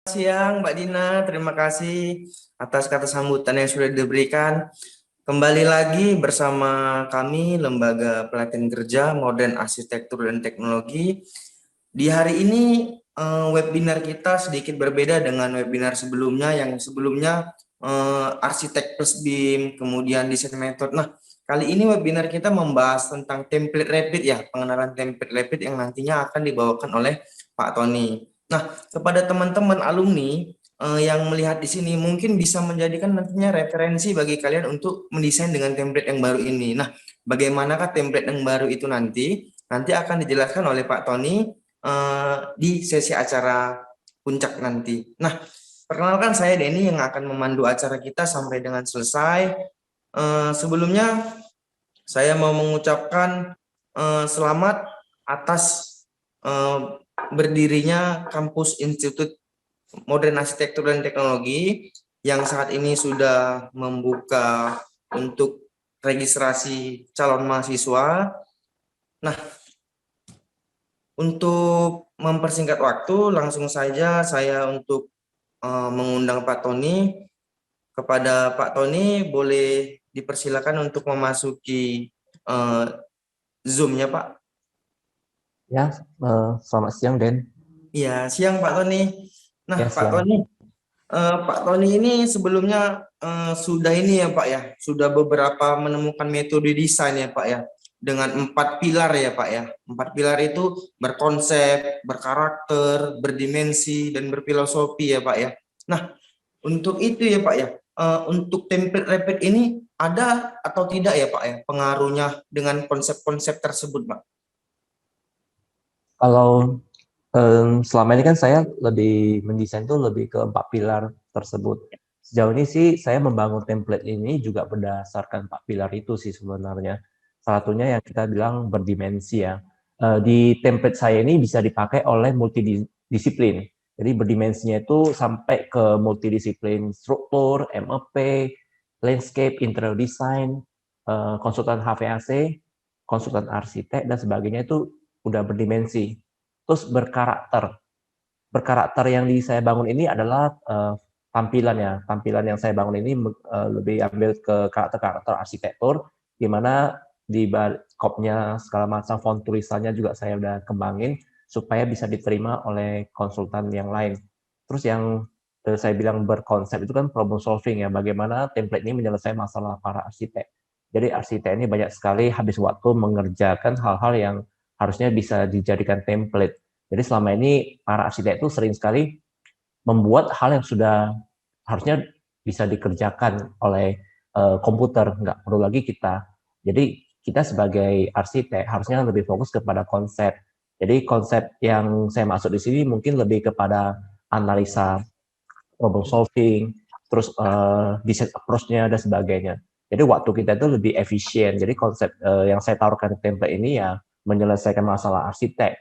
Siang Mbak Dina, terima kasih atas kata sambutan yang sudah diberikan. Kembali lagi bersama kami Lembaga Pelatihan Kerja Modern Arsitektur dan Teknologi. Di hari ini webinar kita sedikit berbeda dengan webinar sebelumnya yang sebelumnya arsitek plus BIM, kemudian desain metode. Nah, kali ini webinar kita membahas tentang template rapid ya, pengenalan template rapid yang nantinya akan dibawakan oleh Pak Tony. Nah, kepada teman-teman alumni yang melihat di sini mungkin bisa menjadikan nantinya referensi bagi kalian untuk mendesain dengan template yang baru ini. Nah, bagaimanakah template yang baru itu nanti? Nanti akan dijelaskan oleh Pak Tony di sesi acara puncak nanti. Nah, perkenalkan saya Denny yang akan memandu acara kita sampai dengan selesai. Sebelumnya saya mau mengucapkan selamat atas berdirinya Kampus Institut Modern Arsitektur dan Teknologi yang saat ini sudah membuka untuk registrasi calon mahasiswa. Nah, untuk mempersingkat waktu, langsung saja saya untuk mengundang Pak Tony. Kepada Pak Tony, boleh dipersilakan untuk memasuki Zoom-nya, Pak. Ya, selamat siang, Den. Iya, siang Pak Tony. Nah, Ya, siang. Pak Tony ini sebelumnya sudah ini ya Pak ya, sudah beberapa menemukan metode desain ya Pak ya, dengan 4 pilar ya Pak ya. 4 pilar itu berkonsep, berkarakter, berdimensi, dan berfilosofi ya Pak ya. Nah, untuk itu ya Pak ya, untuk template rapid ini ada atau tidak ya Pak ya pengaruhnya dengan konsep-konsep tersebut Pak? Kalau selama ini kan saya lebih mendesain tuh lebih ke 4 pilar tersebut. Sejauh ini sih saya membangun template ini juga berdasarkan 4 pilar itu sih sebenarnya. Salah satunya yang kita bilang berdimensi ya. Di template saya ini bisa dipakai oleh multidisiplin. Jadi berdimensinya itu sampai ke multidisiplin struktur, MEP, landscape, interior design, konsultan HVAC, konsultan arsitek, dan sebagainya itu udah berdimensi. Terus berkarakter. Berkarakter yang saya bangun ini adalah tampilannya. Tampilan yang saya bangun ini lebih ambil ke karakter-karakter arsitektur, di mana di kopnya segala macam font tulisannya juga saya udah kembangin supaya bisa diterima oleh konsultan yang lain. Terus yang saya bilang berkonsep itu kan problem solving ya, bagaimana template ini menyelesaikan masalah para arsitek. Jadi arsitek ini banyak sekali habis waktu mengerjakan hal-hal yang harusnya bisa dijadikan template. Jadi selama ini para arsitek itu sering sekali membuat hal yang sudah harusnya bisa dikerjakan oleh komputer, nggak perlu lagi kita. Jadi kita sebagai arsitek harusnya lebih fokus kepada konsep. Jadi konsep yang saya maksud di sini mungkin lebih kepada analisa problem solving, terus design approach-nya dan sebagainya. Jadi waktu kita itu lebih efisien. Jadi konsep yang saya taruhkan di template ini ya menyelesaikan masalah arsitek.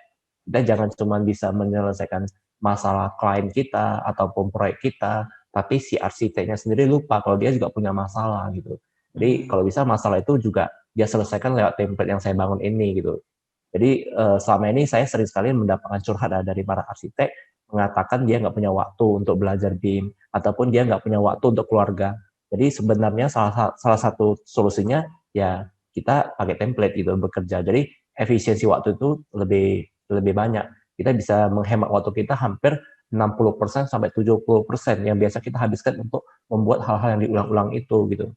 Kita jangan cuma bisa menyelesaikan masalah klien kita ataupun proyek kita, tapi si arsiteknya sendiri lupa kalau dia juga punya masalah gitu. Jadi kalau bisa masalah itu juga dia selesaikan lewat template yang saya bangun ini gitu. Jadi selama ini saya sering sekali mendapatkan curhat dari para arsitek mengatakan dia nggak punya waktu untuk belajar BIM ataupun dia nggak punya waktu untuk keluarga. Jadi sebenarnya salah satu solusinya ya kita pakai template gitu bekerja. Jadi efisiensi waktu itu lebih banyak. Kita bisa menghemat waktu kita hampir 60% sampai 70% yang biasa kita habiskan untuk membuat hal-hal yang diulang-ulang itu gitu.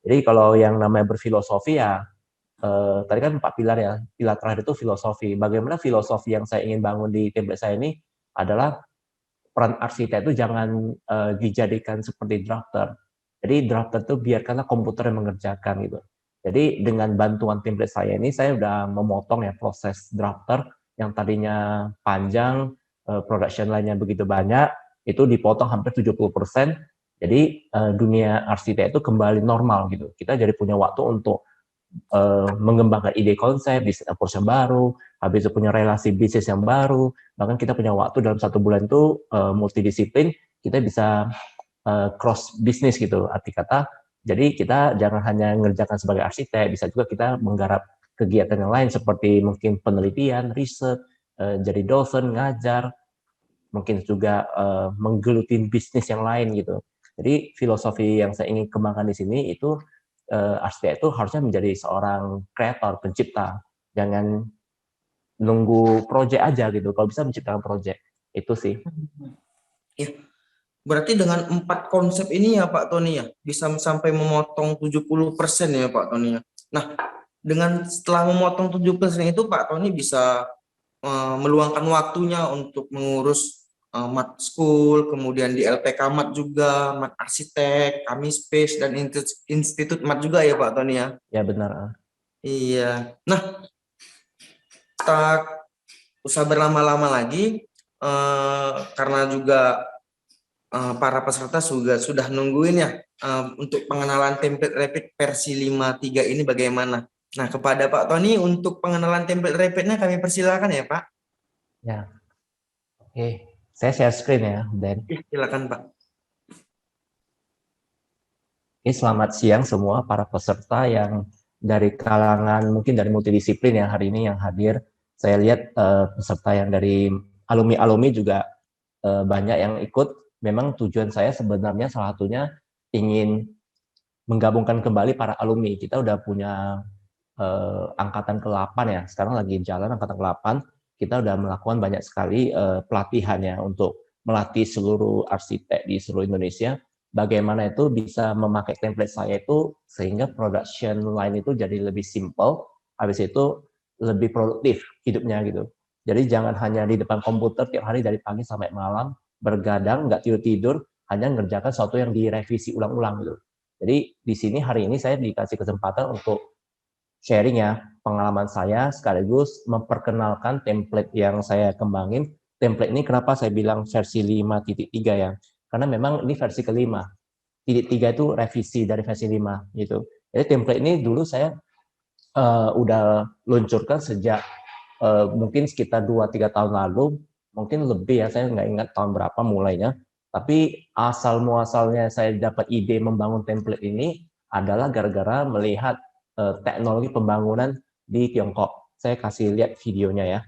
Jadi kalau yang namanya berfilosofi ya tadi kan 4 pilar ya. Pilar terakhir itu filosofi. Bagaimana filosofi yang saya ingin bangun di template saya ini adalah peran arsitek itu jangan dijadikan seperti drafter. Jadi drafter itu biarkanlah komputer yang mengerjakan gitu. Jadi dengan bantuan template saya ini saya udah memotong ya proses drafter yang tadinya panjang, production line-nya begitu banyak, itu dipotong hampir 70%. Jadi dunia arsitek itu kembali normal gitu. Kita jadi punya waktu untuk mengembangkan ide konsep, bisnis approach yang baru, habis itu punya relasi bisnis yang baru, bahkan kita punya waktu dalam 1 bulan itu multidisiplin, kita bisa cross bisnis gitu, arti kata. Jadi kita jangan hanya mengerjakan sebagai arsitek, bisa juga kita menggarap kegiatan yang lain seperti mungkin penelitian, riset, jadi dosen, ngajar, mungkin juga menggelutin bisnis yang lain gitu. Jadi filosofi yang saya ingin kembangkan di sini itu arsitek itu harusnya menjadi seorang kreator, pencipta, jangan nunggu project aja gitu. Kalau bisa menciptakan project itu sih. Ya, berarti dengan 4 konsep ini ya Pak Tony ya, bisa sampai memotong 70% ya Pak Tony ya. Nah, dengan setelah memotong 70% itu Pak Tony bisa meluangkan waktunya untuk mengurus mat school, kemudian di LPK mat juga, mat arsitek, kami space dan institut mat juga ya Pak Tony ya. Ya benar. Iya. Nah, tak usah berlama-lama lagi karena juga para peserta sudah nungguin ya untuk pengenalan template rapid versi 53 ini bagaimana. Nah, kepada Pak Tony untuk pengenalan template rapidnya kami persilakan ya Pak. Ya, oke. Saya share screen ya, Dan. Silakan Pak. Selamat siang semua para peserta yang dari kalangan mungkin dari multidisiplin yang hari ini yang hadir. Saya lihat peserta yang dari alumni juga banyak yang ikut. Memang tujuan saya sebenarnya salah satunya ingin menggabungkan kembali para alumni. Kita udah punya angkatan ke-8 ya. Sekarang lagi jalan angkatan ke-8. Kita udah melakukan banyak sekali pelatihan ya untuk melatih seluruh arsitek di seluruh Indonesia. Bagaimana itu bisa memakai template saya itu sehingga production line itu jadi lebih simple, habis itu lebih produktif hidupnya gitu. Jadi jangan hanya di depan komputer tiap hari dari pagi sampai malam bergadang, nggak tidur-tidur, hanya ngerjakan sesuatu yang direvisi ulang-ulang gitu. Jadi di sini hari ini saya dikasih kesempatan untuk sharing ya pengalaman saya sekaligus memperkenalkan template yang saya kembangin. Template ini kenapa saya bilang versi 5.3 ya? Karena memang ini versi kelima. Titik 3 itu revisi dari versi 5 gitu. Jadi template ini dulu saya udah luncurkan sejak mungkin sekitar 2-3 tahun lalu, mungkin lebih ya, saya nggak ingat tahun berapa mulainya. Tapi asal muasalnya saya dapat ide membangun template ini adalah gara-gara melihat teknologi pembangunan di Tiongkok. Saya kasih lihat videonya ya.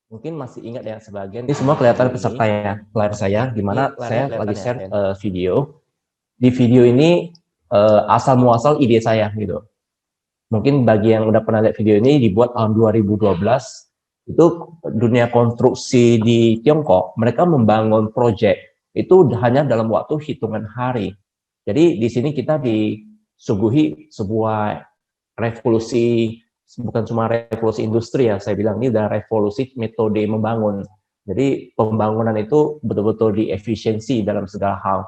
Mungkin masih ingat ya sebagian. Ini semua kelihatan peserta ya, layar saya, gimana saya lagi share video. Di video ini asal muasal ide saya gitu. Mungkin bagi yang udah pernah lihat video ini dibuat tahun 2012, itu dunia konstruksi di Tiongkok, mereka membangun proyek itu hanya dalam waktu hitungan hari. Jadi di sini kita disuguhi sebuah revolusi, bukan cuma revolusi industri ya, saya bilang ini udah revolusi metode membangun. Jadi pembangunan itu betul-betul diefisiensi dalam segala hal.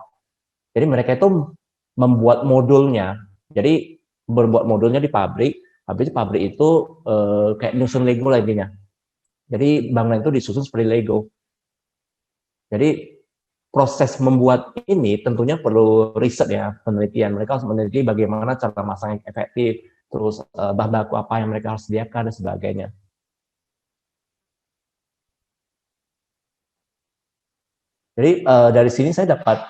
Jadi mereka itu membuat modulnya. Jadi berbuat modulnya di pabrik, habis pabrik itu kayak nyusun Lego lah intinya. Jadi bangunan itu disusun seperti Lego. Jadi proses membuat ini tentunya perlu riset ya, penelitian. Mereka harus meneliti bagaimana cara masang yang efektif, terus bahan baku apa yang mereka harus sediakan dan sebagainya. Jadi dari sini saya dapat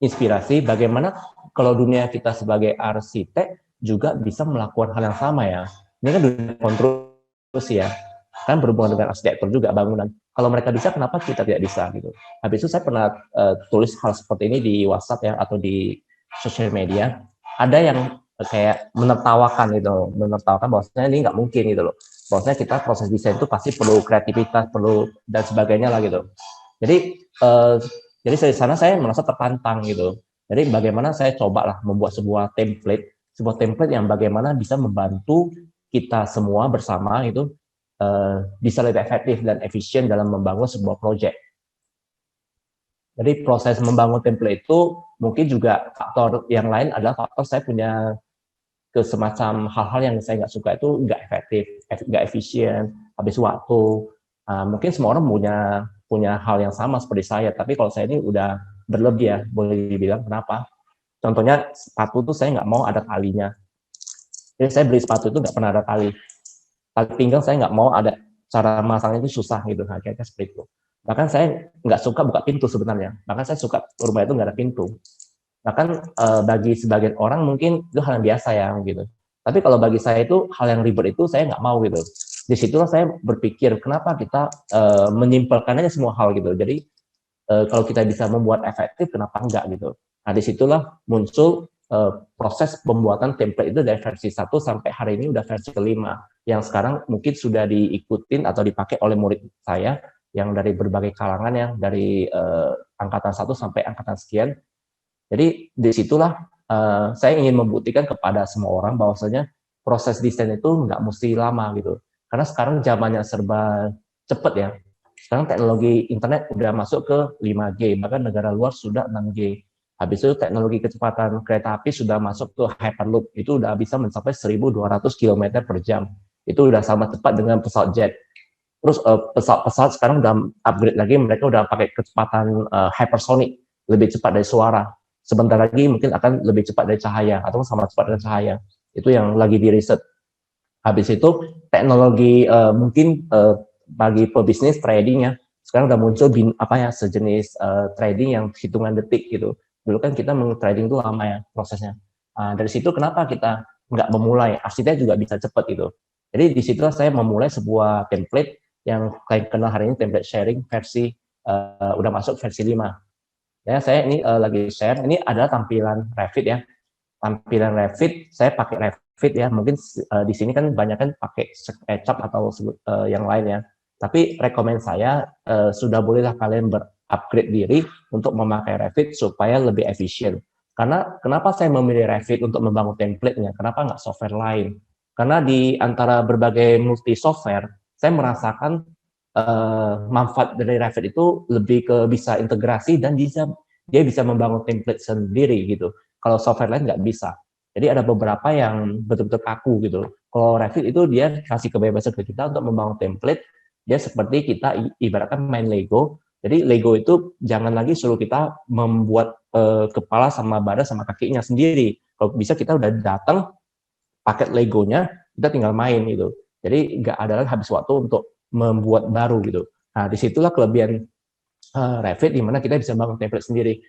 inspirasi bagaimana kalau dunia kita sebagai arsitek juga bisa melakukan hal yang sama ya. Ini kan dunia konstruksi ya, kan berhubungan dengan arsitektur juga bangunan. Kalau mereka bisa, kenapa kita tidak bisa gitu? Habis itu saya pernah tulis hal seperti ini di WhatsApp ya atau di sosial media. Ada yang kayak menertawakan gitu, menertawakan bahwasanya ini nggak mungkin gitu loh. Bahwasanya kita proses desain itu pasti perlu kreativitas, perlu dan sebagainya lah gitu. Jadi jadi dari sana saya merasa tertantang gitu. Jadi bagaimana saya cobalah membuat sebuah template yang bagaimana bisa membantu kita semua bersama itu bisa lebih efektif dan efisien dalam membangun sebuah proyek. Jadi proses membangun template itu mungkin juga faktor yang lain adalah faktor saya punya ke semacam hal-hal yang saya nggak suka itu nggak efektif, nggak efisien, habis waktu. Mungkin semua orang punya hal yang sama seperti saya, tapi kalau saya ini udah berlebih ya, boleh dibilang. Kenapa? Contohnya sepatu tuh saya nggak mau ada talinya. Jadi saya beli sepatu itu nggak pernah ada tali pinggang, saya nggak mau ada, cara masangnya itu susah gitu, kayaknya seperti itu. Bahkan saya nggak suka buka pintu sebenarnya, bahkan saya suka rumah itu nggak ada pintu. Bahkan bagi sebagian orang mungkin itu hal yang biasa ya gitu. Tapi kalau bagi saya itu hal yang ribet itu saya nggak mau gitu. Disitulah saya berpikir kenapa kita menyimpelkan aja semua hal gitu. Jadi kalau kita bisa membuat efektif, kenapa enggak gitu. Nah, disitulah muncul proses pembuatan template itu dari versi 1 sampai hari ini udah versi kelima, yang sekarang mungkin sudah diikutin atau dipakai oleh murid saya yang dari berbagai kalangan, yang dari angkatan 1 sampai angkatan sekian. Jadi disitulah saya ingin membuktikan kepada semua orang bahwasanya proses desain itu nggak mesti lama gitu. Karena sekarang zamannya serba cepat ya. Sekarang teknologi internet udah masuk ke 5G, bahkan negara luar sudah 6G. Habis itu teknologi kecepatan kereta api sudah masuk ke Hyperloop, itu udah bisa mencapai 1.200 km per jam. Itu udah sama cepat dengan pesawat jet. Terus pesawat-pesawat sekarang udah upgrade lagi, mereka udah pakai kecepatan hypersonic, lebih cepat dari suara. Sebentar lagi mungkin akan lebih cepat dari cahaya, atau sama cepat dari cahaya. Itu yang lagi di riset. Habis itu teknologi mungkin bagi pebisnis trading ya, sekarang udah muncul sejenis trading yang hitungan detik gitu. Dulu kan kita trading itu lama ya prosesnya. Dari situ kenapa kita nggak memulai, arsitek juga bisa cepat gitu. Jadi di situ saya memulai sebuah template yang kalian kenal hari ini, template sharing versi udah masuk versi 5. Ya, saya ini lagi share, ini adalah tampilan Revit ya. Tampilan Revit, saya pakai Revit ya, mungkin di sini kan banyak kan pakai SketchUp atau yang lain ya. Tapi rekomend saya sudah bolehlah kalian berupgrade diri untuk memakai Revit supaya lebih efisien. Karena kenapa saya memilih Revit untuk membangun template-nya? Kenapa nggak software lain? Karena di antara berbagai multi software, saya merasakan manfaat dari Revit itu lebih ke bisa integrasi dan dia bisa membangun template sendiri gitu. Kalau software lain nggak bisa. Jadi ada beberapa yang betul-betul kaku gitu. Kalau Revit itu dia kasih kebebasan ke kita untuk membangun template. Dia seperti kita ibaratkan main Lego. Jadi Lego itu jangan lagi suruh kita membuat kepala sama badan sama kakinya sendiri. Kalau bisa kita udah datang paket Legonya, kita tinggal main gitu. Jadi nggak ada lagi habis waktu untuk membuat baru gitu. Nah, disitulah kelebihan Revit, di mana kita bisa bangun template sendiri.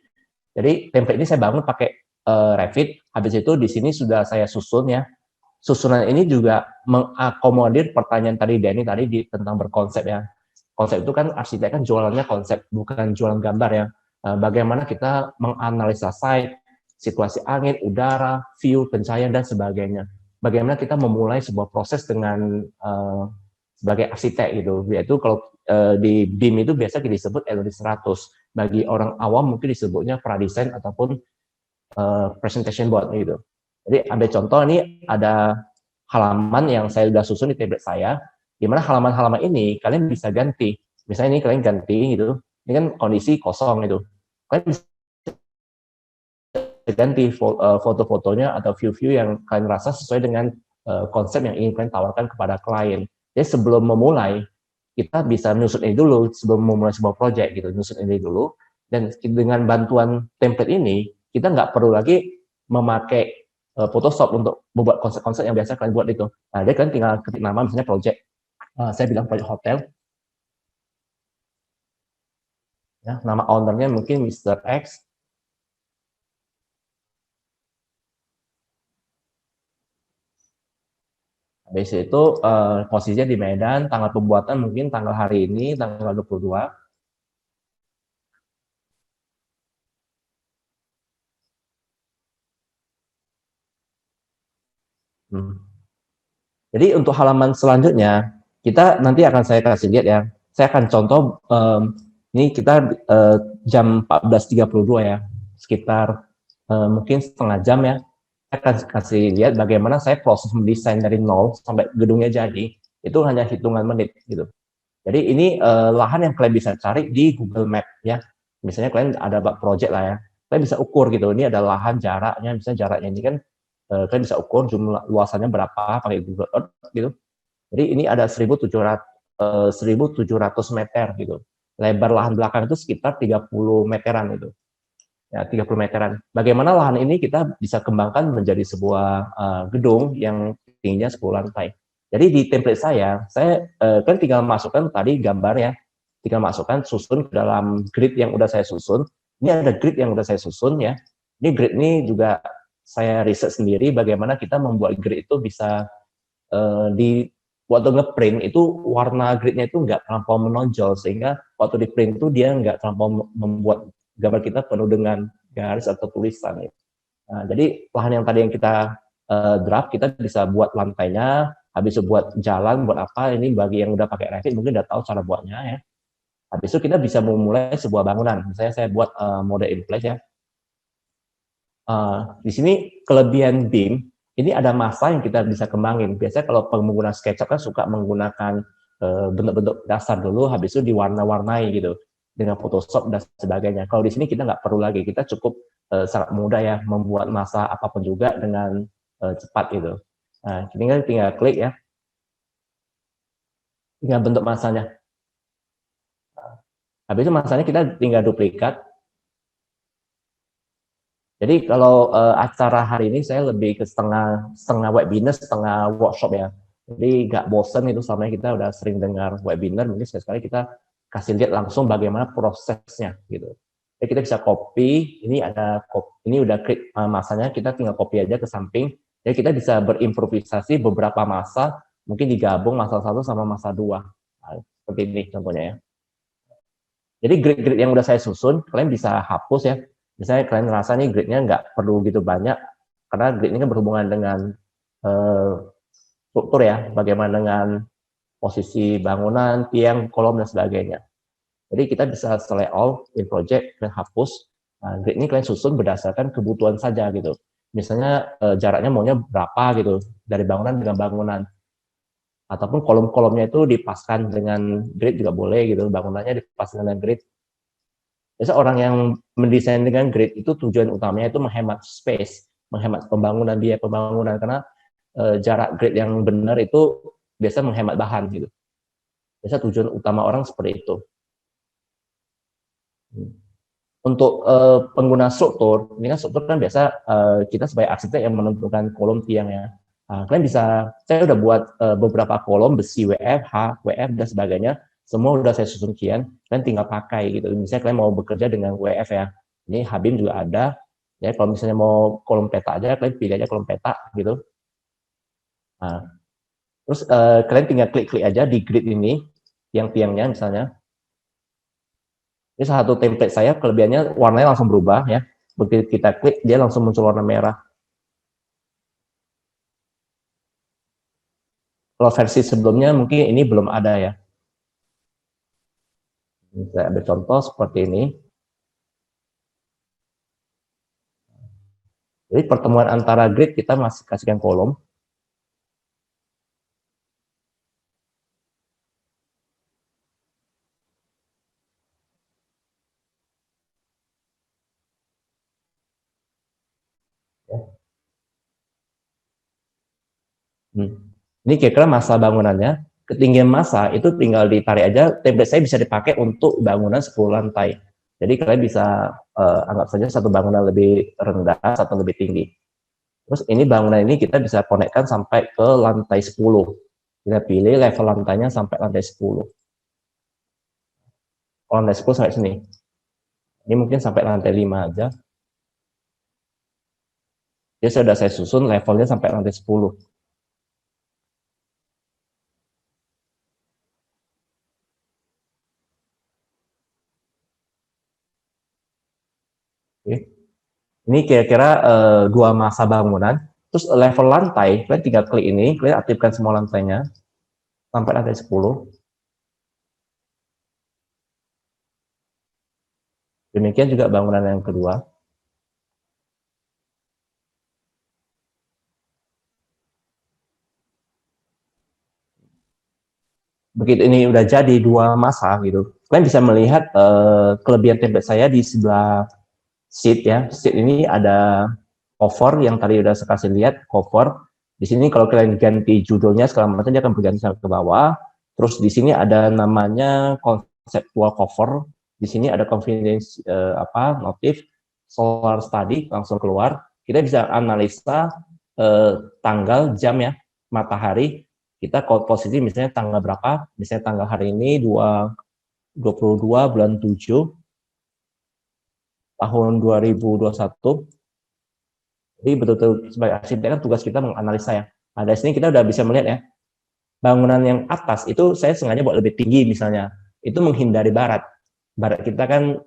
Jadi template ini saya bangun pakai Revit. Habis itu di sini sudah saya susun ya. Susunan ini juga mengakomodir pertanyaan tadi Denny tadi tentang berkonsep ya. Konsep itu kan arsitek kan jualannya konsep, bukan jualan gambar ya. Bagaimana kita menganalisa site, situasi angin, udara, view, pencahayaan dan sebagainya. Bagaimana kita memulai sebuah proses dengan sebagai arsitek gitu. Yaitu kalau di BIM itu biasa disebut LD 100. Bagi orang awam mungkin disebutnya pradesain ataupun presentation board gitu. Jadi ambil contoh, ini ada halaman yang saya sudah susun di tablet saya, di mana halaman-halaman ini kalian bisa ganti. Misalnya ini kalian ganti gitu, ini kan kondisi kosong gitu. Kalian bisa ganti foto-fotonya atau view-view yang kalian rasa sesuai dengan konsep yang ingin kalian tawarkan kepada klien. Jadi sebelum memulai, kita bisa nyusun ini dulu sebelum memulai sebuah project gitu, nyusun ini dulu. Dan dengan bantuan template ini, kita nggak perlu lagi memakai Photoshop untuk membuat konsep-konsep yang biasa kalian buat itu. Nah, jadi kalian tinggal ketik nama, misalnya project. Saya bilang project hotel. Ya, nama ownernya mungkin Mr. X. Habis itu posisinya di Medan, tanggal pembuatan mungkin tanggal hari ini, tanggal 22. Jadi untuk halaman selanjutnya, kita nanti akan saya kasih lihat ya. Saya akan contoh, ini kita jam 14.32 ya, sekitar mungkin setengah jam ya. Saya akan kasih lihat bagaimana saya proses mendesain dari nol sampai gedungnya jadi, itu hanya hitungan menit gitu. Jadi ini lahan yang kalian bisa cari di Google Map ya. Misalnya kalian ada project lah ya, kalian bisa ukur gitu. Ini ada lahan jaraknya, misalnya jaraknya ini kan kalian bisa ukur jumlah luasannya berapa pakai Google Earth gitu. Jadi ini ada 1.700 meter gitu. Lebar lahan belakang itu sekitar 30 meteran itu. Ya, 30 meteran. Bagaimana lahan ini kita bisa kembangkan menjadi sebuah gedung yang tingginya 10 lantai. Jadi di template saya kan tinggal masukkan tadi gambar ya, tinggal masukkan susun ke dalam grid yang udah saya susun. Ini ada grid yang udah saya susun ya. Ini grid ini juga saya riset sendiri bagaimana kita membuat grid itu bisa waktu ngeprint itu warna gridnya itu nggak terlampau menonjol, sehingga waktu di print itu dia nggak terlampau membuat gambar kita penuh dengan garis atau tulisan. Nah, jadi lahan yang tadi yang kita draft, kita bisa buat lantainya, habis itu buat jalan, buat apa, ini bagi yang udah pakai Revit mungkin udah tahu cara buatnya ya. Habis itu kita bisa memulai sebuah bangunan. Misalnya saya buat model in place ya. Di sini kelebihan BIM, ini ada masa yang kita bisa kembangin. Biasanya kalau pengguna SketchUp kan suka menggunakan bentuk-bentuk dasar dulu, habis itu diwarna-warnai gitu dengan Photoshop dan sebagainya. Kalau di sini kita nggak perlu lagi, kita cukup sangat mudah ya membuat masa apapun juga dengan cepat gitu. Nah, tinggal klik ya, tinggal bentuk masanya. Habis itu masanya kita tinggal duplikat. Jadi kalau acara hari ini saya lebih ke setengah webinar, setengah workshop ya. Jadi nggak bosen itu, selama kita udah sering dengar webinar, mungkin sekali kita kasih lihat langsung bagaimana prosesnya gitu. Jadi kita bisa copy, ini udah klik masanya, kita tinggal copy aja ke samping. Jadi kita bisa berimprovisasi beberapa masa, mungkin digabung masa 1 sama masa 2. Nah, seperti ini contohnya ya. Jadi grid-grid yang udah saya susun, kalian bisa hapus ya. Misalnya kalian ngerasa nih gridnya nggak perlu gitu banyak, karena grid ini kan berhubungan dengan struktur ya, bagaimana dengan posisi bangunan, tiang, kolom, dan sebagainya. Jadi kita bisa select all in project, kalian hapus. Nah, grid ini kalian susun berdasarkan kebutuhan saja gitu. Misalnya jaraknya maunya berapa gitu, dari bangunan dengan bangunan. Ataupun kolom-kolomnya itu dipaskan dengan grid juga boleh gitu, bangunannya dipaskan dengan grid. Biasa orang yang mendesain dengan grid itu tujuan utamanya itu menghemat space, menghemat biaya pembangunan, karena jarak grid yang benar itu biasa menghemat bahan gitu. Biasa tujuan utama orang seperti itu. Untuk pengguna struktur, ini kan struktur kan biasa kita sebagai arsitek yang menentukan kolom tiang ya. Nah, kalian bisa, saya udah buat beberapa kolom besi WF, H, WF dan sebagainya. Semua udah saya susun kian, kalian tinggal pakai gitu. Misalnya kalian mau bekerja dengan WF ya, ini HBIM juga ada. Ya, kalau misalnya mau kolom peta aja, kalian pilih aja kolom peta gitu. Nah, terus kalian tinggal klik-klik aja di grid ini, tiang-tiangnya misalnya. Ini salah satu template saya, kelebihannya warnanya langsung berubah ya. Begitu kita klik, dia langsung muncul warna merah. Kalau versi sebelumnya mungkin ini belum ada ya. Saya ambil contoh seperti ini. Jadi pertemuan antara grid kita masih kasihkan kolom. Ini kira-kira masa bangunannya. Ketinggian masa itu tinggal ditarik aja. Template saya bisa dipakai untuk bangunan 10 lantai. Jadi kalian bisa anggap saja satu bangunan lebih rendah, satu lebih tinggi. Terus ini bangunan ini kita bisa konekkan sampai ke lantai 10. Kita pilih level lantainya sampai lantai 10. Kalau lantai 10 sampai sini. Ini mungkin sampai lantai 5 aja. Jadi sudah saya susun levelnya sampai lantai 10. Oke. Ini kira-kira 2 masa bangunan. Terus level lantai, kalian tinggal klik ini, kalian aktifkan semua lantainya sampai lantai 10. Demikian juga bangunan yang kedua. Begitu ini udah jadi 2 masa gitu, kalian bisa melihat kelebihan template saya di sebelah sheet ya. Sheet ini ada cover yang tadi udah saya kasih lihat, cover. Di sini kalau kalian ganti judulnya segala macam dia akan berganti sampai ke bawah. Terus di sini ada namanya conceptual cover. Di sini ada confidence notif, solar study langsung keluar. Kita bisa analisa tanggal, jam ya, matahari. Kita posisi misalnya tanggal berapa? Misalnya tanggal hari ini 22 bulan 7 tahun 2021. Jadi betul-betul sebagai arsitek kan tugas kita menganalisa ya. Nah, dari sini kita udah bisa melihat ya, bangunan yang atas itu saya sengaja buat lebih tinggi misalnya, itu menghindari barat. Barat kita kan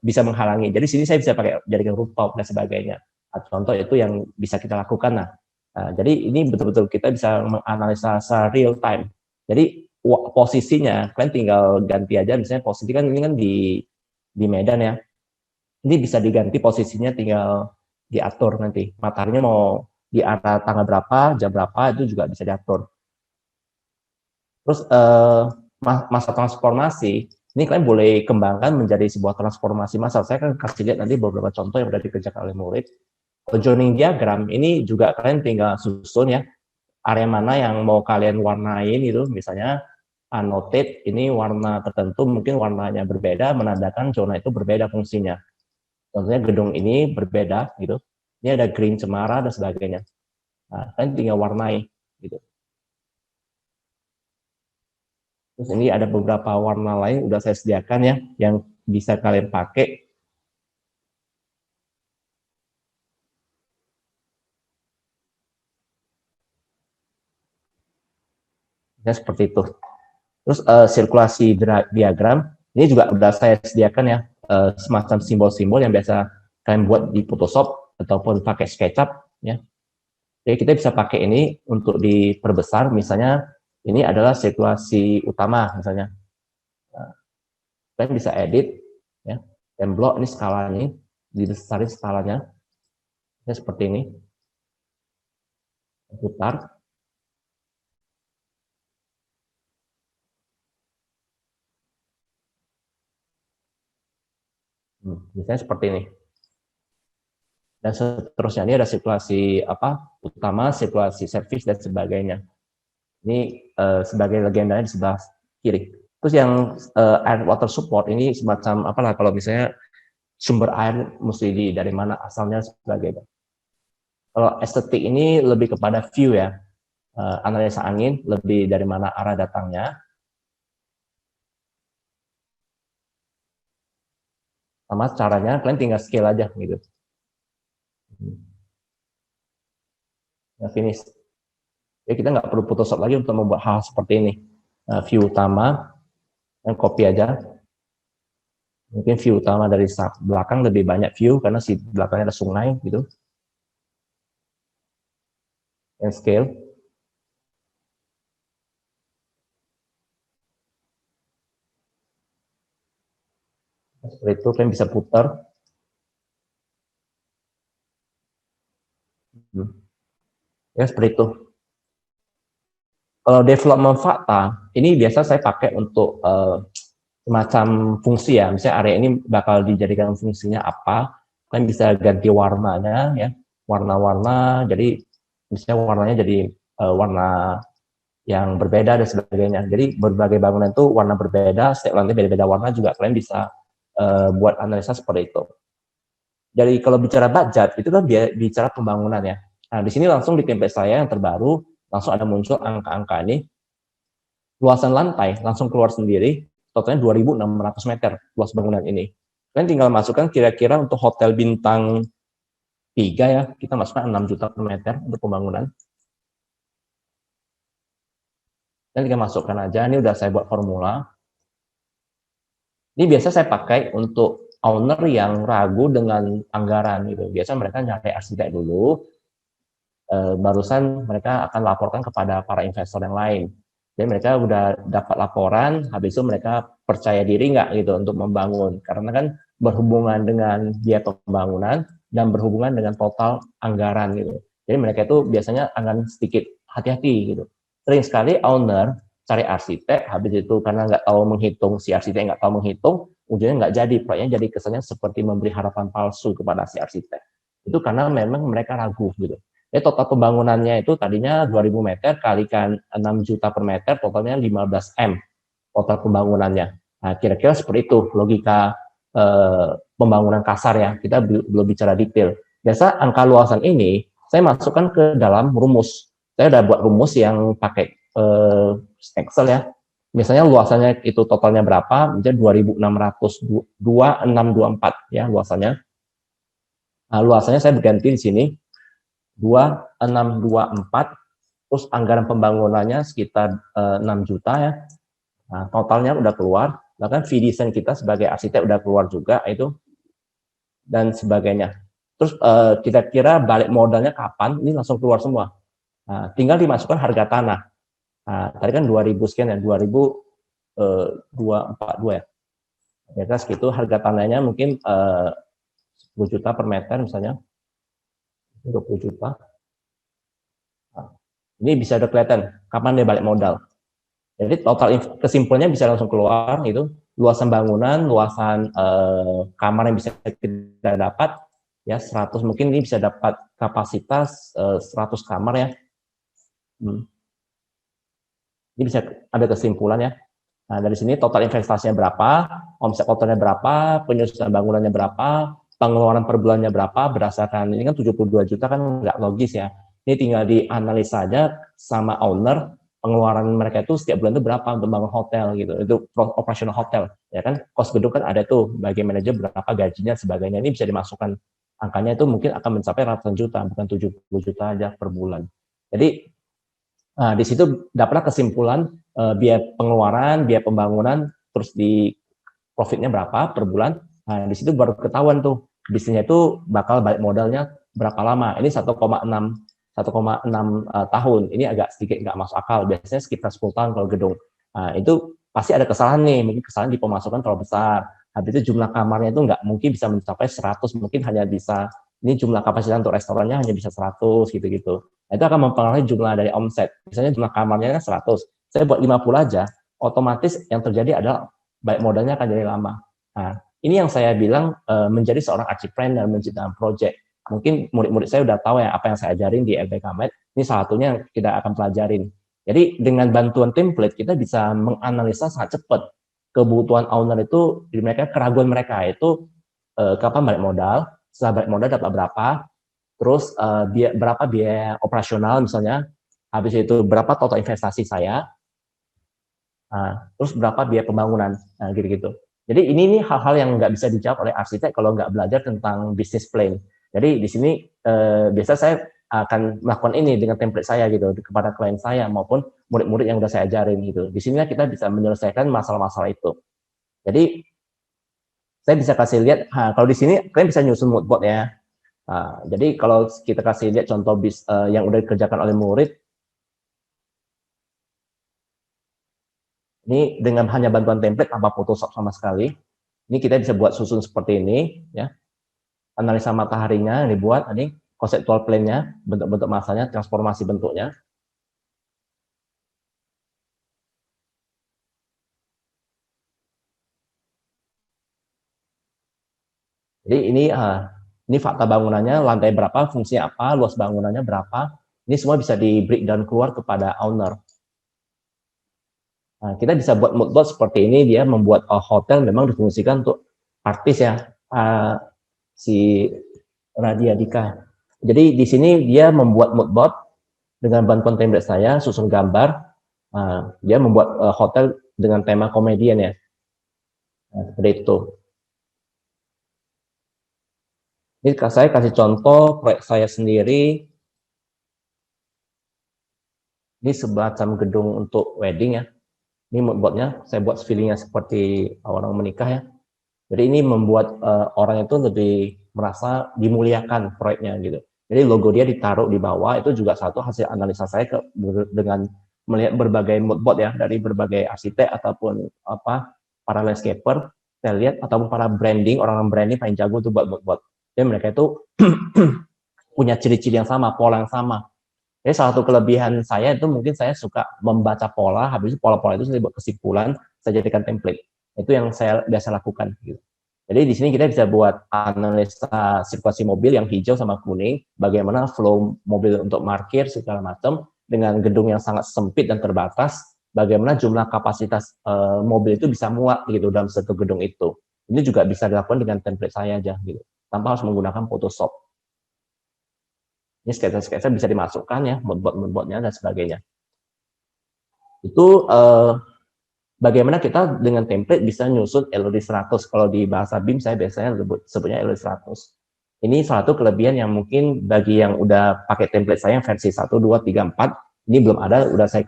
bisa menghalangi. Jadi sini saya bisa pakai jadikan rooftop dan sebagainya. Contoh itu yang bisa kita lakukan. Nah, jadi ini betul-betul kita bisa menganalisa secara real time. Jadi posisinya kalian tinggal ganti aja, misalnya posisi kan ini kan di Medan ya. Ini bisa diganti posisinya, tinggal diatur nanti. Mataharinya mau di arah tanggal berapa, jam berapa, itu juga bisa diatur. Terus masa transformasi, ini kalian boleh kembangkan menjadi sebuah transformasi massal. Saya kan kasih lihat nanti beberapa contoh yang sudah dikerjakan oleh murid. Joining diagram, ini juga kalian tinggal susun ya, area mana yang mau kalian warnain itu, misalnya annotate, ini warna tertentu, mungkin warnanya berbeda, menandakan zona itu berbeda fungsinya. Contohnya gedung ini berbeda gitu. Ini ada green cemara dan sebagainya. Nah, kalian tinggal warnai gitu. Terus ini ada beberapa warna lain udah saya sediakan ya, yang bisa kalian pakai. Ya, seperti itu. Terus sirkulasi diagram, ini juga udah saya sediakan ya, semacam simbol-simbol yang biasa kalian buat di Photoshop ataupun pakai SketchUp ya. Jadi kita bisa pakai ini untuk diperbesar, misalnya ini adalah sirkulasi utama misalnya. Nah, kalian bisa edit ya, dan blok ini skalanya, dibesarin skalanya ya, seperti ini. Putar. Misalnya seperti ini. Dan seterusnya ini ada sirkulasi utama, sirkulasi servis dan sebagainya. Ini sebagai legendanya di sebelah kiri. Terus yang air water support ini semacam apalah, kalau misalnya sumber air mesti dari mana asalnya sebagainya. Kalau estetik ini lebih kepada view ya, analisa angin lebih dari mana arah datangnya. Sama caranya kalian tinggal scale aja gitu. Nah, finish. Jadi kita nggak perlu Photoshop lagi untuk membuat hal seperti ini. View utama, dan copy aja. Mungkin view utama dari belakang lebih banyak view karena si belakangnya ada sungai gitu. And scale. Seperti itu kalian bisa putar. Ya seperti itu. Kalau development fakta, ini biasa saya pakai untuk semacam fungsi ya. Misalnya area ini bakal dijadikan fungsinya apa, kalian bisa ganti warnanya ya, warna-warna. Jadi misalnya warnanya jadi warna yang berbeda dan sebagainya. Jadi berbagai bangunan itu warna berbeda, setiap lantai beda-beda warna juga kalian bisa buat analisa seperti itu. Jadi kalau bicara budget itu kan bicara pembangunan ya. Nah di sini langsung di template saya yang terbaru langsung ada muncul angka-angka ini. Luasan lantai langsung keluar sendiri, totalnya 2.600 meter luas bangunan ini. Kalian tinggal masukkan kira-kira untuk hotel bintang 3 ya, kita masukkan 6 juta per meter untuk pembangunan. Dan tinggal masukkan aja, ini udah saya buat formula. Ini biasa saya pakai untuk owner yang ragu dengan anggaran gitu. Biasa mereka nyari arsitek dulu, barusan mereka akan laporkan kepada para investor yang lain. Jadi mereka udah dapat laporan, habis itu mereka percaya diri nggak gitu untuk membangun. Karena kan berhubungan dengan biaya pembangunan dan berhubungan dengan total anggaran gitu. Jadi mereka itu biasanya akan sedikit hati-hati gitu. Sering sekali owner cari arsitek, habis itu karena nggak tahu menghitung, si arsitek nggak tahu menghitung, ujungnya nggak jadi, proyeknya jadi kesannya seperti memberi harapan palsu kepada si arsitek. Itu karena memang mereka ragu gitu. Jadi total pembangunannya itu tadinya 2.000 meter kalikan 6 juta per meter, totalnya 15 M total pembangunannya. Nah, kira-kira seperti itu logika pembangunan kasar ya, kita belum bicara detail. Biasa angka luasan ini saya masukkan ke dalam rumus. Saya udah buat rumus yang pakai Excel ya. Misalnya luasannya itu totalnya berapa, misalnya 2.600, 2624 ya luasannya. Nah, luasannya saya berganti di sini 2624 Terus anggaran pembangunannya sekitar 6 juta ya. Nah, totalnya udah keluar, bahkan fee design kita sebagai arsitek udah keluar juga itu, dan sebagainya. Terus kira-kira balik modalnya kapan? Ini langsung keluar semua. Nah, tinggal dimasukkan harga tanah. Nah, tadi kan 2000 sekian ya, 2242 ya. Ya segitu harga tanahnya mungkin 10 juta per meter misalnya, 20 juta. Nah, ini bisa udah kelihatan kapan dia balik modal. Jadi total kesimpulannya bisa langsung keluar itu, luasan bangunan, luasan kamar yang bisa kita dapat ya 100, mungkin ini bisa dapat kapasitas 100 kamar ya. Ini bisa ada kesimpulan ya. Nah, dari sini total investasinya berapa, omset kotornya berapa, penyusunan bangunannya berapa, pengeluaran per bulannya berapa, berdasarkan ini kan 72 juta kan nggak logis ya. Ini tinggal dianalisa aja sama owner, pengeluaran mereka itu setiap bulan itu berapa untuk bangun hotel gitu, itu operasional hotel ya kan, kos gedung kan ada tuh, bagi manajer berapa gajinya sebagainya, ini bisa dimasukkan, angkanya itu mungkin akan mencapai ratusan juta, bukan 70 juta aja per bulan. Jadi di situ dapatlah kesimpulan biaya pengeluaran, biaya pembangunan, terus di profitnya berapa per bulan. Nah, di situ baru ketahuan tuh bisnisnya itu bakal balik modalnya berapa lama. Ini 1,6 tahun. Ini agak sedikit nggak masuk akal. Biasanya sekitar 10 tahun kalau gedung. Nah, itu pasti ada kesalahan nih. Mungkin kesalahan di pemasukan terlalu besar. Habis itu jumlah kamarnya itu nggak mungkin bisa mencapai 100, mungkin hanya bisa, ini jumlah kapasitas untuk restorannya hanya bisa 100 gitu-gitu. Nah, itu akan mempengaruhi jumlah dari omset. Misalnya jumlah kamarnya kan 100, saya buat 50 aja, otomatis yang terjadi adalah baik modalnya akan jadi lama. Nah, ini yang saya bilang menjadi seorang archipreneur dan menciptakan project. Mungkin murid-murid saya udah tahu ya apa yang saya ajarin di LBK Med. Ini salah satunya yang kita akan pelajarin. Jadi dengan bantuan template kita bisa menganalisa sangat cepat kebutuhan owner itu, di mereka, keraguan mereka itu kapan balik modal, setelah balik modal dapat berapa, terus berapa biaya operasional misalnya, habis itu berapa total investasi saya, terus berapa biaya pembangunan, nah gitu-gitu. Jadi ini hal-hal yang nggak bisa dijawab oleh arsitek kalau nggak belajar tentang business plan. Jadi di sini biasa saya akan melakukan ini dengan template saya gitu kepada klien saya maupun murid-murid yang udah saya ajarin gitu. Di sini kita bisa menyelesaikan masalah-masalah itu. Jadi saya bisa kasih lihat, kalau di sini kalian bisa nyusun mood board ya. Jadi kalau kita kasih lihat contoh yang udah dikerjakan oleh murid, ini dengan hanya bantuan template tanpa Photoshop sama sekali, ini kita bisa buat susun seperti ini, ya. Analisa mataharinya yang dibuat, ini conceptual plan-nya, bentuk-bentuk masanya, transformasi bentuknya. Jadi ini fakta bangunannya, lantai berapa, fungsinya apa, luas bangunannya berapa, ini semua bisa di breakdown keluar kepada owner. Nah, kita bisa buat mood board seperti ini, dia membuat hotel memang difungsikan untuk artis ya, si Radia Dika. Jadi di sini dia membuat mood board dengan bantuan template saya, susun gambar, dia membuat hotel dengan tema komedian ya, seperti itu. Ini saya kasih contoh proyek saya sendiri. Ini semacam gedung untuk wedding ya. Ini mood boardnya saya buat feelingnya seperti orang menikah ya. Jadi ini membuat orang itu lebih merasa dimuliakan proyeknya gitu. Jadi logo dia ditaruh di bawah, itu juga satu hasil analisa saya dengan melihat berbagai mood board ya, dari berbagai arsitek ataupun para landscaper, saya lihat, ataupun para branding, orang branding paling jago tuh buat mood board. Jadi mereka itu punya ciri-ciri yang sama, pola yang sama. Jadi salah satu kelebihan saya itu mungkin saya suka membaca pola, habis itu pola-pola itu saya buat kesimpulan, saya jadikan template. Itu yang saya biasa lakukan. Gitu. Jadi di sini kita bisa buat analisa sirkulasi mobil yang hijau sama kuning, bagaimana flow mobil untuk parkir segala macam, dengan gedung yang sangat sempit dan terbatas, bagaimana jumlah kapasitas mobil itu bisa muat gitu dalam satu gedung itu. Ini juga bisa dilakukan dengan template saya aja gitu, tanpa harus menggunakan Photoshop. Ini sketsa-sketsa bisa dimasukkan ya, mood-board-nya dan sebagainya. Itu bagaimana kita dengan template bisa nyusun LOD 100. Kalau di bahasa BIM saya biasanya sebutnya LOD 100. Ini salah satu kelebihan yang mungkin bagi yang udah pakai template saya versi 1, 2, 3, 4, ini belum ada, udah saya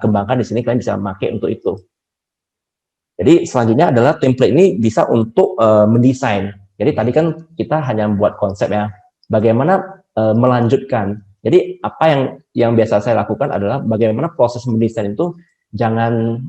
kembangkan di sini, kalian bisa pakai untuk itu. Jadi selanjutnya adalah template ini bisa untuk mendesain. Jadi tadi kan kita hanya membuat konsep ya. Bagaimana melanjutkan. Jadi apa yang biasa saya lakukan adalah bagaimana proses mendesain itu jangan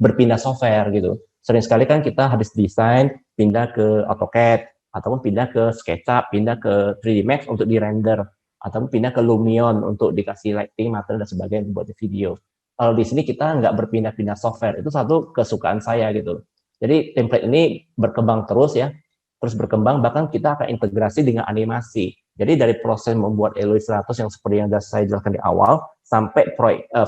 berpindah software gitu. Sering sekali kan kita habis desain pindah ke AutoCAD ataupun pindah ke SketchUp, pindah ke 3D Max untuk di-render ataupun pindah ke Lumion untuk dikasih lighting, material dan sebagainya buat video. Kalau di sini kita nggak berpindah-pindah software, itu satu kesukaan saya gitu. Jadi template ini berkembang terus ya, terus berkembang, bahkan kita akan integrasi dengan animasi. Jadi dari proses membuat Elo100 yang seperti yang sudah saya jelaskan di awal, sampai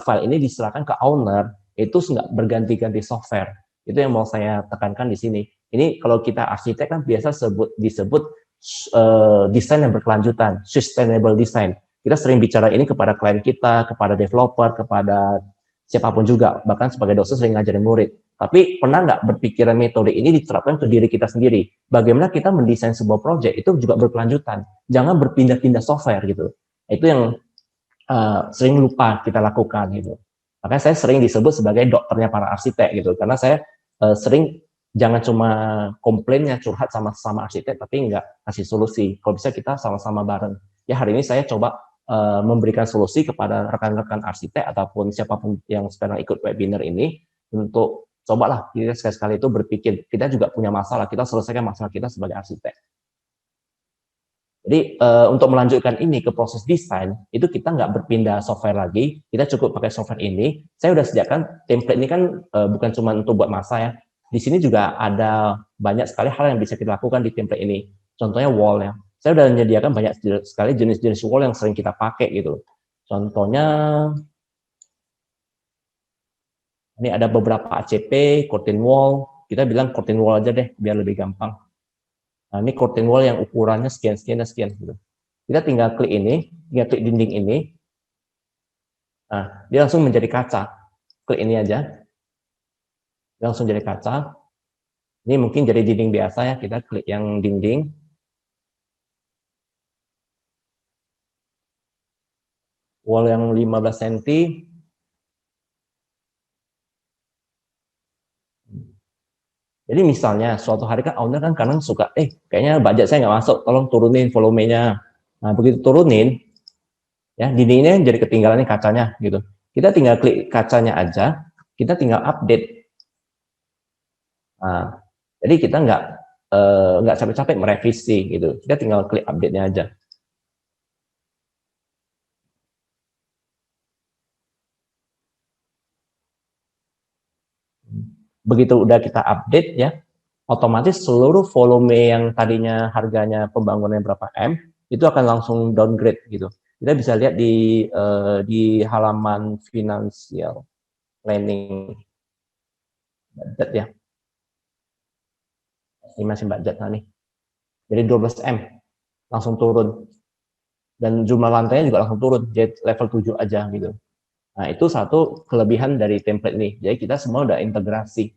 file ini diserahkan ke owner, itu nggak berganti-ganti software. Itu yang mau saya tekankan di sini. Ini kalau kita arsitek kan biasa disebut desain yang berkelanjutan, sustainable design. Kita sering bicara ini kepada klien kita, kepada developer, kepada siapapun juga, bahkan sebagai dosen sering ngajarin murid. Tapi pernah nggak berpikiran metode ini diterapkan ke diri kita sendiri? Bagaimana kita mendesain sebuah proyek itu juga berkelanjutan. Jangan berpindah-pindah software gitu. Itu yang sering lupa kita lakukan gitu. Makanya saya sering disebut sebagai dokternya para arsitek gitu, karena saya sering jangan cuma komplainnya curhat sama arsitek, tapi nggak kasih solusi. Kalau bisa kita sama-sama bareng. Ya hari ini saya coba memberikan solusi kepada rekan-rekan arsitek ataupun siapapun yang sekarang ikut webinar ini untuk cobalah kita sekali-sekali itu berpikir kita juga punya masalah, kita selesaikan masalah kita sebagai arsitek. Jadi untuk melanjutkan ini ke proses desain itu kita nggak berpindah software lagi, kita cukup pakai software ini. Saya udah sediakan template ini kan bukan cuma untuk buat masa ya. Di sini juga ada banyak sekali hal yang bisa kita lakukan di template ini. Contohnya wall ya. Saya udah menyediakan banyak sekali jenis-jenis wall yang sering kita pakai gitu. Contohnya ini ada beberapa ACP, curtain wall. Kita bilang curtain wall aja deh biar lebih gampang. Nah, ini curtain wall yang ukurannya sekian, sekian, dan sekian. Gitu. Kita tinggal klik ini, tinggal klik dinding ini. Nah, dia langsung menjadi kaca. Klik ini aja. Dia langsung jadi kaca. Ini mungkin jadi dinding biasa ya, kita klik yang dinding. Wall yang 15 cm. Jadi misalnya suatu hari kan owner kan kadang suka, kayaknya budget saya nggak masuk, tolong turunin volumenya. Nah begitu turunin, ya dindingnya jadi ketinggalan nih kacanya gitu. Kita tinggal klik kacanya aja, kita tinggal update. Nah, jadi kita nggak capek-capek merevisi gitu. Kita tinggal klik update-nya aja. Begitu udah kita update ya, otomatis seluruh volume yang tadinya harganya pembangunannya berapa M, itu akan langsung downgrade gitu. Kita bisa lihat di halaman financial planning budget ya. Ini masih budget nih. Jadi 12 M langsung turun. Dan jumlah lantainya juga langsung turun, jadi level 7 aja gitu. Nah, itu satu kelebihan dari template ini. Jadi kita semua udah integrasi.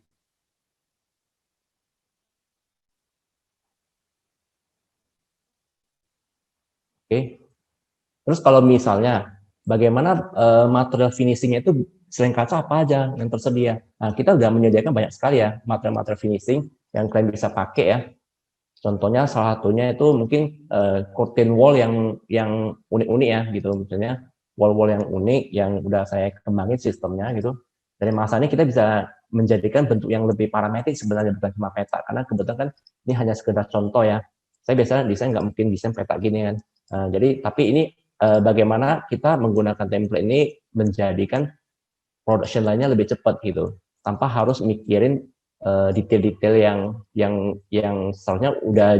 Oke. Terus kalau misalnya bagaimana material finishing-nya itu selain kaca apa aja yang tersedia? Nah, kita udah menyediakan banyak sekali ya material-material finishing yang kalian bisa pakai ya. Contohnya salah satunya itu mungkin curtain wall yang unik-unik ya gitu, misalnya wall-wall yang unik yang udah saya kembangin sistemnya gitu. Dari masa ini kita bisa menjadikan bentuk yang lebih parametrik sebenarnya, bukan cuma peta, karena kebetulan kan ini hanya sekedar contoh ya. Saya biasanya desain nggak mungkin desain peta gini kan. Jadi tapi ini bagaimana kita menggunakan template ini menjadikan production line-nya lebih cepat gitu, tanpa harus mikirin detail-detail yang seharusnya udah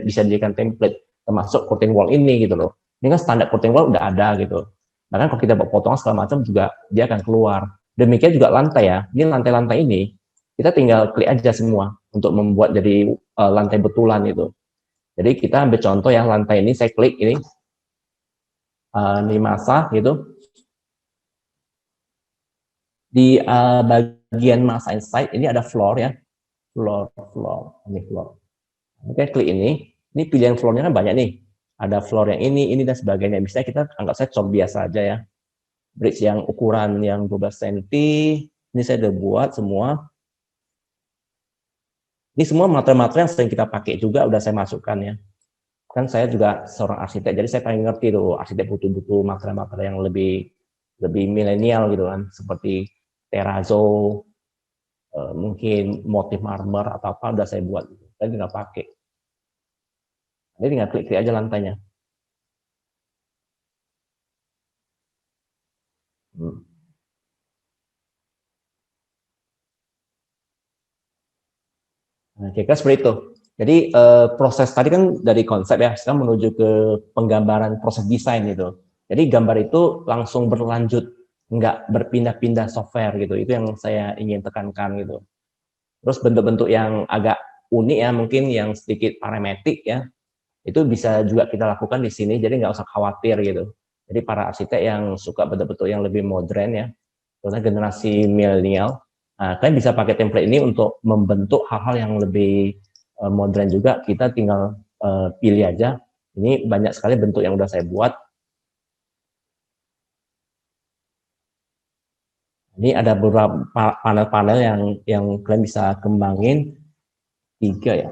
bisa dijadikan template, termasuk curtain wall ini gitu loh. Ini kan standar curtain wall udah ada gitu. Bahkan kalau kita buat potongan segala macam juga dia akan keluar. Demikian juga lantai ya. Ini lantai-lantai ini kita tinggal klik aja semua untuk membuat jadi lantai betulan itu. Jadi kita ambil contoh ya, lantai ini saya klik ini masa gitu. Di bagian masa inside ini ada floor ya, floor ini floor. Oke, klik ini pilihan floornya kan banyak nih, ada floor yang ini dan sebagainya. Misalnya kita anggap saya contoh biasa aja ya, bridge yang ukuran yang 12 cm. Ini saya udah buat semua. Ini semua material-material yang sering kita pakai juga udah saya masukkan ya. Kan saya juga seorang arsitek, jadi saya paling ngerti tuh arsitek butuh-butuh material-material yang lebih milenial gitu kan, seperti terrazzo, mungkin motif marmer atau apa udah saya buat. Saya tinggal pakai. Ini tinggal klik-klik aja lantainya. Nah, kira-kira seperti itu. Jadi proses tadi kan dari konsep ya, sekarang menuju ke penggambaran proses desain gitu. Jadi gambar itu langsung berlanjut, nggak berpindah-pindah software gitu. Itu yang saya ingin tekankan gitu. Terus bentuk-bentuk yang agak unik ya, mungkin yang sedikit parametrik ya, itu bisa juga kita lakukan di sini. Jadi nggak usah khawatir gitu. Jadi para arsitek yang suka bentuk-bentuk yang lebih modern ya, terutama generasi milenial, nah, kalian bisa pakai template ini untuk membentuk hal-hal yang lebih modern juga. Kita tinggal pilih aja. Ini banyak sekali bentuk yang udah saya buat. Ini ada beberapa panel-panel yang kalian bisa kembangin, 3 ya.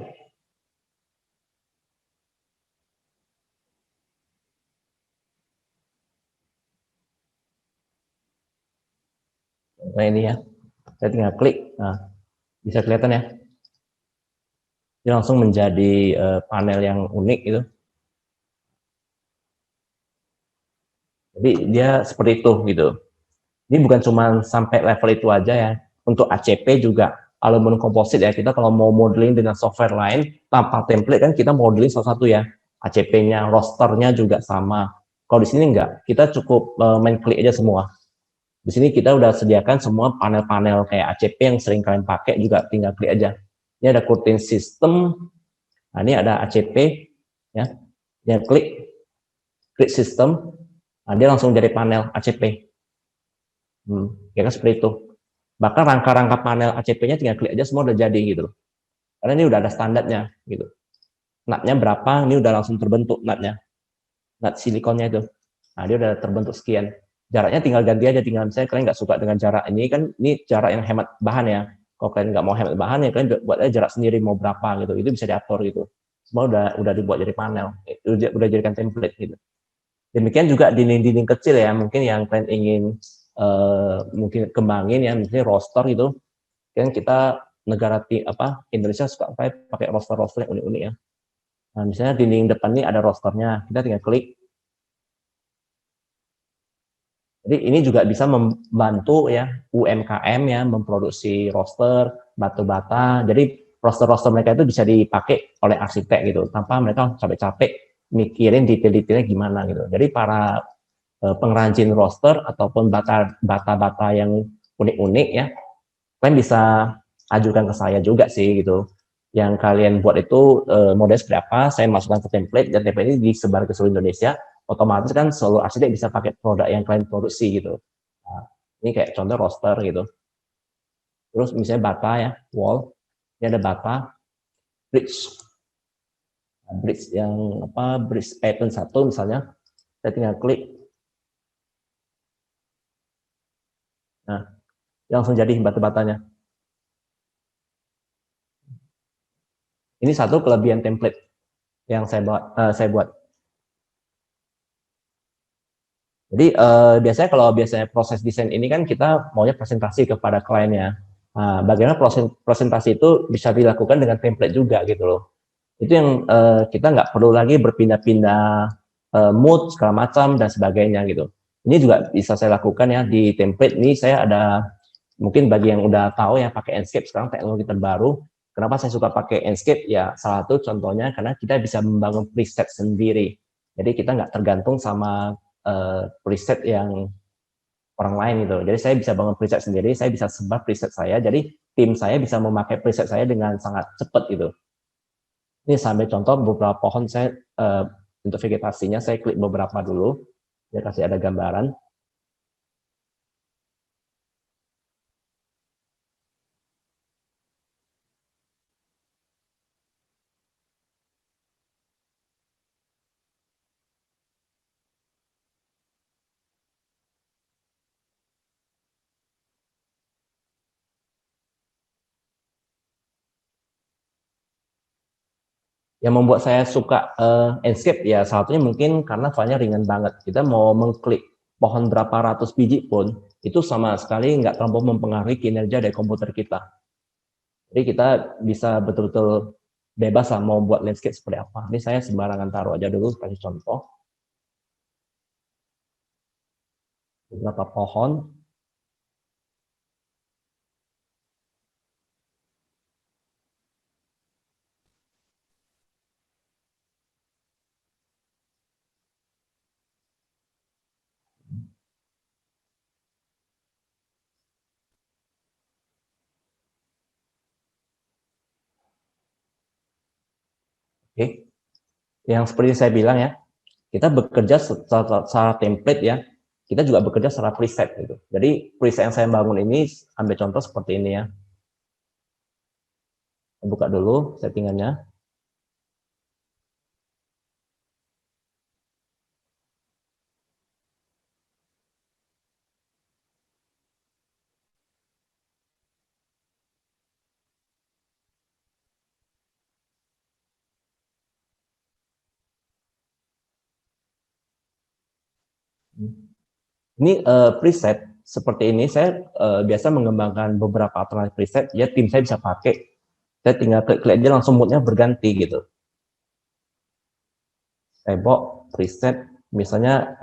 Nah ini ya, saya tinggal klik, nah bisa kelihatan ya. Ini langsung menjadi panel yang unik itu. Jadi dia seperti itu gitu. Ini bukan cuma sampai level itu aja ya. Untuk ACP juga aluminium komposit ya, kita kalau mau modeling dengan software lain tanpa template kan kita modeling salah satu ya. ACP-nya, rosternya juga sama. Kalau di sini enggak, kita cukup main klik aja semua. Di sini kita udah sediakan semua panel-panel kayak ACP yang sering kalian pakai, juga tinggal klik aja. Ini ada curtain system, nah ini ada ACP ya. Yang klik system, nah dia langsung jadi panel ACP. Ya kan seperti itu. Bahkan rangka-rangka panel ACP-nya tinggal klik aja semua udah jadi gitu. Karena ini udah ada standarnya gitu. Nutnya berapa, ini udah langsung terbentuk nutnya. Nut silikonnya itu. Nah, dia udah terbentuk sekian. Jaraknya tinggal ganti aja, tinggal misalnya kalian nggak suka dengan jarak ini, kan ini jarak yang hemat bahan ya. Kalau kalian nggak mau hemat bahan ya kalian buat aja jarak sendiri mau berapa gitu. Itu bisa diatur gitu. Semua udah dibuat jadi panel, udah jadikan template gitu. Demikian juga dinding-dinding kecil ya, mungkin yang kalian ingin mungkin kembangin ya, misalnya roster gitu. Kan kita negara Indonesia suka pakai roster-roster yang unik-unik ya. Nah, misalnya dinding depan ini ada rosternya, kita tinggal klik. Jadi ini juga bisa membantu ya UMKM ya memproduksi roster, batu bata. Jadi roster-roster mereka itu bisa dipakai oleh arsitek gitu, tanpa mereka capek-capek mikirin detail-detailnya gimana gitu. Jadi para pengrajin roster ataupun bata-bata yang unik-unik ya, kalian bisa ajukan ke saya juga sih gitu. Yang kalian buat itu model seperti apa, saya masukkan ke template, dan template ini disebar ke seluruh Indonesia, otomatis kan seluruh arsitek bisa pakai produk yang kalian produksi gitu. Nah, ini kayak contoh roster gitu. Terus misalnya bata ya, wall, ini ada bata, bridge. Nah, bridge yang bridge pattern 1 misalnya, saya tinggal klik. Nah, langsung jadi bata-batanya. Ini satu kelebihan template yang saya buat. Jadi biasanya kalau proses desain ini kan kita maunya presentasi kepada kliennya. Nah, bagaimana proses presentasi itu bisa dilakukan dengan template juga gitu loh. Itu yang kita nggak perlu lagi berpindah-pindah mood segala macam dan sebagainya gitu. Ini juga bisa saya lakukan ya di template ini. Saya ada, mungkin bagi yang udah tahu ya, pakai Enscape sekarang teknologi terbaru. Kenapa saya suka pakai Enscape? Ya salah satu contohnya karena kita bisa membangun preset sendiri. Jadi kita nggak tergantung sama preset yang orang lain gitu. Jadi saya bisa bangun preset sendiri, saya bisa sebar preset saya. Jadi tim saya bisa memakai preset saya dengan sangat cepat gitu. Ini sampai contoh beberapa pohon saya untuk vegetasinya saya klik beberapa dulu, ya kasih ada gambaran. Yang membuat saya suka Enscape ya salah satunya mungkin karena filenya ringan banget. Kita mau mengklik pohon berapa ratus biji pun itu sama sekali nggak terlalu mempengaruhi kinerja dari komputer kita. Jadi kita bisa betul-betul bebas lah mau buat landscape seperti apa. Ini saya sembarangan taruh aja dulu kasih contoh beberapa pohon. Oke, yang seperti saya bilang ya, kita bekerja secara template ya, kita juga bekerja secara preset gitu. Jadi preset yang saya bangun ini ambil contoh seperti ini ya. Buka dulu settingannya. Ini preset seperti ini saya biasa mengembangkan beberapa alternatif preset ya tim saya bisa pakai. Saya tinggal klik-klik aja langsung moodnya berganti gitu. Saya bawa preset misalnya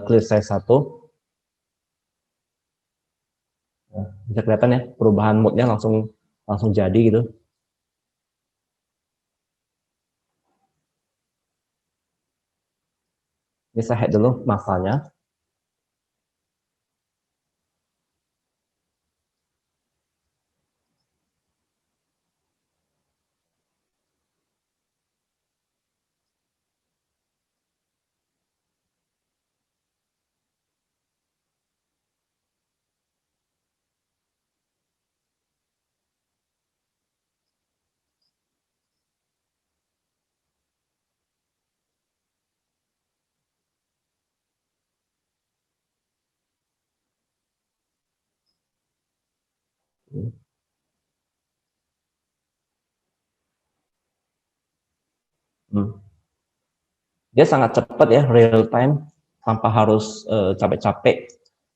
clear size 1. Bisa kelihatan ya perubahan moodnya langsung langsung jadi gitu. Ini saya head dulu masanya. Hmm. Dia sangat cepat ya real time tanpa harus capek-capek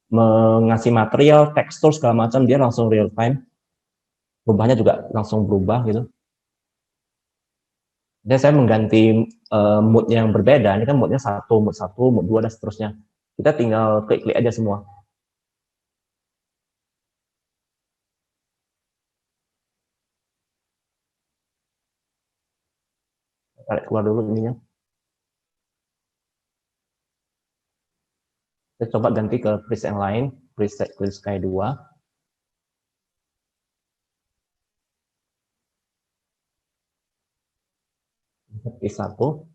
mengasih material, tekstur segala macam dia langsung real time. Perubahannya juga langsung berubah gitu. Dan saya mengganti mood yang berbeda. Ini kan moodnya satu, mood 2 dan seterusnya. Kita tinggal klik-klik aja semua. Tarik keluar dulu ininya. Saya coba ganti ke preset yang lain, preset Clear Sky 2. Ketik 1.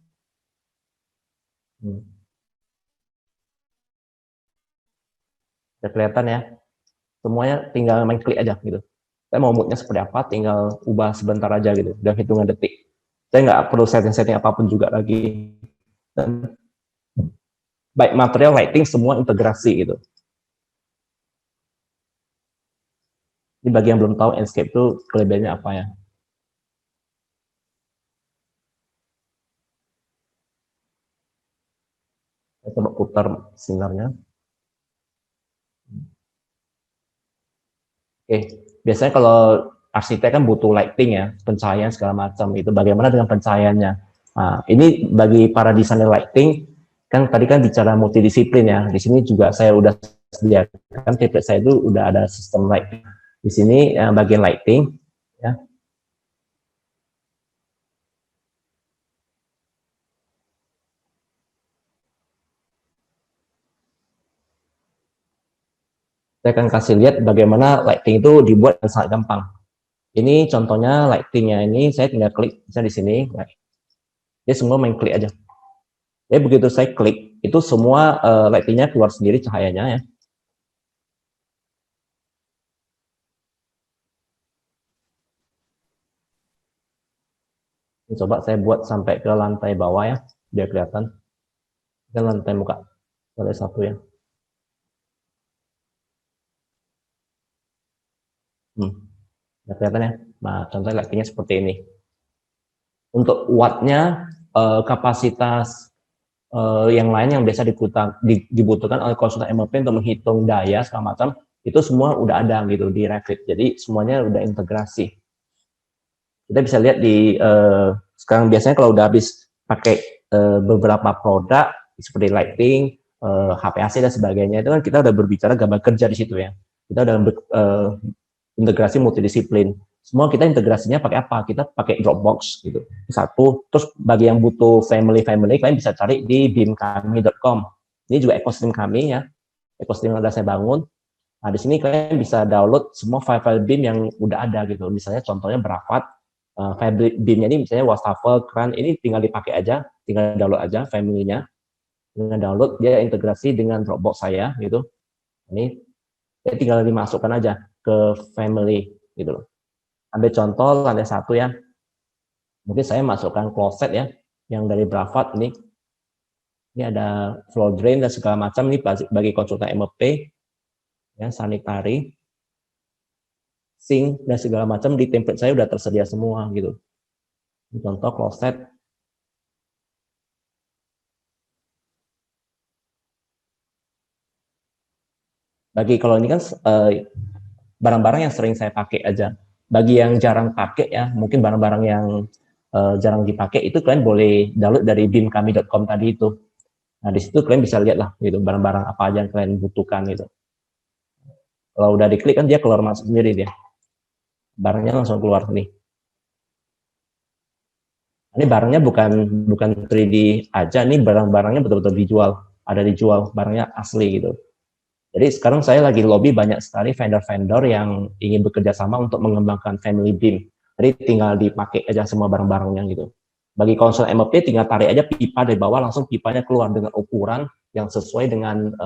Udah kelihatan ya. Semuanya tinggal main klik aja gitu. Saya mau moodnya seperti apa, tinggal ubah sebentar aja gitu, udah hitungan detik. Saya nggak perlu setting-setting apapun juga lagi. Dan baik material, lighting, semua integrasi gitu. Ini bagi yang belum tahu Enscape itu kelebihannya apa ya. Saya coba putar sinarnya. Oke, biasanya kalau arsitek kan butuh lighting ya, pencahayaan segala macam. Itu bagaimana dengan pencahayaannya? Nah, ini bagi para desainer lighting, kan tadi kan bicara multidisiplin ya. Di sini juga saya udah sediakan template saya itu udah ada sistem lighting. Di sini bagian lighting, ya. Saya akan kasih lihat bagaimana lighting itu dibuat dengan sangat gampang. Ini contohnya lightingnya ini saya tinggal klik misalnya di sini, dia semua main klik aja. Jadi begitu saya klik, itu semua lightingnya keluar sendiri cahayanya ya. Coba saya buat sampai ke lantai bawah ya, biar kelihatan. Ke lantai muka, lantai 1 ya. Biar kelihatan ya. Nah, contohnya lightingnya seperti ini. Untuk wattnya, kapasitas yang lain yang biasa dibutuhkan oleh konsultan MLP untuk menghitung daya segala macam, itu semua udah ada gitu di Revit. Jadi semuanya udah integrasi. Kita bisa lihat di sekarang biasanya kalau udah habis pakai beberapa produk seperti lighting, HPAC dan sebagainya, itu kan kita udah berbicara gambar kerja di situ ya. Kita udah integrasi multidisiplin. Semua kita integrasinya pakai apa? Kita pakai Dropbox gitu. Satu, terus bagi yang butuh family, kalian bisa cari di bimkami.com. Ini juga ekosistem kami ya, ekosistem yang udah saya bangun. Nah, di sini kalian bisa download semua file-file BIM yang udah ada gitu. Misalnya contohnya berafat, file BIM-nya ini misalnya wastafel, kran, ini tinggal dipakai aja, tinggal download aja family-nya. Dengan download, dia integrasi dengan Dropbox saya gitu. Ini ya tinggal dimasukkan aja ke family gitu loh. Ambil contoh lantai 1 ya. Mungkin saya masukkan closet ya, yang dari Bravad ini. Ini ada floor drain dan segala macam ini bagi konsultan MFP, ya, sanitary, sink dan segala macam di template saya udah tersedia semua gitu. Ini contoh closet. Bagi kalau ini kan barang-barang yang sering saya pakai aja. Bagi yang jarang pakai ya, mungkin barang-barang yang jarang dipakai itu kalian boleh download dari bimkami.com tadi itu. Nah, di situ kalian bisa lihat lah gitu barang-barang apa aja yang kalian butuhkan gitu. Kalau udah diklik kan dia keluar masuk sendiri dia. Barangnya langsung keluar nih. Ini barangnya bukan 3D aja, ini barang-barangnya betul-betul dijual, ada dijual, barangnya asli gitu. Jadi sekarang saya lagi lobby banyak sekali vendor-vendor yang ingin bekerja sama untuk mengembangkan family BIM. Jadi tinggal dipakai aja semua barang-barangnya gitu. Bagi konsul MFP tinggal tarik aja pipa dari bawah, langsung pipanya keluar dengan ukuran yang sesuai dengan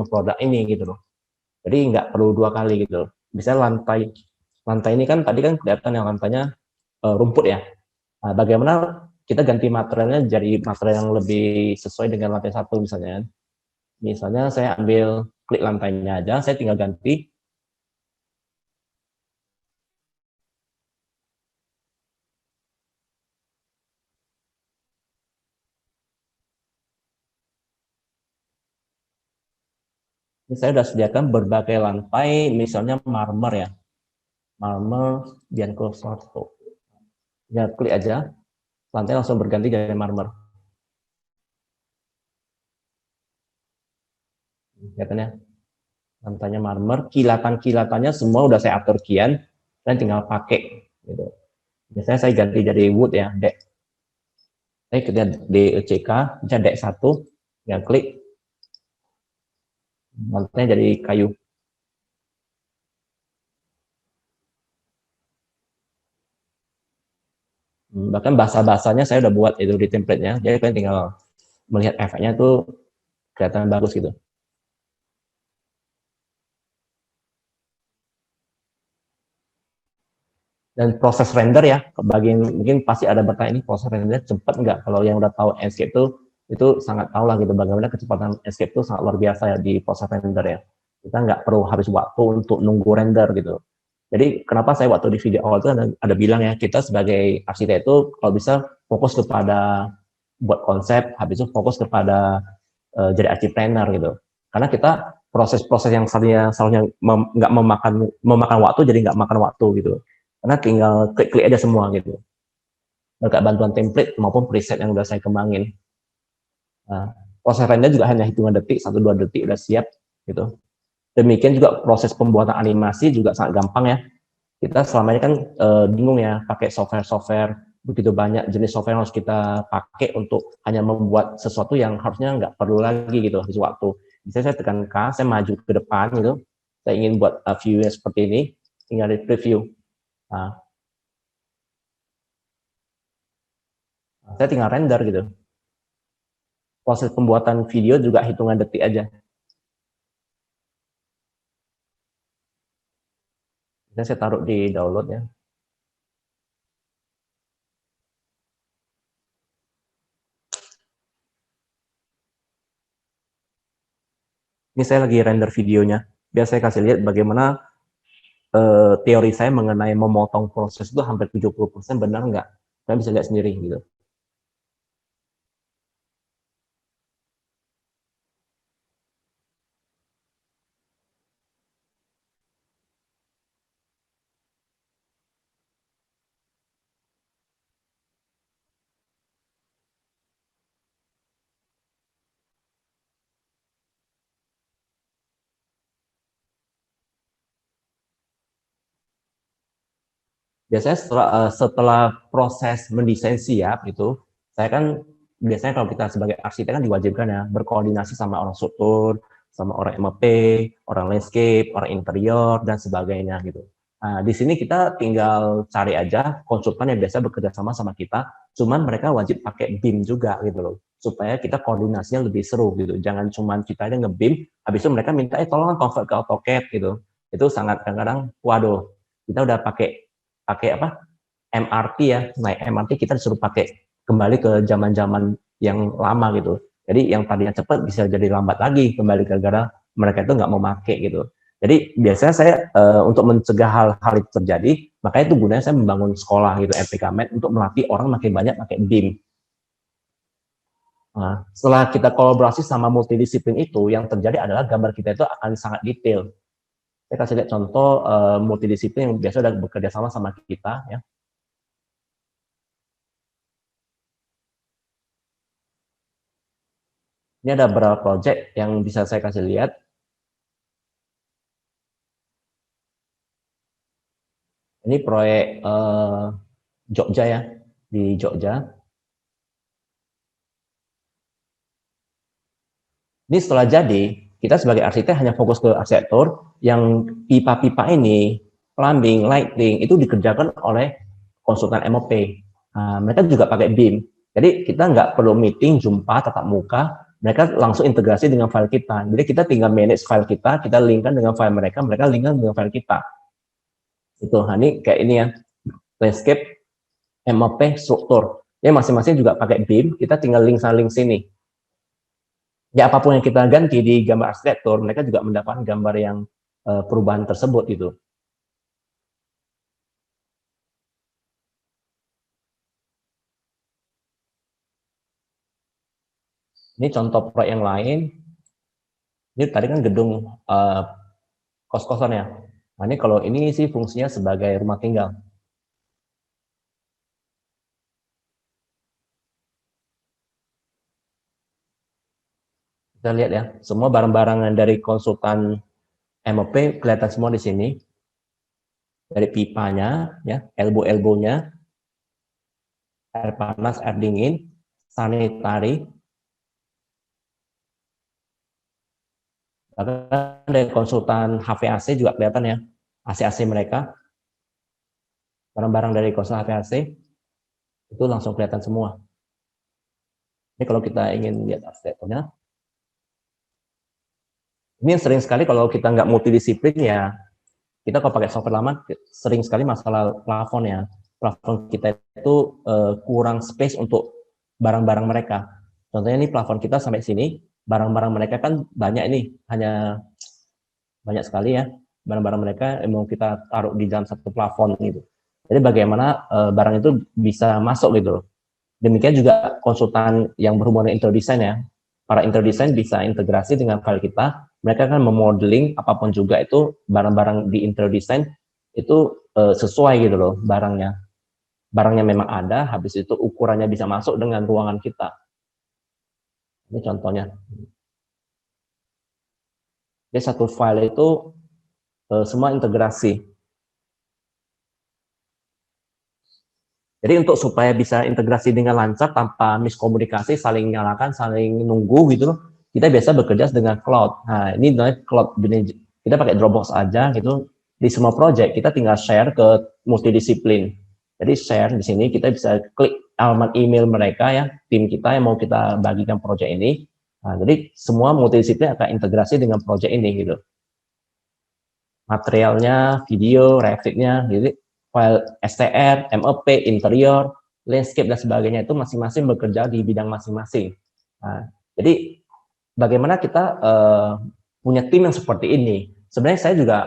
produk ini gitu loh. Jadi nggak perlu 2 kali gitu loh. Misalnya lantai ini kan tadi kan kelihatan yang lantainya rumput ya. Nah, bagaimana kita ganti materialnya jadi material yang lebih sesuai dengan lantai 1 misalnya. Misalnya saya ambil klik lantainya aja, saya tinggal ganti. Ini saya sudah sediakan berbagai lantai, misalnya marmer ya. Marmer, Bianco Sorto. Ya, klik aja, lantai langsung berganti jadi marmer. Kelihatannya, lantainya marmer, kilatan-kilatannya semua udah saya atur kian, dan tinggal pakai. Gitu. Biasanya saya ganti jadi wood ya, dek. Saya kerja DECK, bisa dek 1, ya klik, lantainya jadi kayu. Bahkan bahasa-bahasanya saya udah buat itu di template-nya, jadi kalian tinggal melihat efeknya tuh kelihatan bagus gitu. Dan proses render ya, bagi mungkin pasti ada bertanya ini proses render cepat nggak? Kalau yang udah tahu Enscape itu sangat tahu lah gitu bagaimana kecepatan Enscape itu sangat luar biasa ya di proses render ya. Kita nggak perlu habis waktu untuk nunggu render gitu. Jadi kenapa saya waktu di video awal itu ada bilang ya, kita sebagai arsitek itu kalau bisa fokus kepada buat konsep, habis itu fokus kepada jadi architecture gitu. Karena kita proses-proses yang seharusnya nggak memakan waktu jadi nggak makan waktu gitu. Karena tinggal klik-klik aja semua gitu. Berkat bantuan template maupun preset yang udah saya kembangin. Nah, proses render juga hanya hitungan detik, 1-2 detik udah siap gitu. Demikian juga proses pembuatan animasi juga sangat gampang ya. Kita selama ini kan bingung ya pakai software-software begitu banyak jenis software yang harus kita pakai untuk hanya membuat sesuatu yang harusnya nggak perlu lagi gitu habis waktu. Misalnya saya tekan K, saya maju ke depan gitu, saya ingin buat view yang seperti ini, tinggal di preview. Nah, saya tinggal render gitu. Proses pembuatan video juga hitungan detik aja. Saya taruh di download ya. Ini saya lagi render videonya. Biar saya kasih lihat bagaimana teori saya mengenai memotong proses itu hampir 70% benar nggak? Kalian bisa lihat sendiri gitu. Biasanya setelah proses mendesain siap itu, saya kan biasanya kalau kita sebagai arsitek kan diwajibkan ya berkoordinasi sama orang struktur, sama orang MEP, orang landscape, orang interior dan sebagainya gitu. Nah, di sini kita tinggal cari aja konsultan yang biasa bekerja sama sama kita, cuman mereka wajib pakai BIM juga gitu loh, supaya kita koordinasinya lebih seru gitu. Jangan cuman kita aja nge-BIM, habis itu mereka minta tolong convert ke AutoCAD gitu. Itu sangat kadang-kadang waduh, kita udah pakai pakai apa MRT ya, naik MRT kita disuruh pakai kembali ke zaman-zaman yang lama gitu. Jadi yang tadinya cepat bisa jadi lambat lagi kembali gara-gara mereka itu nggak mau pakai gitu. Jadi biasanya saya untuk mencegah hal-hal itu terjadi, makanya itu gunanya saya membangun sekolah gitu RPKMed untuk melatih orang makin banyak pakai BIM. Nah, setelah kita kolaborasi sama multidisiplin itu, yang terjadi adalah gambar kita itu akan sangat detail. Saya kasih lihat contoh multidisiplin yang biasa sudah bekerja sama sama kita ya. Ini ada beberapa project yang bisa saya kasih lihat. Ini proyek Jogja ya, di Jogja. Ini setelah jadi, kita sebagai arsitek hanya fokus ke arsitektur, yang pipa-pipa ini, plumbing, lighting, itu dikerjakan oleh konsultan MOP. Nah, mereka juga pakai BIM. Jadi kita nggak perlu meeting, jumpa, tatap muka, mereka langsung integrasi dengan file kita. Jadi kita tinggal manage file kita linkkan dengan file mereka, mereka linkkan dengan file kita. Itu, nah ini kayak ini ya, landscape, MOP, struktur. Ya masing-masing juga pakai BIM, kita tinggal link sana link sini. Ya apapun yang kita ganti di gambar arsitektur, mereka juga mendapatkan gambar yang perubahan tersebut gitu. Ini contoh proyek yang lain. Ini tadi kan gedung kos-kosan ya. Nah ini kalau ini sih fungsinya sebagai rumah tinggal. Kita lihat ya, semua barang-barangan dari konsultan MOP kelihatan semua di sini. Dari pipanya, ya, elbow-elbownya, air panas, air dingin, sanitari, bahkan dari konsultan HVAC juga kelihatan ya, AC-AC mereka, barang-barang dari konsultan HVAC, itu langsung kelihatan semua. Ini kalau kita ingin lihat arsitekturnya, ini sering sekali kalau kita nggak multidisiplin ya, kita kalau pakai software lama, sering sekali masalah plafon ya. Plafon kita itu kurang space untuk barang-barang mereka. Contohnya ini plafon kita sampai sini, barang-barang mereka kan banyak ini, hanya banyak sekali ya, barang-barang mereka yang mau kita taruh di dalam satu plafon gitu. Jadi bagaimana barang itu bisa masuk gitu loh. Demikian juga konsultan yang berhubungan dengan interior design ya. Para interior design bisa integrasi dengan file kita. Mereka kan memodeling apapun juga itu barang-barang di interior design itu sesuai gitu loh barangnya. Barangnya memang ada, habis itu ukurannya bisa masuk dengan ruangan kita. Ini contohnya. Jadi satu file itu semua integrasi. Jadi untuk supaya bisa integrasi dengan lancar tanpa miskomunikasi, saling nyalakan, saling nunggu gitu, kita biasa bekerja dengan cloud. Nah ini cloud, kita pakai Dropbox aja gitu. Di semua project kita tinggal share ke multidisiplin. Jadi share di sini kita bisa klik alamat email mereka ya, tim kita yang mau kita bagikan project ini. Nah, jadi semua multidisiplin akan integrasi dengan project ini gitu. Materialnya, video, Revit-nya, gitu. File STR, MEP, interior, landscape dan sebagainya itu masing-masing bekerja di bidang masing-masing. Nah, jadi bagaimana kita punya tim yang seperti ini? Sebenarnya saya juga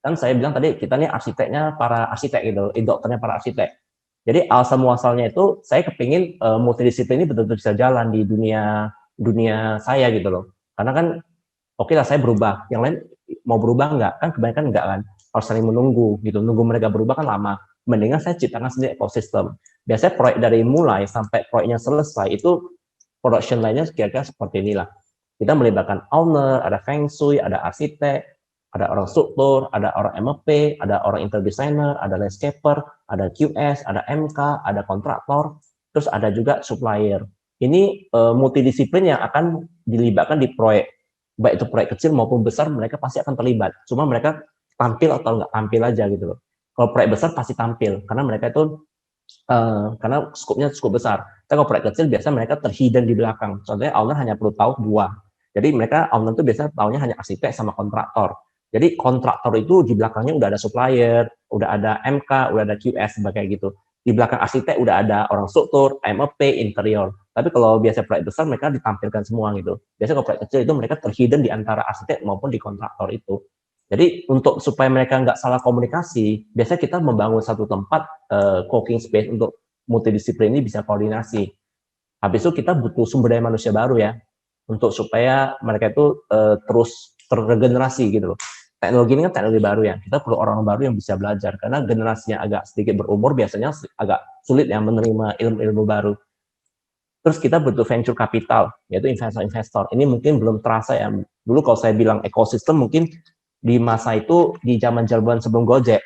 kan saya bilang tadi kita nih arsiteknya para arsitek gitu, dokternya para arsitek. Jadi asal muasalnya itu saya kepingin multidisiplin ini betul-betul bisa jalan di dunia saya gitu loh. Karena kan oke lah saya berubah, yang lain mau berubah nggak? Kan kebanyakan nggak kan, harus saling menunggu gitu, nunggu mereka berubah kan lama. Mendingan saya ciptakan sendiri ekosistem. Biasanya proyek dari mulai sampai proyeknya selesai itu production line-nya kira-kira seperti inilah. Kita melibatkan owner, ada feng shui, ada arsitek, ada orang struktur, ada orang MEP, ada orang interior designer, ada landscaper, ada QS, ada MK, ada kontraktor, terus ada juga supplier. Ini multidisiplin yang akan dilibatkan di proyek, baik itu proyek kecil maupun besar, mereka pasti akan terlibat. Cuma mereka tampil atau nggak tampil aja gitu loh. Kalau proyek besar pasti tampil, karena mereka itu karena skopnya cukup besar. Tapi kalau proyek kecil biasanya mereka terhidden di belakang. Contohnya owner hanya perlu tahu dua. Jadi mereka owner itu biasanya tahunya hanya arsitek sama kontraktor. Jadi kontraktor itu di belakangnya udah ada supplier, udah ada MK, udah ada QS sebagai gitu. Di belakang arsitek udah ada orang struktur, MEP, interior. Tapi kalau biasa proyek besar mereka ditampilkan semua gitu. Biasanya kalau proyek kecil itu mereka terhidden di antara arsitek maupun di kontraktor itu. Jadi untuk supaya mereka nggak salah komunikasi, biasanya kita membangun satu tempat co-working space untuk multidisiplin ini bisa koordinasi. Habis itu kita butuh sumber daya manusia baru ya, untuk supaya mereka itu terus terregenerasi gitu loh. Teknologi ini kan teknologi baru ya, kita perlu orang baru yang bisa belajar, karena generasinya agak sedikit berumur biasanya agak sulit ya menerima ilmu-ilmu baru. Terus kita butuh venture capital, yaitu investor-investor. Ini mungkin belum terasa ya. Dulu kalau saya bilang ekosistem, mungkin di masa itu, di zaman sebelum Gojek,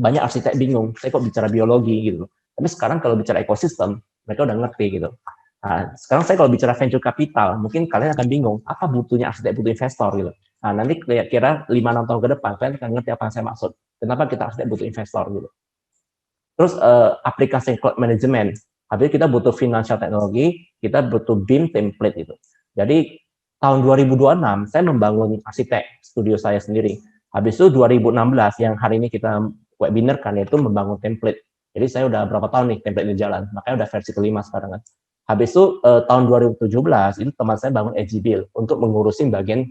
banyak arsitek bingung, saya kok bicara biologi gitu. Tapi sekarang kalau bicara ekosistem, mereka udah ngerti gitu. Nah, sekarang saya kalau bicara venture capital, mungkin kalian akan bingung, apa butuhnya arsitek butuh investor gitu. Nah, nanti kira-kira 5-6 tahun ke depan, kalian akan ngerti apa yang saya maksud. Kenapa kita arsitek butuh investor gitu. Terus aplikasi cloud management, habis kita butuh financial teknologi, kita butuh BIM template itu. Jadi tahun 2026 saya membangun arsitek studio saya sendiri. Habis itu 2016 yang hari ini kita webinar kan itu membangun template. Jadi saya udah berapa tahun nih template ini jalan, makanya udah versi kelima sekarang kan. Habis itu tahun 2017 itu teman saya bangun EGBuild untuk mengurusin bagian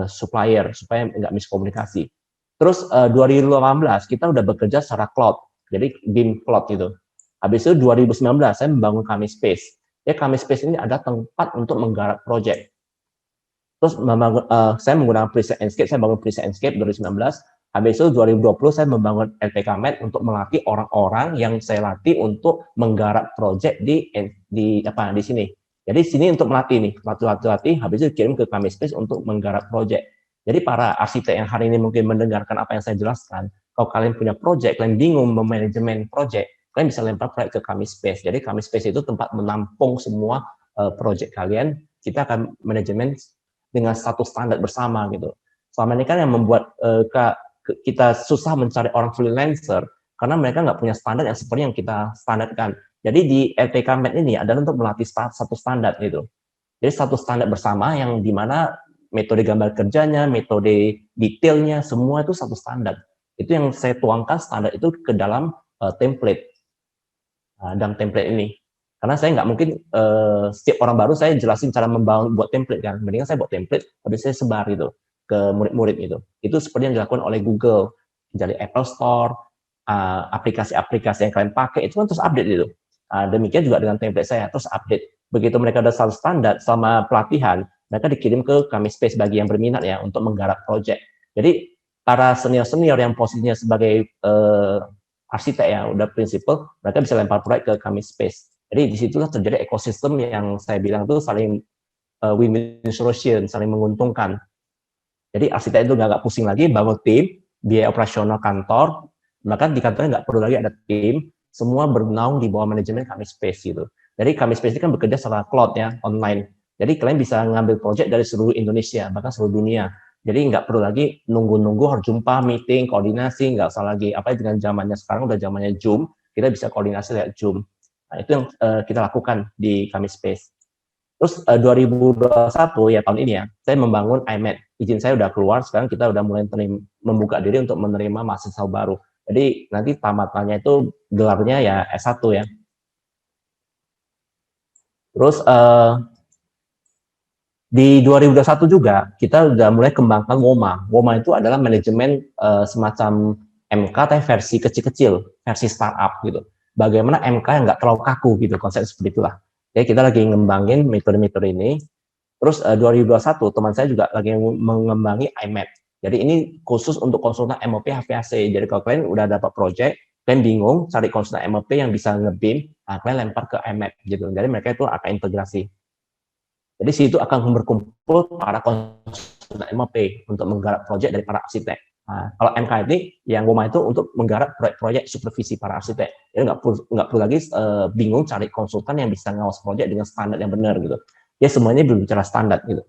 supplier supaya nggak miskomunikasi. Terus 2018 kita udah bekerja secara cloud, jadi BIM cloud gitu. Habis itu 2019 saya membangun Kami Space. Ya Kami Space ini ada tempat untuk menggarap project. Terus saya menggunakan preset Enscape, saya bangun preset Enscape 2019. Habis itu 2020 saya membangun LPK Med untuk melatih orang-orang yang saya latih untuk menggarap project di sini. Jadi sini untuk melatih nih, latih, habis itu kirim ke Kami Space untuk menggarap project. Jadi para arsitek yang hari ini mungkin mendengarkan apa yang saya jelaskan, kalau kalian punya project, kalian bingung memanajemen project, kalian bisa lempar proyek ke Kami Space. Jadi Kami Space itu tempat menampung semua project kalian. Kita akan manajemen dengan satu standar bersama gitu. Selama ini kan yang membuat kita susah mencari orang freelancer karena mereka nggak punya standar yang seperti yang kita standarkan. Jadi di LTK Med ini adalah untuk melatih satu standar gitu. Jadi satu standar bersama yang dimana metode gambar kerjanya, metode detailnya, semua itu satu standar. Itu yang saya tuangkan standar itu ke dalam template. Dalam template ini. Karena saya nggak mungkin setiap orang baru saya jelasin cara buat template kan. Mendingan saya buat template, habis saya sebar gitu ke murid-murid itu. Itu seperti yang dilakukan oleh Google, dari Apple Store, aplikasi-aplikasi yang kalian pakai itu kan terus update itu. Demikian juga dengan template saya terus update. Begitu mereka udah satu standar selama pelatihan, mereka dikirim ke Kami Space bagi yang berminat ya untuk menggarap project. Jadi para senior-senior yang posisinya sebagai arsitek ya udah prinsipal, mereka bisa lempar proyek ke Kami Space. Jadi disitulah terjadi ekosistem yang saya bilang itu saling win-win solution, saling menguntungkan. Jadi arsitek itu nggak pusing lagi bangun tim, biaya operasional kantor, bahkan di kantornya nggak perlu lagi ada tim, semua bernaung di bawah manajemen Kami Space gitu. Jadi Kami Space ini kan bekerja secara cloud ya, online. Jadi kalian bisa ngambil project dari seluruh Indonesia, bahkan seluruh dunia. Jadi nggak perlu lagi nunggu-nunggu harus jumpa, meeting, koordinasi, nggak usah lagi. Apalagi dengan zamannya sekarang udah zamannya Zoom, kita bisa koordinasi lewat Zoom. Nah, itu yang kita lakukan di Kami Space. Terus 2021 ya tahun ini ya, saya membangun IMED. Izin saya udah keluar, sekarang kita udah mulai membuka diri untuk menerima mahasiswa baru. Jadi nanti tamatannya itu gelarnya ya S1 ya. Terus di 2021 juga kita udah mulai kembangkan WOMA. WOMA itu adalah manajemen semacam MK tapi versi kecil-kecil, versi startup gitu. bagaimana MK yang nggak terlalu kaku gitu, konsep seperti itulah. Jadi kita lagi ngembangin metode-metode ini. Terus 2021 teman saya juga lagi mengembangi IMAP. Jadi ini khusus untuk konsultan MOP HVAC. Jadi kalau kalian udah dapat project, kalian bingung cari konsultan MOP yang bisa nge-BIM, nah kalian lempar ke IMAP gitu. Jadi mereka itu akan integrasi. Jadi situ akan berkumpul para konsultan MOP untuk menggarap proyek dari para arsitek. Nah, kalau MK ini yang Woma itu untuk menggarap proyek-proyek supervisi para arsitek. Jadi nggak perlu lagi bingung cari konsultan yang bisa ngawas proyek dengan standar yang benar gitu. Ya semuanya berbicara standar gitu.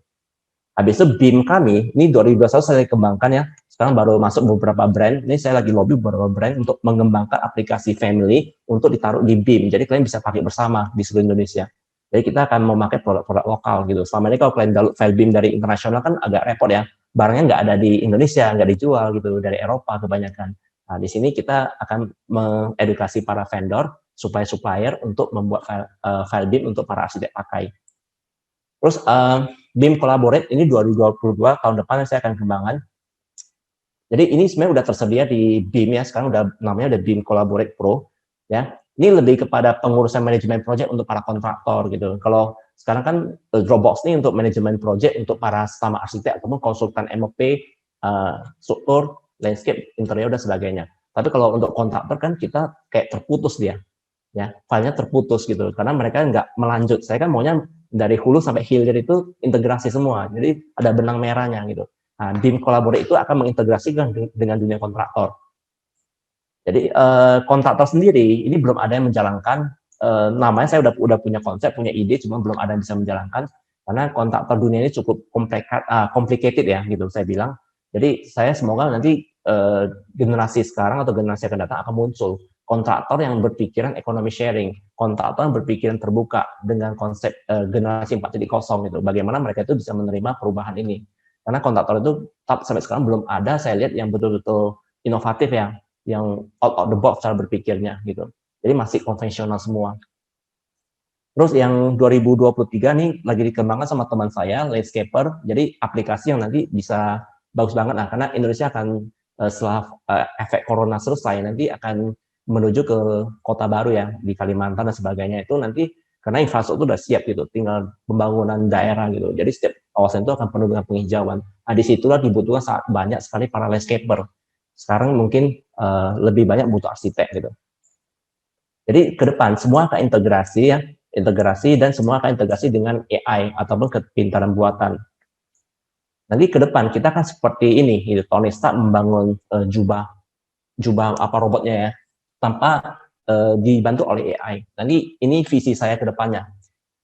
Habis itu BIM kami, ini 2021 saya kembangkan ya, sekarang baru masuk beberapa brand, ini saya lagi lobby beberapa brand untuk mengembangkan aplikasi family untuk ditaruh di BIM, jadi kalian bisa pakai bersama di seluruh Indonesia. Jadi kita akan memakai produk-produk lokal gitu. Selama ini kalau kalian download file BIM dari internasional kan agak repot ya, barangnya nggak ada di Indonesia, nggak dijual gitu, dari Eropa kebanyakan. Nah di sini kita akan mengedukasi para vendor, supplier untuk membuat file BIM untuk para arsitek pakai. Terus BIM Collaborate ini 2022 tahun depan saya akan kembangkan. Jadi ini sebenarnya udah tersedia di BIM ya, sekarang udah namanya udah BIM Collaborate Pro ya. Ini lebih kepada pengurusan manajemen project untuk para kontraktor gitu. Kalau sekarang kan Dropbox ini untuk manajemen project untuk para stama arsitek ataupun konsultan MOP, struktur, landscape, interior dan sebagainya. Tapi kalau untuk kontraktor kan kita kayak terputus dia. Ya, filenya terputus gitu karena mereka nggak melanjut. Saya kan maunya dari hulu sampai hilir itu integrasi semua, jadi ada benang merahnya gitu. Nah, BIM Collaborate itu akan mengintegrasikan dengan dunia kontraktor. Jadi kontraktor sendiri ini belum ada yang menjalankan. Namanya saya udah punya konsep, punya ide, cuma belum ada yang bisa menjalankan karena kontraktor dunia ini cukup complicated ya gitu saya bilang. Jadi saya semoga nanti generasi sekarang atau generasi yang akan datang akan muncul kontraktor yang berpikiran ekonomi sharing, kontraktor yang berpikiran terbuka dengan konsep generasi 4.0 gitu. Bagaimana mereka itu bisa menerima perubahan ini. Karena kontraktor itu sampai sekarang belum ada saya lihat yang betul-betul inovatif ya, yang out of the box cara berpikirnya gitu. Jadi masih konvensional semua. Terus yang 2023 nih lagi dikembangkan sama teman saya, landscaper. Jadi aplikasi yang nanti bisa bagus banget nah karena Indonesia akan setelah efek corona selesai nanti akan menuju ke kota baru ya di Kalimantan dan sebagainya itu nanti karena infrastruktur sudah siap gitu, tinggal pembangunan daerah gitu. Jadi setiap kawasan itu akan penuh dengan penghijauan. Nah disitulah dibutuhkan sangat banyak sekali para landscaper. Sekarang mungkin lebih banyak butuh arsitek gitu. Jadi ke depan semua akan integrasi dan semua akan integrasi dengan AI ataupun kepintaran buatan. Nanti ke depan kita kan seperti ini, gitu. Tony Stark membangun jubah apa robotnya ya, tanpa dibantu oleh AI. Nanti ini visi saya ke depannya.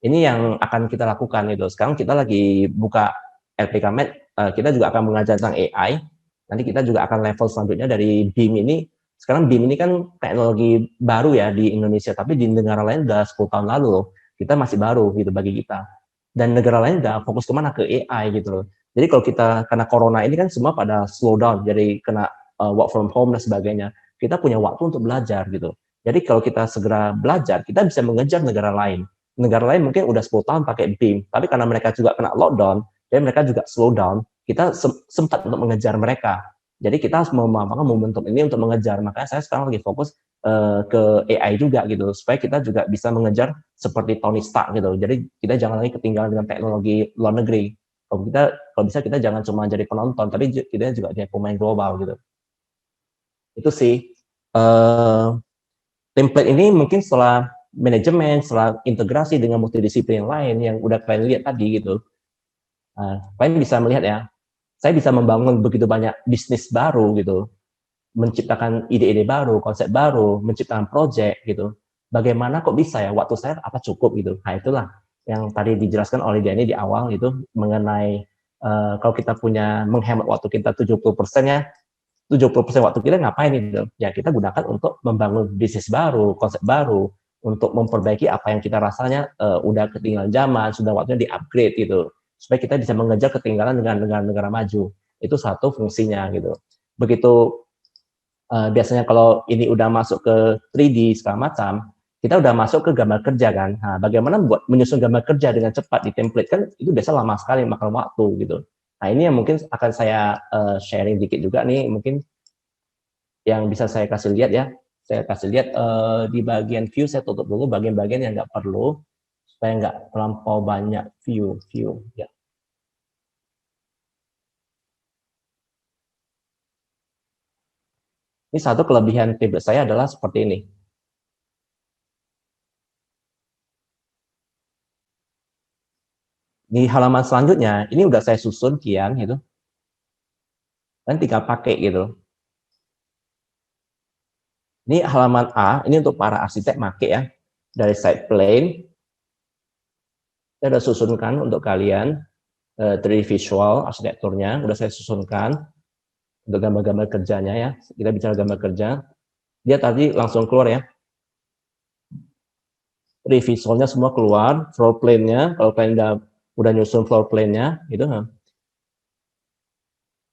Ini yang akan kita lakukan itu. Sekarang kita lagi buka LPK Med, kita juga akan mengajar tentang AI. Nanti kita juga akan level selanjutnya dari BIM ini. Sekarang BIM ini kan teknologi baru ya di Indonesia, tapi di negara lain udah 10 tahun lalu loh. Kita masih baru gitu bagi kita. Dan negara lain udah fokus kemana? Ke AI gitu loh. Jadi kalau kita, karena corona ini kan semua pada slow down, jadi kena work from home dan sebagainya. Kita punya waktu untuk belajar gitu. Jadi kalau kita segera belajar, kita bisa mengejar negara lain. Negara lain mungkin udah 10 tahun pakai BIM, tapi karena mereka juga kena lockdown, dan mereka juga slow down, kita sempat untuk mengejar mereka. Jadi kita harus memanfaatkan momentum ini untuk mengejar. Makanya saya sekarang lagi fokus ke AI juga gitu, supaya kita juga bisa mengejar seperti Tony Stark gitu. Jadi kita jangan lagi ketinggalan dengan teknologi luar negeri. Kalau bisa kita jangan cuma jadi penonton, tapi kita juga jadi pemain global gitu. Itu sih. Template ini mungkin setelah manajemen, setelah integrasi dengan multidisiplin lain yang udah kalian lihat tadi gitu. Kalian bisa melihat ya, saya bisa membangun begitu banyak bisnis baru gitu, menciptakan ide-ide baru, konsep baru, menciptakan project gitu. Bagaimana kok bisa ya, waktu saya apa cukup gitu. Nah itulah yang tadi dijelaskan oleh Diani di awal itu mengenai kalau kita punya menghemat waktu kita 70% ya, 70% waktu kita ngapain itu? Ya kita gunakan untuk membangun bisnis baru, konsep baru, untuk memperbaiki apa yang kita rasanya udah ketinggalan zaman, sudah waktunya di-upgrade gitu. Supaya kita bisa mengejar ketinggalan dengan negara-negara maju. Itu satu fungsinya gitu. Begitu biasanya kalau ini udah masuk ke 3D segala macam, kita udah masuk ke gambar kerja kan. Nah, bagaimana buat menyusun gambar kerja dengan cepat di template kan itu biasa lama sekali makan waktu gitu. Nah, ini yang mungkin akan saya sharing dikit juga nih, mungkin yang bisa saya kasih lihat ya. Saya kasih lihat di bagian view, saya tutup dulu bagian-bagian yang nggak perlu supaya nggak terlampau banyak view ya. Ini satu kelebihan template saya adalah seperti ini. Di halaman selanjutnya, ini udah saya susun kian gitu. Dan tinggal pakai gitu. Ini halaman A, ini untuk para arsitek make ya. Dari side plane, saya udah susunkan untuk kalian 3D visual arsitekturnya, udah saya susunkan untuk gambar-gambar kerjanya ya. Kita bicara gambar kerja, dia tadi langsung keluar ya. 3D visualnya semua keluar, floor plan-nya, kalau kalian udah nyusun floor plan-nya, gitu.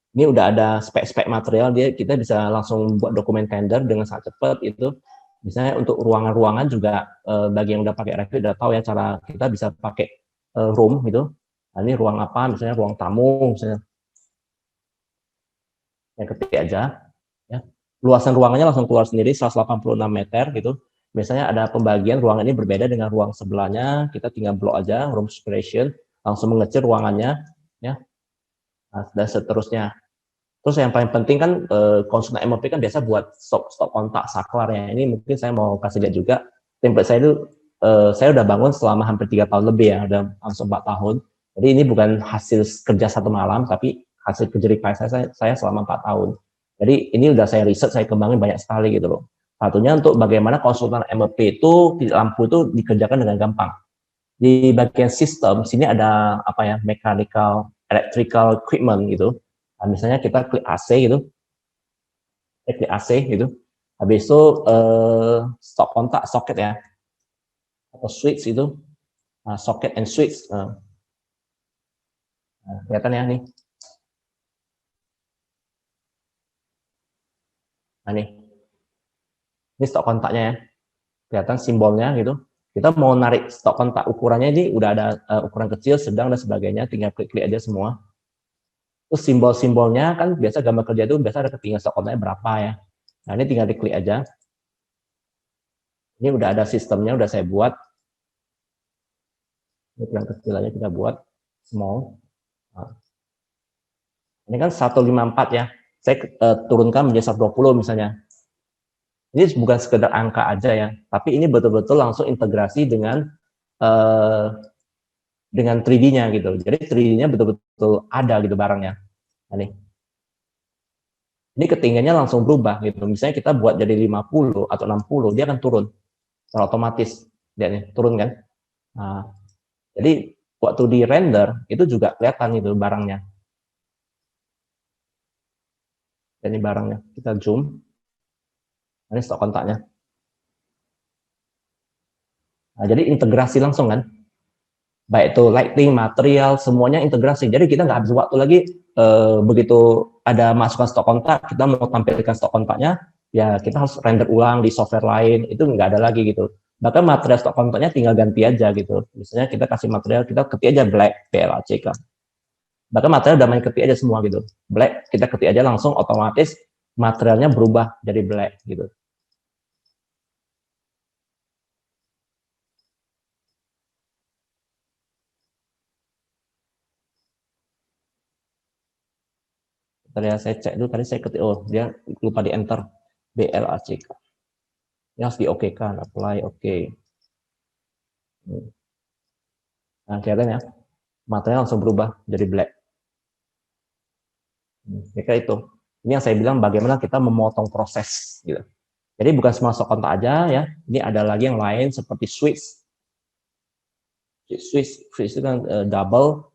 Ini udah ada spek-spek material, kita bisa langsung buat dokumen tender dengan sangat cepat itu. Misalnya untuk ruangan-ruangan juga bagi yang udah pakai Revit udah tahu ya cara kita bisa pakai room gitu. Nah, ini ruang apa? Misalnya ruang tamu, misalnya. Yang ketik aja ya. Luasan ruangannya langsung keluar sendiri 186 meter gitu. Misalnya ada pembagian ruangan ini berbeda dengan ruang sebelahnya, kita tinggal blok aja room separation, langsung mengecil ruangannya ya. Nah, dan seterusnya. Terus yang paling penting kan konsultan MOP kan biasa buat stop kontak saklar ya. Ini mungkin saya mau kasih lihat juga template saya itu saya udah bangun selama hampir 3 tahun lebih ya, udah langsung 4 tahun. Jadi ini bukan hasil kerja satu malam, tapi hasil kerja saya selama 4 tahun. Jadi ini udah saya riset, saya kembangin banyak sekali gitu loh. Satunya untuk bagaimana konsultan MOP itu lampu itu dikerjakan dengan gampang. Di bagian sistem sini ada apa ya, mechanical, electrical equipment gitu. Nah, misalnya kita klik AC gitu, klik AC gitu, habis itu stop kontak socket ya, atau switch itu, socket and switch. Nah, kelihatan ya nih. Nah ini stop kontaknya ya, kelihatan simbolnya gitu. Kita mau narik stop kontak, ukurannya ini udah ada ukuran kecil, sedang dan sebagainya, tinggal klik-klik aja semua. Terus simbol-simbolnya kan biasa gambar kerja itu biasa ada ketinggian stop kontaknya berapa ya. Nah ini tinggal diklik aja. Ini udah ada sistemnya, udah saya buat. Ini yang kecil aja kita buat, small. Nah, ini kan 154 ya. Saya turunkan menjadi 120 misalnya. Ini bukan sekedar angka aja ya, tapi ini betul-betul langsung integrasi dengan 3D-nya gitu. Jadi 3D-nya betul-betul ada gitu barangnya. Nah, ini ketinggiannya langsung berubah gitu. Misalnya kita buat jadi 50 atau 60, dia akan turun. Secara otomatis. Lihat nih, turun kan. Nah, jadi waktu di render itu juga kelihatan itu barangnya. Dan ini barangnya. Kita zoom. Ini stok kontaknya. Nah, jadi integrasi langsung kan. Baik itu lighting, material, semuanya integrasi. Jadi kita nggak habis waktu lagi begitu ada masukan stok kontak, kita mau tampilkan stok kontaknya, ya kita harus render ulang di software lain, itu nggak ada lagi gitu. Bahkan material stok kontaknya tinggal ganti aja gitu. Misalnya kita kasih material, kita ketik aja black, PLACK. Bahkan material udah main ketik aja semua gitu. Black, kita ketik aja langsung otomatis materialnya berubah jadi black gitu. Tadi saya cek dulu, tadi saya ketik, oh dia lupa di enter, BLACK. Ini harus di OK kan, apply, OK. Nah, kelihatan ya, material langsung berubah jadi black. Kayak itu. Ini yang saya bilang bagaimana kita memotong proses gitu. Jadi bukan semua stok kontak aja ya. Ini ada lagi yang lain seperti switch. Switch itu kan double.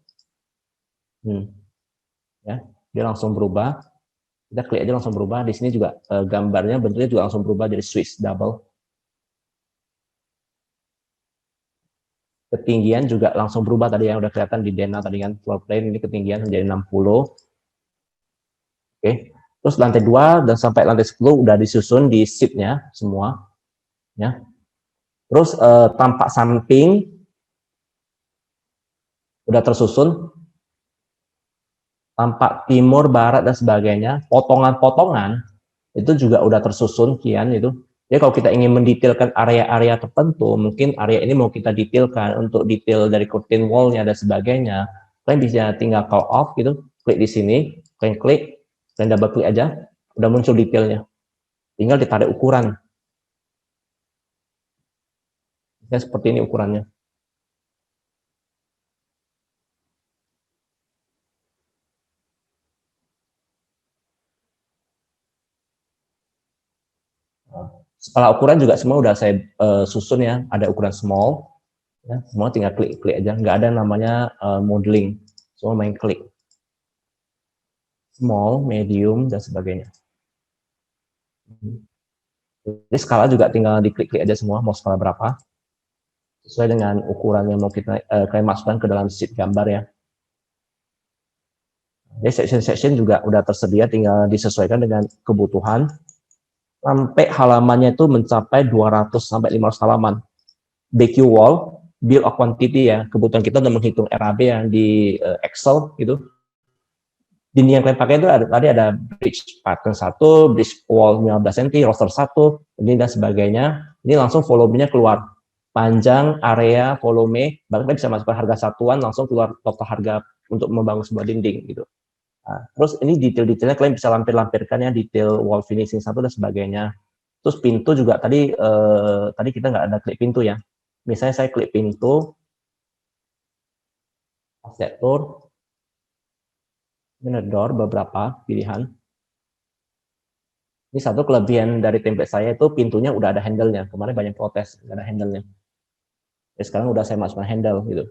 Ya, dia langsung berubah. Kita klik aja langsung berubah. Di sini juga gambarnya bentuknya juga langsung berubah jadi switch double. Ketinggian juga langsung berubah tadi yang udah kelihatan di Dena tadi kan floor plan, ini ketinggian menjadi 60. Oke. Terus lantai 2 dan sampai lantai 10 udah disusun di sheet-nya semua ya. Terus tampak samping udah tersusun, tampak timur, barat dan sebagainya, potongan-potongan itu juga udah tersusun kian itu. Jadi kalau kita ingin mendetailkan area-area tertentu, mungkin area ini mau kita detailkan untuk detail dari curtain wall-nya dan sebagainya. Kalian bisa tinggal call off gitu, klik di sini, kalian double klik aja, udah muncul detailnya. Tinggal ditarik ukuran. Ya, seperti ini ukurannya. Skala ukuran juga semua udah saya susun ya, ada ukuran small, ya, semua tinggal klik aja, nggak ada namanya modeling, semua main klik. Small, medium, dan sebagainya. Jadi skala juga tinggal diklik-klik aja semua, mau skala berapa, sesuai dengan ukuran yang mau kita kalian masukkan ke dalam sheet gambar ya. Jadi section-section juga udah tersedia, tinggal disesuaikan dengan kebutuhan. Sampai halamannya itu mencapai 200 sampai 500 halaman. BQ wall, bill of quantity ya, kebutuhan kita udah menghitung RAB yang di Excel gitu. Dinding yang kalian pakai itu tadi ada bridge pattern 1, bridge wall 15 cm, roster 1, ini dan sebagainya. Ini langsung volumenya keluar. Panjang, area, volume, bahkan kita bisa masukkan harga satuan, langsung keluar total harga untuk membangun sebuah dinding gitu. Nah, terus ini detail-detailnya kalian bisa lampir-lampirkan ya, detail wall finishing 1 dan sebagainya. Terus pintu juga tadi kita nggak ada klik pintu ya. Misalnya saya klik pintu, arsitektur, ini door beberapa pilihan. Ini satu kelebihan dari template saya itu pintunya udah ada handle-nya. Kemarin banyak protes nggak ada handle-nya. Ya, sekarang udah saya masukkan handle gitu.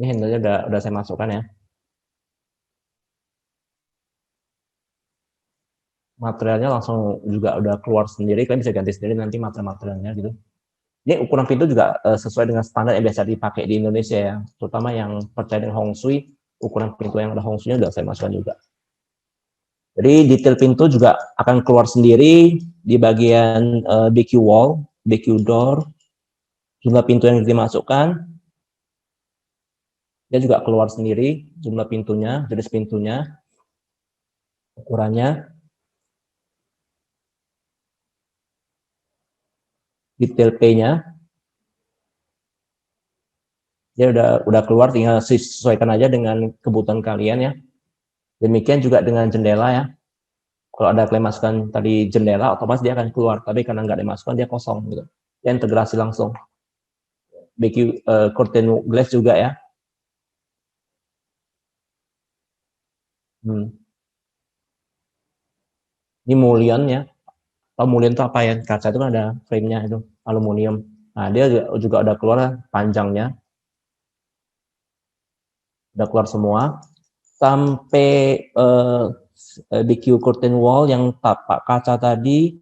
Ini handle-nya udah saya masukkan ya. Materialnya langsung juga udah keluar sendiri, kalian bisa ganti sendiri nanti materialnya gitu. Ini ukuran pintu juga sesuai dengan standar yang biasa dipakai di Indonesia ya, terutama yang percaya dengan Hong Shui, ukuran pintu yang ada Hong Shui-nya udah saya masukkan juga. Jadi detail pintu juga akan keluar sendiri di bagian BQ wall, BQ door, jumlah pintu yang dimasukkan, dia juga keluar sendiri, jumlah pintunya, jenis pintunya, ukurannya, detail P-nya, dia udah keluar, tinggal sesuaikan aja dengan kebutuhan kalian ya. Demikian juga dengan jendela ya. Kalau ada kalian masukkan tadi jendela, otomatis dia akan keluar. Tapi karena nggak dimasukkan, dia kosong gitu. Dia integrasi langsung. BQ curtain glass juga ya. Ini mullion ya. Tahu mullion itu apa ya? Kaca itu kan ada frame-nya itu, aluminium. Nah, dia juga udah keluar panjangnya. Udah keluar semua. Sampai BQ curtain wall yang tapak kaca tadi,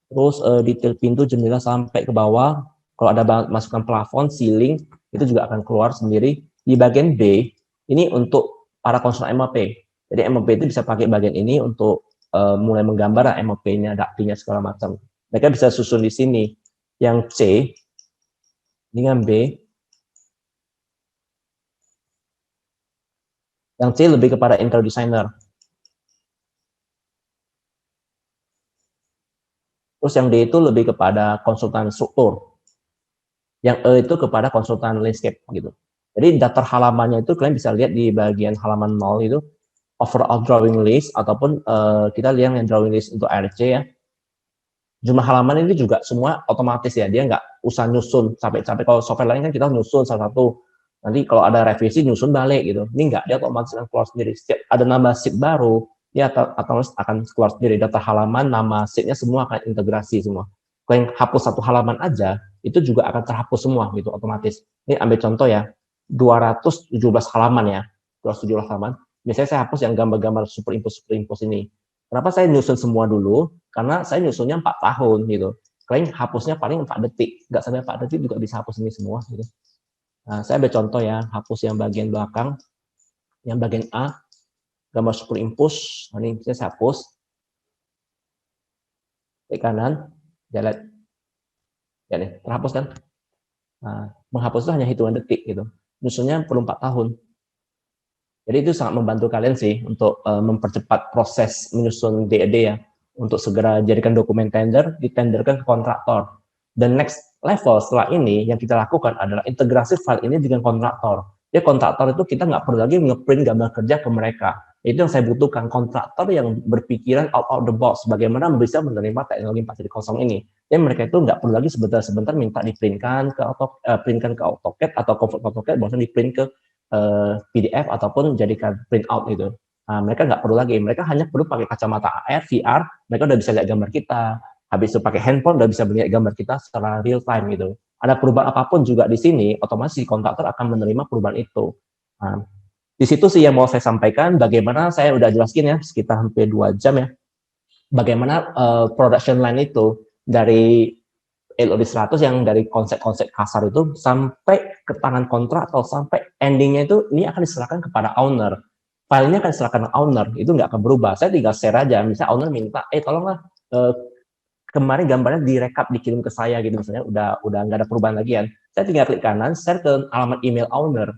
terus detail pintu, jendela sampai ke bawah. Kalau ada masukan plafon, ceiling, itu juga akan keluar sendiri. Di bagian B, ini untuk para konsultan MOP. Jadi MOP itu bisa pakai bagian ini untuk mulai menggambar MOP-nya, daktinya segala macam. Mereka bisa susun di sini. Yang C, dengan B, yang C lebih kepada interior designer. Terus yang D itu lebih kepada konsultan struktur. Yang E itu kepada konsultan landscape gitu. Jadi daftar halamannya itu kalian bisa lihat di bagian halaman 0 itu overall drawing list ataupun kita lihat yang drawing list untuk ARC ya. Jumlah halaman ini juga semua otomatis ya, dia nggak usah nyusun capek-capek. Kalau software lain kan kita nyusun satu-satu. Nanti kalau ada revisi nyusun balik gitu. Ini nggak, dia otomatis akan keluar sendiri. Setiap ada nambah sheet baru, dia otomatis akan keluar sendiri. Data halaman, nama sheetnya semua akan integrasi semua. Kalau yang hapus satu halaman aja, itu juga akan terhapus semua gitu otomatis. Ini ambil contoh ya, 217 halaman ya, 217 halaman. Misalnya saya hapus yang gambar-gambar superimpos ini. Kenapa saya nyusun semua dulu? Karena saya nyusunnya 4 tahun gitu. Kalian hapusnya paling 4 detik, nggak sampai 4 detik juga bisa hapus ini semua gitu. Nah, saya ambil contoh ya, hapus yang bagian belakang, yang bagian A, gambar superimpos, ini saya hapus, klik kanan, jalan, ya nih, terhapus kan? Nah, menghapus itu hanya hitungan detik gitu, nyusunnya perlu 4 tahun. Jadi itu sangat membantu kalian sih untuk mempercepat proses menyusun DED ya, untuk segera jadikan dokumen tender, ditenderkan ke kontraktor. Dan next level setelah ini yang kita lakukan adalah integrasi file ini dengan kontraktor. Ya kontraktor itu kita nggak perlu lagi ngeprint gambar kerja ke mereka. Itu yang saya butuhkan, kontraktor yang berpikiran out of the box, bagaimana bisa menerima teknologi 4.0 ini. Ya mereka itu nggak perlu lagi sebentar-sebentar minta diprintkan ke AutoCAD atau Comfort AutoCAD, bahkan diprint ke PDF ataupun jadikan print out gitu. Nah, mereka nggak perlu lagi, mereka hanya perlu pakai kacamata AR, VR, mereka udah bisa lihat gambar kita. Habis itu pakai handphone udah bisa melihat gambar kita secara real time gitu. Ada perubahan apapun juga di sini, otomatis si kontraktor akan menerima perubahan itu. Nah, di situ sih yang mau saya sampaikan, bagaimana saya udah jelaskin ya, sekitar hampir 2 jam ya, bagaimana production line itu dari LOD 100 yang dari konsep-konsep kasar itu sampai ke tangan kontraktor, sampai endingnya itu ini akan diserahkan kepada owner. Filenya akan diserahkan ke owner, itu nggak akan berubah. Saya tinggal share aja, misalnya owner minta, tolonglah kemarin gambarnya direkap dikirim ke saya gitu misalnya, udah nggak ada perubahan lagi kan. Saya tinggal klik kanan, share ke alamat email owner.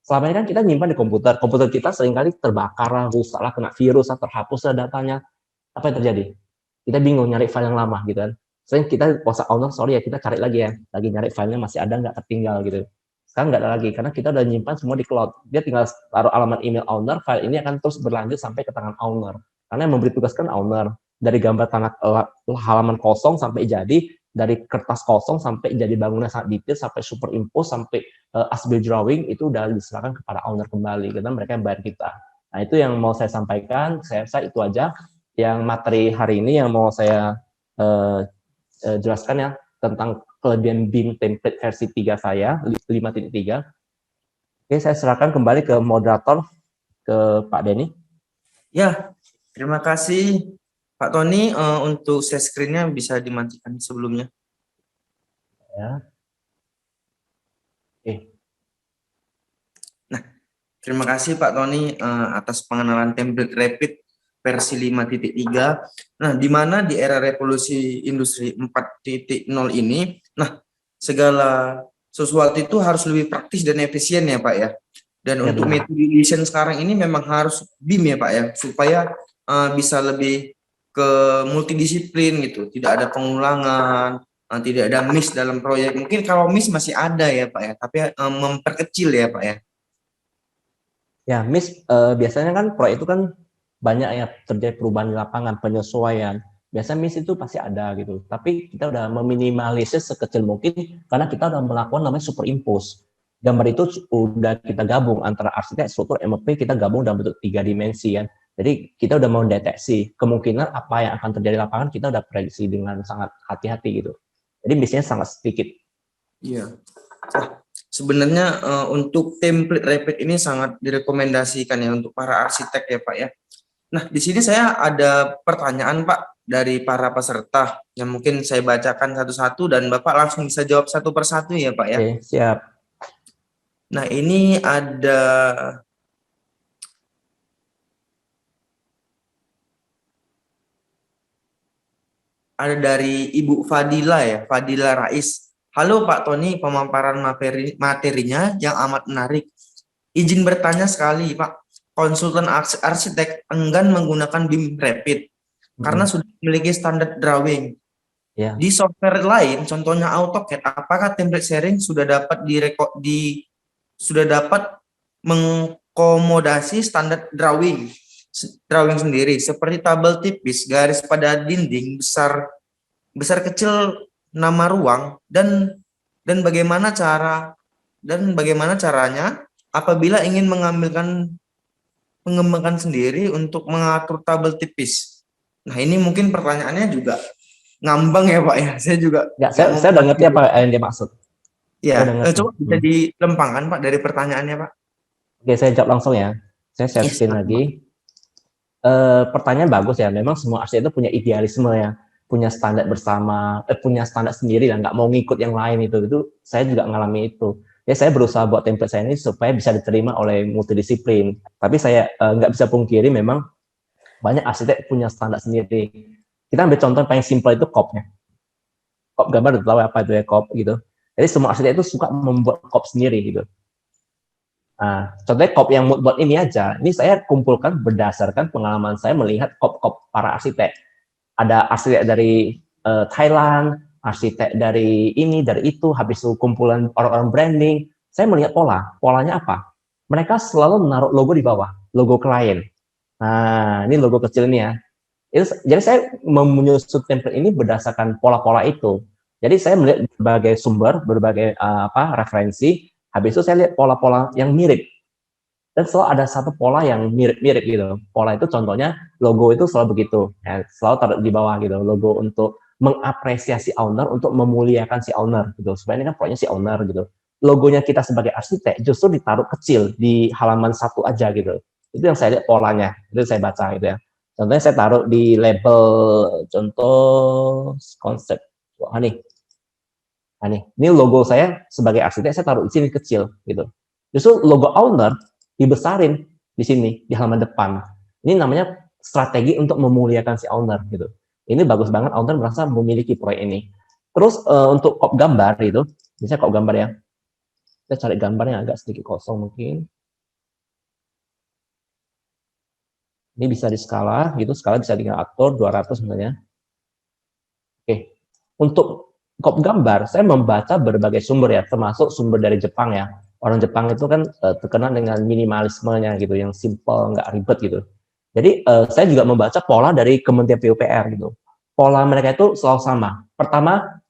Selama ini kan kita nyimpan di komputer kita seringkali terbakar lah, rusak lah, kena virus lah, terhapus lah datanya. Apa yang terjadi? Kita bingung nyari file yang lama gitu kan. Sering kita WhatsApp owner, sorry ya, kita cari lagi ya, lagi nyari filenya masih ada nggak tertinggal gitu. Sekarang nggak ada lagi, karena kita udah nyimpan semua di cloud. Dia tinggal taruh alamat email owner, file ini akan terus berlanjut sampai ke tangan owner. Karena yang memberi tugas kan owner. Dari gambar tanah halaman kosong sampai jadi, dari kertas kosong sampai jadi bangunan sangat detail, sampai superimpos, sampai as-built drawing, itu udah diserahkan kepada owner kembali, karena mereka yang bayar kita. Nah itu yang mau saya sampaikan, saya rasa itu aja yang materi hari ini yang mau saya jelaskan ya, tentang kelebihan BIM template versi 3 saya, 5.3. Oke, saya serahkan kembali ke moderator, ke Pak Denny. Ya, terima kasih Pak Tony. Untuk share screen-nya bisa dimatikan sebelumnya. Ya. Oke. Nah, terima kasih Pak Tony atas pengenalan template Rapid versi 5.3. Nah, di mana di era revolusi industri 4.0 ini, nah, segala sesuatu itu harus lebih praktis dan efisien ya Pak ya. Dan Ya, untuk metode desain sekarang ini memang harus BIM ya Pak ya, supaya bisa lebih ke multidisiplin gitu, tidak ada pengulangan, tidak ada miss dalam proyek. Mungkin kalau miss masih ada ya Pak ya, tapi memperkecil ya Pak ya. Ya, Miss, biasanya kan proyek itu kan banyak ya terjadi perubahan di lapangan, penyesuaian. Biasanya Miss itu pasti ada gitu. Tapi kita udah meminimalisir sekecil mungkin karena kita udah melakukan namanya superimpose. Gambar itu udah kita gabung antara arsitek, struktur, MEP, kita gabung dalam bentuk 3 dimensi kan. Jadi kita udah mendeteksi kemungkinan apa yang akan terjadi di lapangan, kita udah prediksi dengan sangat hati-hati gitu. Jadi biasanya sangat sedikit. Iya. Sebenarnya untuk template Rapid ini sangat direkomendasikan ya untuk para arsitek ya Pak ya. Nah, di sini saya ada pertanyaan Pak dari para peserta yang mungkin saya bacakan satu-satu dan Bapak langsung bisa jawab satu persatu ya Pak ya. Oke, siap. Nah, ini ada dari Ibu Fadila ya, Fadila Rais. Halo Pak Tony, pemaparan materinya yang amat menarik. Izin bertanya sekali Pak, konsultan arsitek enggan menggunakan BIM Rapid karena sudah memiliki standar drawing. Ya. Di software lain, contohnya AutoCAD, apakah template sharing sudah dapat sudah dapat mengkomodasi standar drawing sendiri seperti tabel tipis, garis pada dinding, besar kecil nama ruang dan bagaimana caranya apabila ingin mengembangkan sendiri untuk mengatur tabel tipis. Nah, ini mungkin pertanyaannya juga ngambang ya Pak ya. Saya juga Ya, saya udah ngerti apa yang dia maksud. Ya, coba bisa dilempangkan Pak dari pertanyaannya Pak. Oke, saya jawab langsung ya. Saya share Yes, screen lagi. Pertanyaan bagus ya. Memang semua arsitek itu punya idealisme ya, punya standar bersama, punya standar sendiri dan nggak mau ngikut yang lain itu. Itu saya juga ngalami itu. Ya saya berusaha buat template saya ini supaya bisa diterima oleh multidisiplin. Tapi saya nggak bisa pungkiri memang banyak arsitek punya standar sendiri. Kita ambil contoh paling simpel itu COP-nya. COP gambar udah tahu apa itu ya COP gitu. Jadi semua arsitek itu suka membuat COP sendiri gitu. Nah, contohnya COP yang mood board ini aja, ini saya kumpulkan berdasarkan pengalaman saya melihat COP-COP para arsitek. Ada arsitek dari Thailand, arsitek dari ini, dari itu, habis itu kumpulan orang-orang branding. Saya melihat polanya apa? Mereka selalu menaruh logo di bawah, logo klien. Nah, ini logo kecil ini ya. Jadi saya menyusun template ini berdasarkan pola-pola itu. Jadi saya melihat berbagai sumber, berbagai referensi, habis itu saya lihat pola-pola yang mirip. Dan selalu ada satu pola yang mirip-mirip gitu. Pola itu contohnya logo itu selalu begitu, ya, selalu taruh di bawah gitu. Logo untuk mengapresiasi owner, untuk memuliakan si owner gitu. Supaya ini kan pokoknya si owner gitu. Logonya kita sebagai arsitek justru ditaruh kecil di halaman satu aja gitu. Itu yang saya lihat polanya, itu saya baca gitu ya. Contohnya saya taruh di label contoh konsep. Wah nih, nah, ini logo saya sebagai arsitek saya taruh di sini kecil gitu. Justru logo owner dibesarin di sini di halaman depan. Ini namanya strategi untuk memuliakan si owner gitu. Ini bagus banget owner merasa memiliki proyek ini. Terus untuk kop gambar itu, misalnya kop gambar ya. Kita cari gambar yang agak sedikit kosong mungkin. Ini bisa di skala gitu, skala bisa dengan atur 200 misalnya. Oke. Untuk kop gambar, saya membaca berbagai sumber ya, termasuk sumber dari Jepang ya. Orang Jepang itu kan terkenal dengan minimalismenya gitu, yang simple, nggak ribet gitu. Jadi saya juga membaca pola dari Kementerian PUPR gitu. Pola mereka itu selalu sama. Pertama,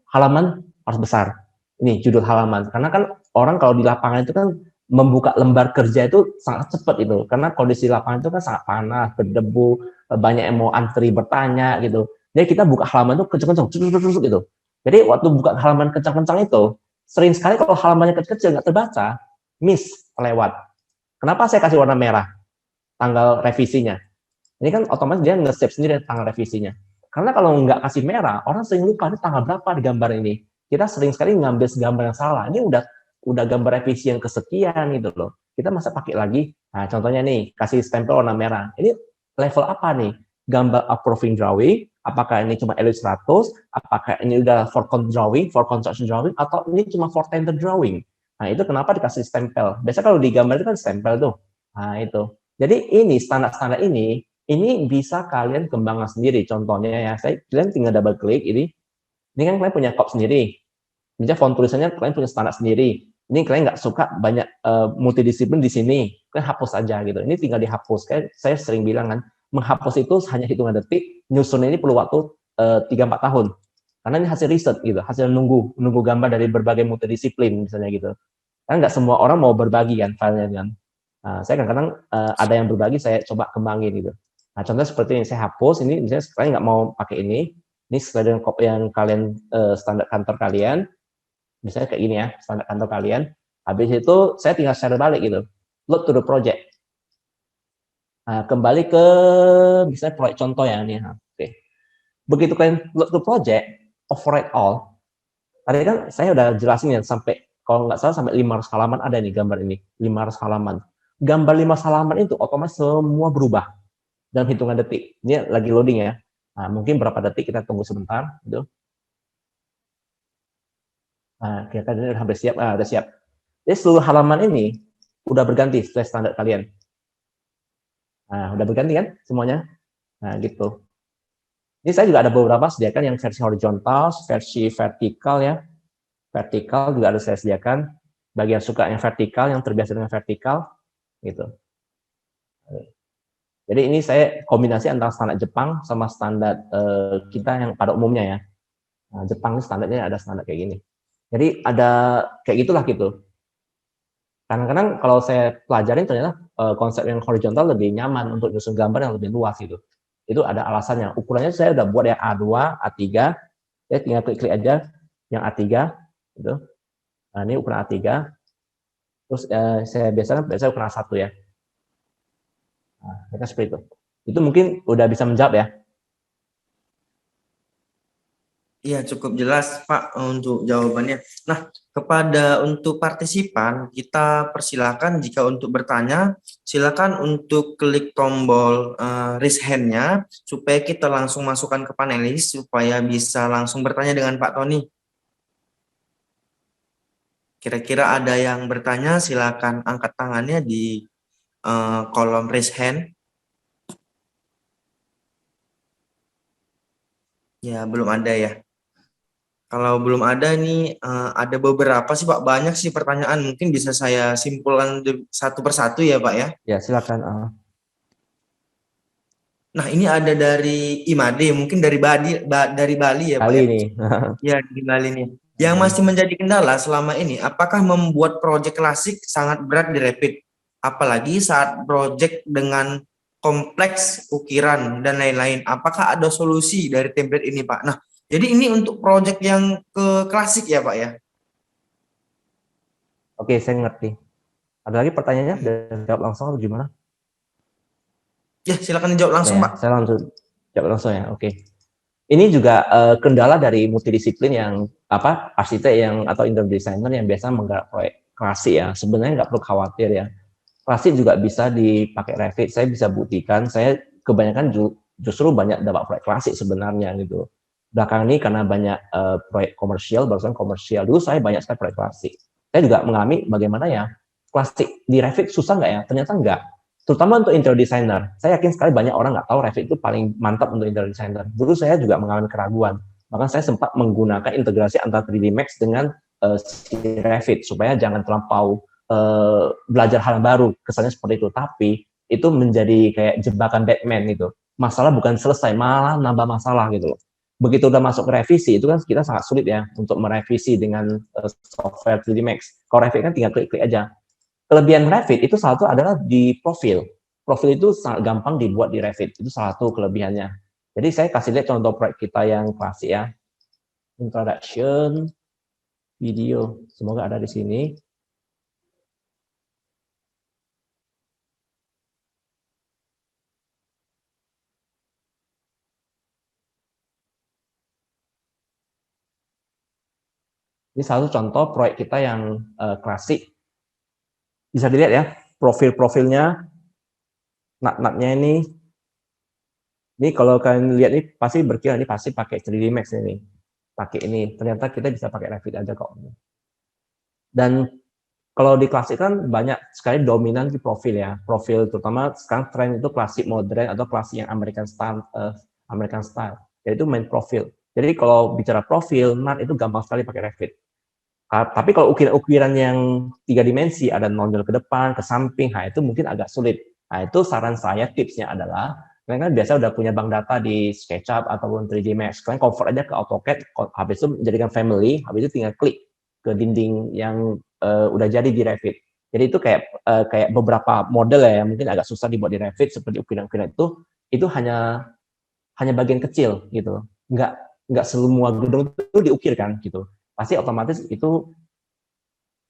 halaman harus besar. Ini judul halaman. Karena kan orang kalau di lapangan itu kan membuka lembar kerja itu sangat cepat itu. Karena kondisi lapangan itu kan sangat panas, berdebu, banyak yang mau antri bertanya gitu. Jadi kita buka halaman itu kencang-kencang, gitu. Jadi waktu buka halaman kencang-kencang itu, sering sekali kalau halamannya kecil-kecil nggak terbaca, miss, lewat. Kenapa saya kasih warna merah? Tanggal revisinya. Ini kan otomatis dia nge-save sendiri tanggal revisinya. Karena kalau nggak kasih merah, orang sering lupa ini tanggal berapa di gambar ini. Kita sering sekali ngambil gambar yang salah. Ini udah gambar revisi yang kesekian gitu loh. Kita masa pakai lagi. Nah, contohnya nih, kasih stempel warna merah. Ini level apa nih? Gambar approving drawing, apakah ini cuma LU 100, apakah ini udah for drawing, for construction drawing, atau ini cuma for tender drawing. Nah, itu kenapa dikasih stempel? Biasanya kalau di gambar itu kan stempel tuh. Nah, itu. Jadi ini standar-standar ini bisa kalian kembangkan sendiri. Contohnya ya, kalian tinggal double klik ini kan kalian punya kop sendiri. Misalnya font tulisannya kalian punya standar sendiri. Ini kalian nggak suka banyak multidisiplin di sini, kalian hapus aja gitu. Ini tinggal dihapus. Kayak saya sering bilang kan, menghapus itu hanya hitungan detik, nyusun ini perlu waktu 3-4 tahun. Karena ini hasil riset gitu, hasil nunggu gambar dari berbagai multidisiplin misalnya gitu. Karena nggak semua orang mau berbagi kan filenya kan. Nah, saya kadang-kadang ada yang berbagi, saya coba kembangin gitu. Nah, contoh seperti ini, saya hapus, ini misalnya kalian nggak mau pakai ini sesuai dengan yang kalian standar kantor kalian, misalnya kayak gini ya, standar kantor kalian, habis itu saya tinggal share balik gitu, load to the project. Nah, kembali ke misalnya proyek contoh ya, nih. Oke. Begitu kalian load to project, override all, tadi kan saya udah jelasin ya, sampai, kalau nggak salah sampai 500 halaman ada nih gambar ini, 500 halaman. Gambar 5 halaman itu otomatis semua berubah dalam hitungan detik. Ini lagi loading ya. Nah, mungkin berapa detik kita tunggu sebentar gitu. Nah, kita udah hampir siap. Udah siap. Jadi seluruh halaman ini udah berganti sesuai standar kalian. Nah, udah berganti kan semuanya? Nah, gitu. Ini saya juga ada beberapa sediakan yang versi horizontal, versi vertikal ya. Vertikal juga ada saya sediakan. Bagi yang suka yang vertikal, yang terbiasa dengan vertikal, gitu. Jadi ini saya kombinasi antara standar Jepang sama standar kita yang pada umumnya ya. Nah, Jepang ini standarnya ada standar kayak gini. Jadi ada kayak gitulah gitu. Kadang-kadang kalau saya pelajarin ternyata konsep yang horizontal lebih nyaman untuk nyusun gambar yang lebih luas gitu. Itu ada alasannya. Ukurannya saya udah buat ya A2, A3. Ya tinggal klik-klik aja yang A3 gitu. Nah, ini ukuran A3. Terus saya biasanya ukuran A1 ya. Nah, mereka seperti itu. Itu mungkin udah bisa menjawab ya. Iya, cukup jelas Pak untuk jawabannya. Nah, untuk partisipan kita persilakan jika untuk bertanya, silakan untuk klik tombol raise hand-nya supaya kita langsung masukkan ke panelis supaya bisa langsung bertanya dengan Pak Tony. Kira-kira ada yang bertanya, silakan angkat tangannya di kolom raise hand. Ya, belum ada ya. Kalau belum ada nih, ada beberapa sih Pak, banyak sih pertanyaan. Mungkin bisa saya simpulkan satu persatu ya Pak ya. Ya, silakan. Nah, ini ada dari Imade, mungkin dari dari Bali ya Pak Kali ya. ini. Ya, di Bali nih. Yang masih menjadi kendala selama ini, apakah membuat proyek klasik sangat berat di Revit? Apalagi saat proyek dengan kompleks ukiran dan lain-lain. Apakah ada solusi dari template ini Pak? Nah, jadi ini untuk proyek yang ke klasik ya Pak ya? Oke, saya ngerti. Ada lagi pertanyaannya? Dan jawab langsung atau gimana? Ya, silakan dijawab langsung, Ya, Pak. saya langsung jawab langsung ya. Oke. Ini juga kendala dari multidisiplin yang arsitek yang atau interior designer yang biasa menggarap proyek klasik ya. Sebenarnya nggak perlu khawatir ya. Klasik juga bisa dipakai Revit. Saya bisa buktikan. Saya kebanyakan justru banyak dapat proyek klasik sebenarnya gitu. Belakang ini karena banyak proyek komersial, barusan komersial. Dulu saya banyak sekali proyek klasik. Saya juga mengalami bagaimana ya klasik di Revit susah nggak ya? Ternyata nggak, terutama untuk interior designer. Saya yakin sekali banyak orang nggak tahu Revit itu paling mantap untuk interior designer. Dulu saya juga mengalami keraguan. Bahkan saya sempat menggunakan integrasi antara 3D Max dengan si Revit supaya jangan terlampau belajar hal yang baru. Kesannya seperti itu. Tapi itu menjadi kayak jebakan Batman gitu. Masalah bukan selesai, malah nambah masalah gitu loh. Begitu udah masuk ke revisi, itu kan kita sangat sulit ya untuk merevisi dengan software 3D Max. Kalau Revit kan tinggal klik-klik aja. Kelebihan Revit itu salah satu adalah di profil. Profil itu sangat gampang dibuat di Revit. Itu salah satu kelebihannya. Jadi saya kasih lihat contoh proyek kita yang klasik ya. Introduction, video. Semoga ada di sini. Ini satu contoh proyek kita yang klasik. Bisa dilihat ya, profil-profilnya, nat-natnya ini. Ini kalau kalian lihat ini pasti berkira ini pasti pakai 3D Max ini. Pakai ini. Ternyata kita bisa pakai Revit aja kok. Dan kalau di klasik kan banyak sekali dominan di profil ya. Profil terutama sekarang tren itu klasik modern atau klasik yang American style. American style. Yaitu main profil. Jadi kalau bicara profil, nat itu gampang sekali pakai Revit. Tapi kalau ukiran-ukiran yang 3 dimensi, ada nonjol ke depan, ke samping, nah itu mungkin agak sulit. Nah itu saran saya, tipsnya adalah, kalian kan biasa udah punya bank data di SketchUp ataupun 3D Max, kalian convert aja ke AutoCAD, habis itu menjadikan family, habis itu tinggal klik ke dinding yang udah jadi di Revit. Jadi itu kayak beberapa model ya, yang mungkin agak susah dibuat di Revit, seperti ukiran-ukiran itu hanya bagian kecil gitu. Nggak semua gedung itu diukirkan gitu. Pasti otomatis itu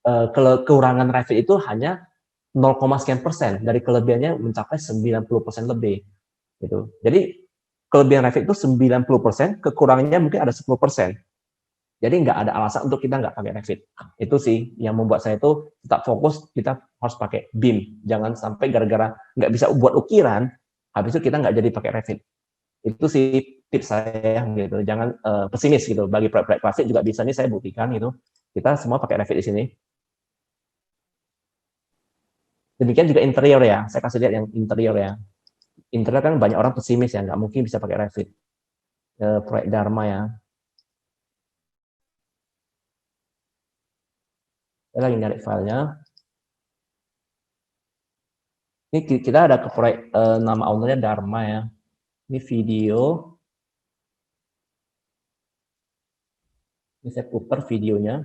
kekurangan Revit itu hanya 0, sekian persen dari kelebihannya mencapai 90% lebih gitu. Jadi kelebihan Revit itu 90%, kekurangannya mungkin ada 10%. Jadi nggak ada alasan untuk kita nggak pakai Revit. Itu sih yang membuat saya itu tetap fokus kita harus pakai BIM. Jangan sampai gara-gara nggak bisa buat ukiran, habis itu kita nggak jadi pakai Revit. Itu sih tips saya gitu. Jangan pesimis gitu. Bagi proyek-proyek klasik juga bisa nih saya buktikan gitu. Kita semua pakai Revit di sini. Demikian juga interior ya. Saya kasih lihat yang interior ya. Interior kan banyak orang pesimis ya, nggak mungkin bisa pakai Revit. Proyek Dharma ya. Saya lagi nyari filenya. Ini kita ada ke proyek nama ownernya Dharma ya. Ini video. Ini saya putar videonya.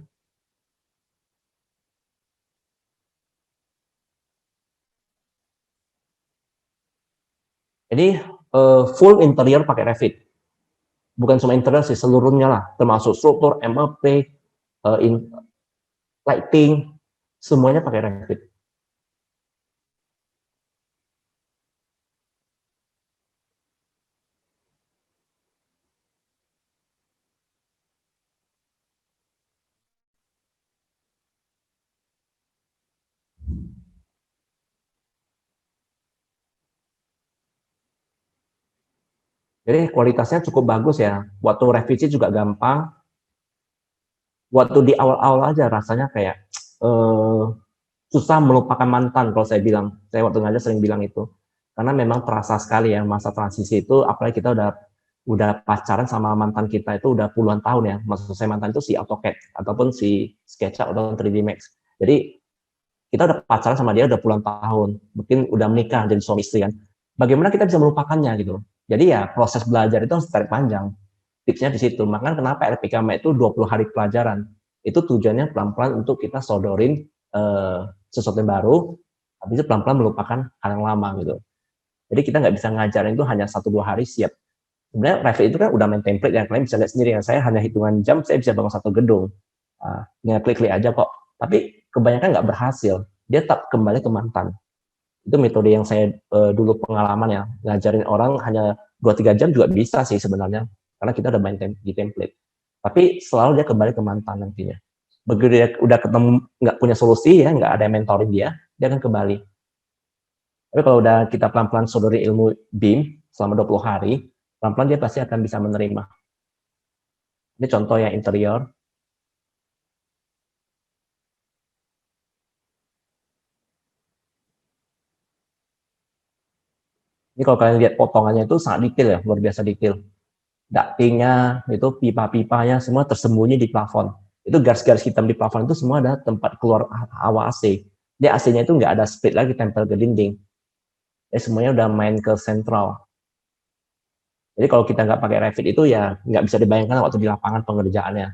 Jadi full interior pakai Revit. Bukan cuma interior sih, seluruhnya lah. Termasuk struktur, MAP, lighting, semuanya pakai Revit. Jadi kualitasnya cukup bagus ya. Waktu revisi juga gampang. Waktu di awal-awal aja rasanya kayak susah melupakan mantan kalau saya bilang. Saya waktu ngajar sering bilang itu. Karena memang terasa sekali ya masa transisi itu, apalagi kita udah pacaran sama mantan kita itu udah puluhan tahun ya. Maksud saya mantan itu si AutoCAD ataupun si SketchUp atau 3D Max. Jadi kita udah pacaran sama dia udah puluhan tahun, mungkin udah menikah jadi suami istri kan. Bagaimana kita bisa melupakannya gitu. Jadi ya proses belajar itu harus tarik panjang. Tipsnya di situ. Makanya kenapa LPKM itu 20 hari pelajaran. Itu tujuannya pelan-pelan untuk kita sodorin sesuatu yang baru, habis itu pelan-pelan melupakan hal yang lama gitu. Jadi kita nggak bisa ngajarin itu hanya 1-2 hari siap. Sebenarnya Revit itu kan udah main template ya, kalian bisa lihat sendiri ya. Saya hanya hitungan jam, saya bisa bangun satu gedung. Tinggal klik-klik aja kok. Tapi kebanyakan nggak berhasil. Dia tetap kembali ke mantan. Itu metode yang saya dulu pengalaman ya. Ngajarin orang hanya 2-3 jam juga bisa sih sebenarnya. Karena kita udah main di template. Tapi selalu dia kembali ke mantan nantinya. Begitu dia udah ketemu, nggak punya solusi ya, nggak ada yang mentoring dia akan kembali. Tapi kalau udah kita pelan-pelan sodori ilmu BIM selama 20 hari, pelan-pelan dia pasti akan bisa menerima. Ini contoh yang interior. Ini kalau kalian lihat potongannya itu sangat detail ya, luar biasa detail. Ductingnya, itu pipa-pipanya semua tersembunyi di plafon. Itu garis-garis hitam di plafon itu semua ada tempat keluar hawa AC. Dia AC-nya itu nggak ada split lagi tempel ke dinding. Semuanya udah main ke sentral. Jadi kalau kita nggak pakai Revit itu ya nggak bisa dibayangkan waktu di lapangan pengerjaannya.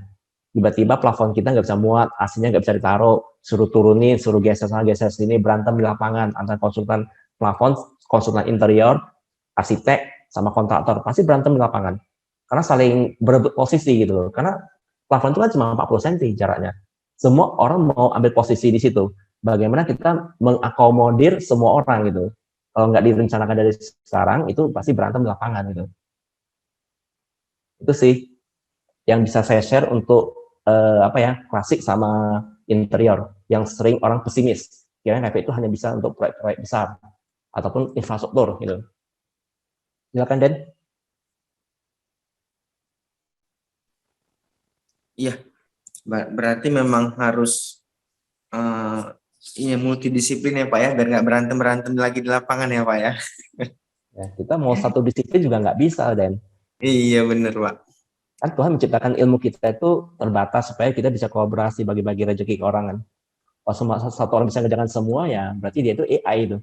Tiba-tiba plafon kita nggak bisa muat, AC-nya nggak bisa ditaruh, suruh turunin, suruh geser sana, geser sini, berantem di lapangan antara konsultan plafon, konsultan interior, arsitek, sama kontraktor. Pasti berantem di lapangan. Karena saling berebut posisi gitu loh. Karena plafon itu kan cuma 40 cm jaraknya. Semua orang mau ambil posisi di situ. Bagaimana kita mengakomodir semua orang gitu. Kalau nggak direncanakan dari sekarang, itu pasti berantem di lapangan gitu. Itu sih yang bisa saya share untuk klasik sama interior yang sering orang pesimis. Kira-kira Revit itu hanya bisa untuk proyek-proyek besar ataupun infrastruktur gitu. Silakan Den. Iya, berarti memang harus ya multidisiplin ya Pak ya, biar nggak berantem lagi di lapangan ya Pak ya. Ya, kita mau satu disiplin juga nggak bisa Den. Iya bener Pak. Kan Tuhan menciptakan ilmu kita itu terbatas supaya kita bisa kolaborasi bagi-bagi rezeki ke orang kan. Kalau satu orang bisa ngerjakan semua ya berarti dia itu AI itu.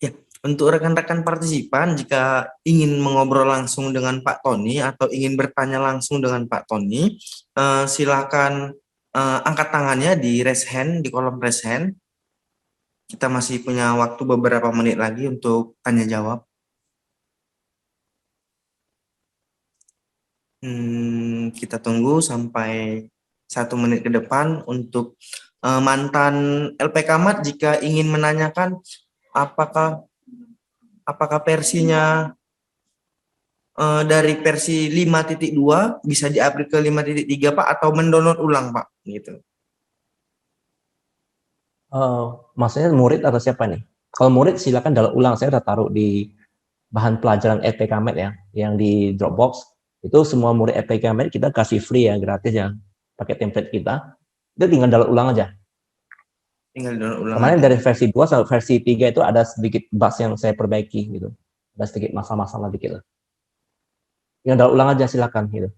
Ya, untuk rekan-rekan partisipan jika ingin mengobrol langsung dengan Pak Tony atau ingin bertanya langsung dengan Pak Tony, silakan angkat tangannya di raise hand, di kolom raise hand. Kita masih punya waktu beberapa menit lagi untuk tanya jawab. Kita tunggu sampai 1 menit ke depan untuk mantan LPK Mat jika ingin menanyakan apakah versinya dari versi 5.2 bisa di-upgrade ke 5.3 Pak atau mendownload ulang Pak gitu. Maksudnya murid atau siapa nih? Kalau murid silakan download ulang. Saya udah taruh di bahan pelajaran LPK Med ya, yang di Dropbox. Itu semua murid LPK Med kita kasih free ya, gratis ya, pakai template kita. Itu tinggal download ulang aja. Tinggal download ulang Kemarin aja. dari versi 2 sampai versi 3 itu ada sedikit bugs yang saya perbaiki gitu. Ada sedikit masalah-masalah dikit lah. Tinggal download ulang aja silakan gitu.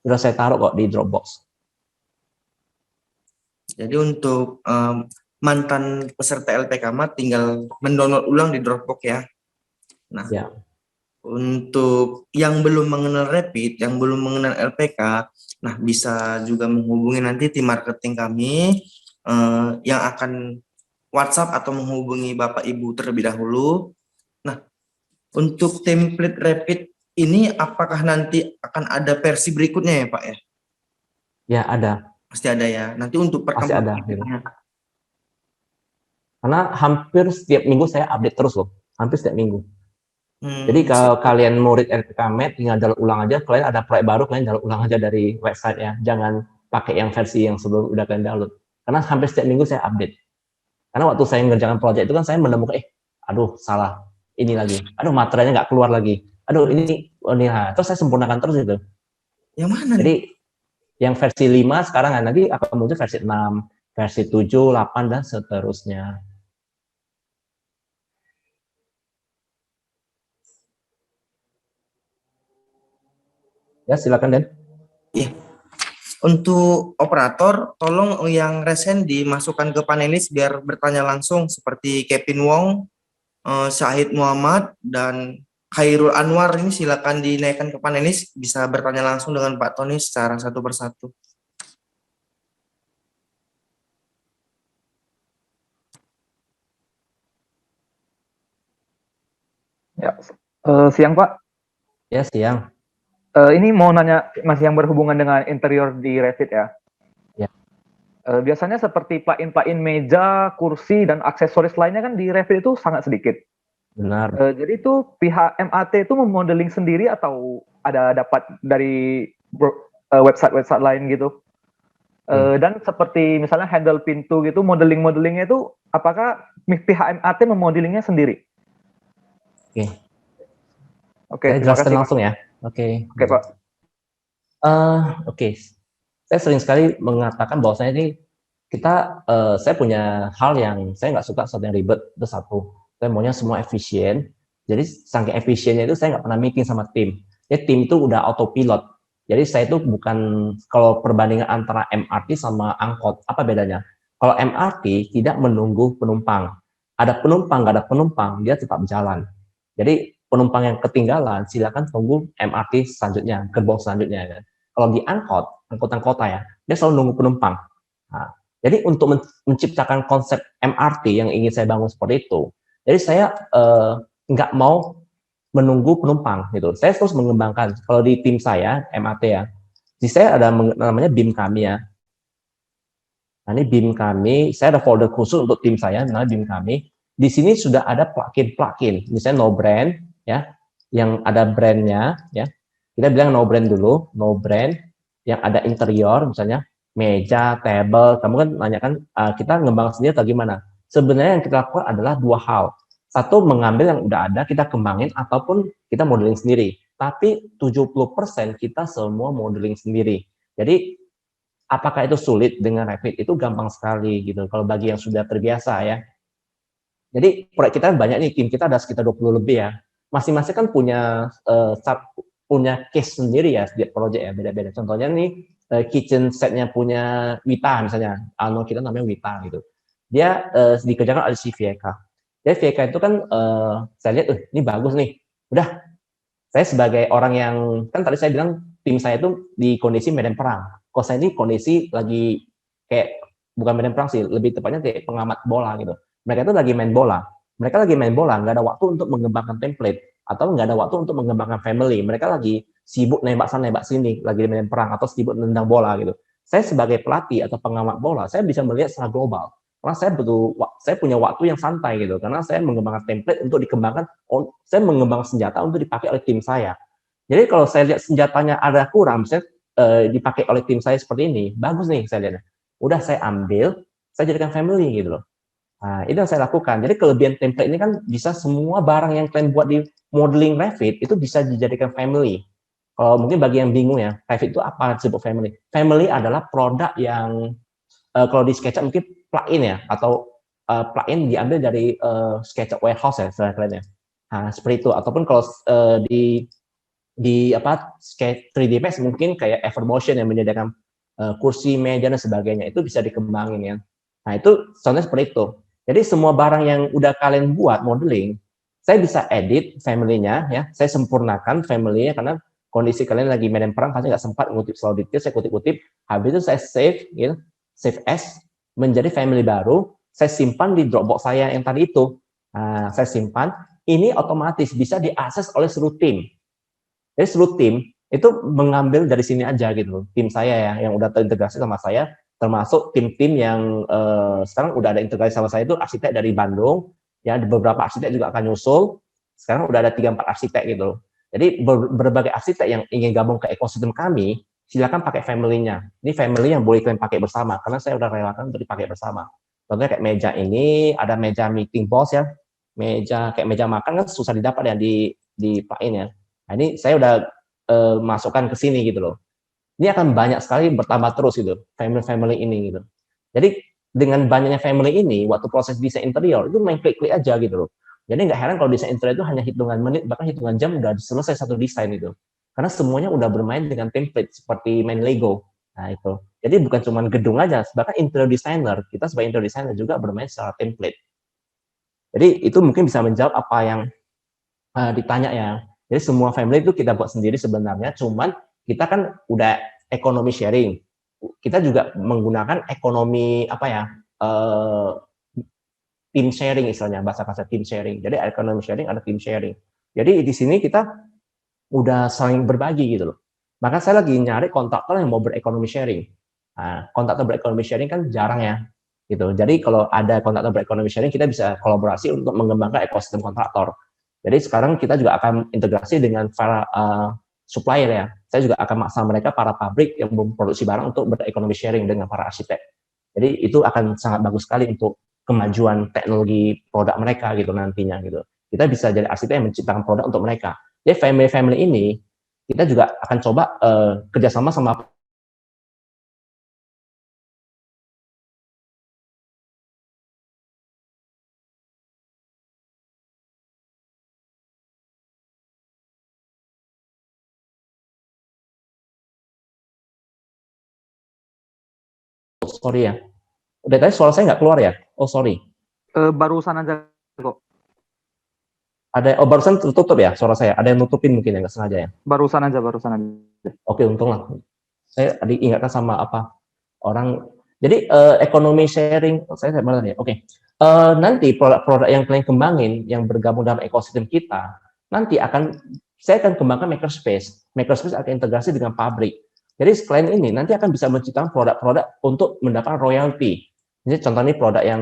Sudah saya taruh kok di Dropbox. Jadi untuk mantan peserta LPK Mat tinggal mendownload ulang di Dropbox ya. Nah, Ya. untuk yang belum mengenal Rapid, yang belum mengenal LPK, nah bisa juga menghubungi nanti tim marketing kami yang akan WhatsApp atau menghubungi Bapak Ibu terlebih dahulu. Nah, untuk template Rapid ini apakah nanti akan ada versi berikutnya ya Pak ya? Ya ada. Pasti ada ya. Nanti untuk Pasti ada. perkembangan Gitu. Karena hampir setiap minggu saya update terus loh. Hampir setiap minggu. Jadi kalau kalian murid RPK Med, tinggal download ulang aja. Kalian ada proyek baru, kalian download ulang aja dari website ya. Jangan pakai yang versi yang sebelum udah kalian download. Karena hampir setiap minggu saya update. Karena waktu saya mengerjakan proyek itu kan saya menemukan, aduh salah. ini lagi. Aduh, materialnya nggak keluar lagi. Aduh, ini terus saya sempurnakan terus itu. Yang mana nih? Jadi yang versi 5 sekarang nanti akan muncul versi 6, versi 7, 8 dan seterusnya. Ya, silakan Den. Iya. Untuk operator, tolong yang resen dimasukkan ke panelis biar bertanya langsung seperti Kevin Wong, Syahid Muhammad, dan Khairul Anwar. Ini silakan dinaikkan ke panelis, bisa bertanya langsung dengan Pak Tony secara satu persatu. Ya, siang Pak. Ya, siang. Ini mau nanya masih yang berhubungan dengan interior di Revit ya. Ya. Biasanya seperti plugin meja, kursi, dan aksesoris lainnya kan di Revit itu sangat sedikit. Benar. Jadi itu pihak MAT itu memodeling sendiri atau ada dapat dari website-website lain gitu? Dan seperti misalnya handle pintu gitu, modelingnya itu apakah pihak MAT memodelingnya sendiri? Oke. Oke, Saya terima jelaskan kasih langsung Pak. ya. Oke. Oke Pak. Oke. Saya sering sekali mengatakan bahwasanya ini saya punya hal yang saya nggak suka sesuatu yang ribet, itu satu. Saya maunya semua efisien. Jadi saking efisiennya itu saya nggak pernah meeting sama tim. Ya tim itu udah autopilot. Jadi saya itu bukan, kalau perbandingan antara MRT sama angkot, apa bedanya? Kalau MRT tidak menunggu penumpang. Ada penumpang, nggak ada penumpang, dia tetap jalan. Jadi penumpang yang ketinggalan, silakan tunggu MRT selanjutnya, gerbong selanjutnya. Ya. Kalau di angkutan kota ya, dia selalu nunggu penumpang. Nah, jadi untuk menciptakan konsep MRT yang ingin saya bangun seperti itu, jadi saya nggak mau menunggu penumpang gitu. Saya terus mengembangkan. Kalau di tim saya MRT ya, di saya ada namanya BIM kami ya. Nah, ini BIM kami, saya ada folder khusus untuk tim saya, namanya BIM kami. Di sini sudah ada plugin, misalnya no brand ya, yang ada brandnya ya. Kita bilang no brand dulu, no brand yang ada interior misalnya meja, table. Kamu kan nanya kan kita ngembang sendiri atau gimana? Sebenarnya yang kita lakukan adalah dua hal. Satu, mengambil yang udah ada kita kembangin ataupun kita modeling sendiri. Tapi 70% kita semua modeling sendiri. Jadi apakah itu sulit dengan Revit? Itu gampang sekali gitu. Kalau bagi yang sudah terbiasa ya. Jadi proyek kita banyak nih, tim kita ada sekitar 20 lebih ya. Masing-masing kan punya case sendiri ya, setiap proyek ya, beda-beda. Contohnya nih, kitchen setnya punya Wita misalnya, kita namanya Wita gitu. Dia dikerjakan oleh si VK. Jadi VK itu kan saya lihat, ini bagus nih. Udah, saya sebagai orang yang, kan tadi saya bilang tim saya itu di kondisi medan perang. Kalau saya ini kondisi lagi kayak, bukan medan perang sih, lebih tepatnya kayak pengamat bola gitu. Mereka itu lagi main bola. Mereka lagi main bola, nggak ada waktu untuk mengembangkan template, atau nggak ada waktu untuk mengembangkan family. Mereka lagi sibuk nembak sana, nembak sini, lagi di medan perang, atau sibuk nendang bola gitu. Saya sebagai pelatih atau pengamat bola, saya bisa melihat secara global. Karena saya punya waktu yang santai gitu, karena saya mengembangkan template untuk dikembangkan, saya mengembangkan senjata untuk dipakai oleh tim saya. Jadi kalau saya lihat senjatanya ada kurang, misalnya dipakai oleh tim saya seperti ini, bagus nih saya lihatnya. Udah saya ambil, saya jadikan family gitu loh. Nah, itu yang saya lakukan. Jadi kelebihan template ini kan bisa semua barang yang kalian buat di modeling Revit itu bisa dijadikan family. Kalau mungkin bagi yang bingung ya, Revit itu apa disebut family? Family adalah produk yang kalau di SketchUp mungkin plugin ya, atau plugin diambil dari SketchUp warehouse ya, kalian ya. Nah, seperti itu. Ataupun kalau di 3D Max mungkin kayak Evermotion yang menyediakan kursi, meja dan sebagainya, itu bisa dikembangin ya. Nah, itu contohnya seperti itu. Jadi semua barang yang udah kalian buat modeling, saya bisa edit family-nya ya, saya sempurnakan family-nya karena kondisi kalian lagi medan perang, pasti nggak sempat ngutip selalu detail, saya kutip-kutip, habis itu saya save gitu, save as menjadi family baru, saya simpan di Dropbox saya yang tadi itu. Nah, saya simpan, ini otomatis bisa diakses oleh seluruh tim. Jadi seluruh tim itu mengambil dari sini aja gitu, tim saya ya yang udah terintegrasi sama saya, termasuk tim-tim yang sekarang udah ada integrasi sama saya itu arsitek dari Bandung, ya beberapa arsitek juga akan nyusul. Sekarang udah ada 3-4 arsitek gitu. Jadi berbagai arsitek yang ingin gabung ke ekosistem kami, silakan pakai family-nya. Ini family yang boleh kalian pakai bersama, karena saya udah relakan untuk dipakai bersama. Contohnya kayak meja ini, ada meja meeting box ya. kayak meja makan kan susah didapat ya di plugin ya. Nah, ini saya udah masukkan ke sini gitu loh. Ini akan banyak sekali bertambah terus gitu, family ini gitu. Jadi dengan banyaknya family ini, waktu proses desain interior itu main klik-klik aja gitu loh. Jadi nggak heran kalau desain interior itu hanya hitungan menit, bahkan hitungan jam udah selesai satu desain itu. Karena semuanya udah bermain dengan template seperti main Lego. Nah itu. Jadi bukan cuma gedung aja, bahkan interior designer, kita sebagai interior designer juga bermain secara template. Jadi itu mungkin bisa menjawab apa yang ditanya ya. Jadi semua family itu kita buat sendiri sebenarnya, cuman kita kan udah ekonomi sharing. Kita juga menggunakan ekonomi apa ya? Team sharing istilahnya, bahasa team sharing. Jadi ekonomi sharing, ada team sharing. Jadi di sini kita udah saling berbagi gitu loh. Maka saya lagi nyari kontraktor yang mau berekonomi sharing. Nah, kontraktor berekonomi sharing kan jarang ya, gitu. Jadi kalau ada kontraktor berekonomi sharing, kita bisa kolaborasi untuk mengembangkan ekosistem kontraktor. Jadi sekarang kita juga akan integrasi dengan para supplier ya. Saya juga akan maksa mereka para pabrik yang memproduksi barang untuk berekonomi sharing dengan para arsitek. Jadi itu akan sangat bagus sekali untuk kemajuan teknologi produk mereka gitu nantinya gitu. Kita bisa jadi arsitek yang menciptakan produk untuk mereka. Jadi family ini kita juga akan coba kerjasama sama sorry ya. Udah tadi suara saya nggak keluar ya? Oh sorry. Barusan aja kok. Barusan tertutup ya suara saya. Ada yang nutupin mungkin ya nggak sengaja ya. Barusan aja. Oke untung lah. Saya diingatkan sama apa orang. Jadi ekonomi sharing saya benar ya. Oke. Nanti produk-produk yang kalian kembangin yang bergabung dalam ekosistem kita nanti saya akan kembangkan makerspace. Makerspace akan integrasi dengan pabrik. Jadi klien ini nanti akan bisa menciptakan produk-produk untuk mendapatkan royalti. Jadi contohnya produk yang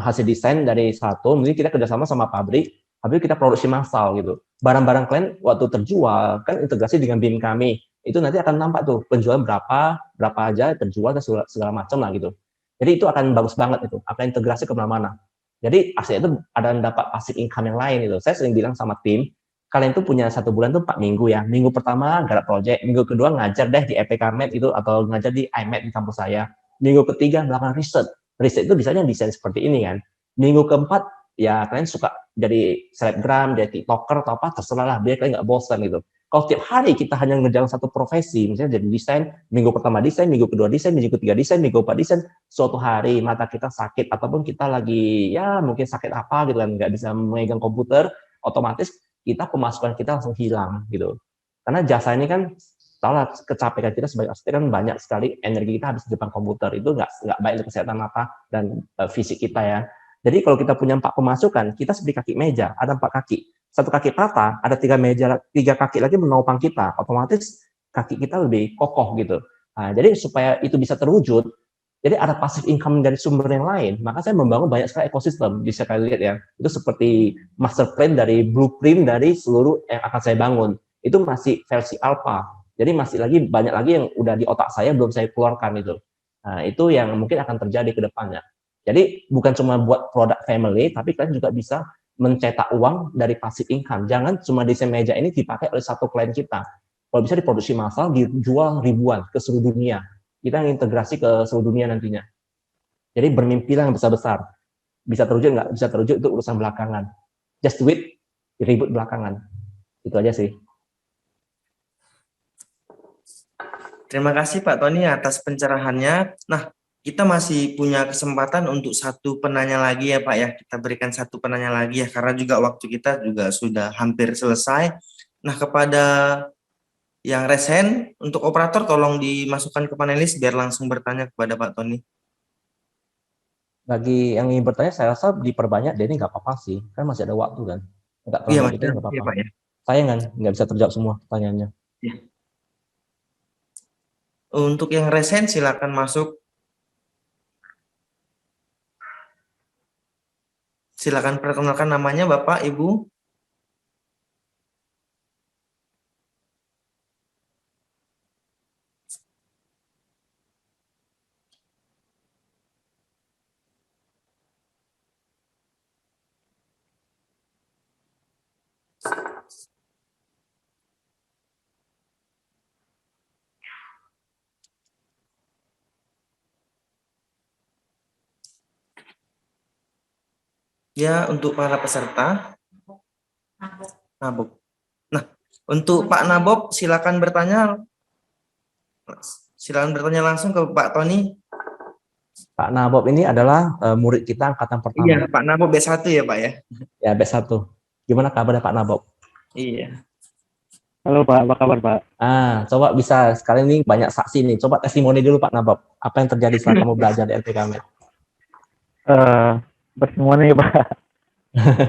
hasil desain dari satu, mungkin kita kerjasama sama pabrik, habis kita produksi massal gitu. Barang-barang klien waktu terjual kan integrasi dengan BIM kami, itu nanti akan nampak tuh penjualan berapa aja terjual dan segala macam lah gitu. Jadi itu akan bagus banget itu, akan integrasi kemana-mana. Jadi asli itu ada dapat passive income yang lain gitu. Saya sering bilang sama tim, kalian tuh punya 1 bulan tuh 4 minggu ya. Minggu pertama garap project, minggu kedua ngajar deh di EPK Med itu atau ngajar di IMED di kampus saya. Minggu ketiga melakukan riset itu bisanya desain seperti ini kan. Minggu keempat ya kalian suka jadi selebgram, jadi tiktoker atau apa terserah lah, biar kalian nggak bosan gitu. Kalau tiap hari kita hanya ngejalan satu profesi, misalnya jadi desain, minggu pertama desain, minggu kedua desain, minggu ketiga desain, minggu keempat desain, suatu hari mata kita sakit ataupun kita lagi ya mungkin sakit apa gitu kan, nggak bisa memegang komputer, otomatis kita pemasukan kita langsung hilang gitu. Karena jasa ini kan tahulah kecapean kita sebagai arsitek kan banyak sekali energi kita habis di depan komputer, itu nggak baik untuk kesehatan mata dan fisik kita ya. Jadi kalau kita punya 4 pemasukan, kita seperti kaki meja, ada 4 kaki. Satu kaki patah, ada 3 meja, 3 kaki lagi menopang kita, otomatis kaki kita lebih kokoh gitu. Nah, jadi supaya itu bisa terwujud, jadi ada passive income dari sumber yang lain, maka saya membangun banyak sekali ekosistem, bisa kalian lihat ya. Itu seperti master plan dari blueprint dari seluruh yang akan saya bangun. Itu masih versi alpha. Jadi masih banyak lagi yang udah di otak saya belum saya keluarkan itu. Nah, itu yang mungkin akan terjadi ke depannya. Jadi bukan cuma buat produk family, tapi kalian juga bisa mencetak uang dari passive income. Jangan cuma desain meja ini dipakai oleh satu klien kita. Kalau bisa diproduksi massal, dijual ribuan ke seluruh dunia. Kita integrasi ke seluruh dunia nantinya. Jadi bermimpilah yang besar-besar. Bisa terwujud nggak? Bisa terwujud itu urusan belakangan. Just do it, ribut belakangan. Itu aja sih. Terima kasih Pak Tony atas pencerahannya. Nah, kita masih punya kesempatan untuk satu penanya lagi ya Pak ya. Kita berikan satu penanya lagi ya, karena juga waktu kita juga sudah hampir selesai. Nah, kepada yang resen, untuk operator tolong dimasukkan ke panelis biar langsung bertanya kepada Pak Tony. Bagi yang ingin bertanya, saya rasa diperbanyak, deh ini nggak apa-apa sih. Kan masih ada waktu kan. Nggak Iya, terlambat Mas. itu nggak Iya, apa-apa. Pak ya. Sayang kan, nggak bisa terjawab semua pertanyaannya. Ya. Untuk yang resen silakan masuk. Silakan perkenalkan namanya Bapak, Ibu. Ya, untuk para peserta, Nabob. Nah, untuk Pak Nabob, silakan bertanya. Silakan bertanya langsung ke Pak Tony. Pak Nabob ini adalah murid kita angkatan Iya, pertama. Pak Nabob B1 ya, Pak ya? Ya, B1. Gimana kabarnya Pak Nabob? Iya. Halo Pak, apa kabar Pak? Coba bisa sekali ini banyak saksi nih. Coba testimoni dulu Pak Nabob. Apa yang terjadi setelah kamu belajar di LPK Med? Testimoni Pak.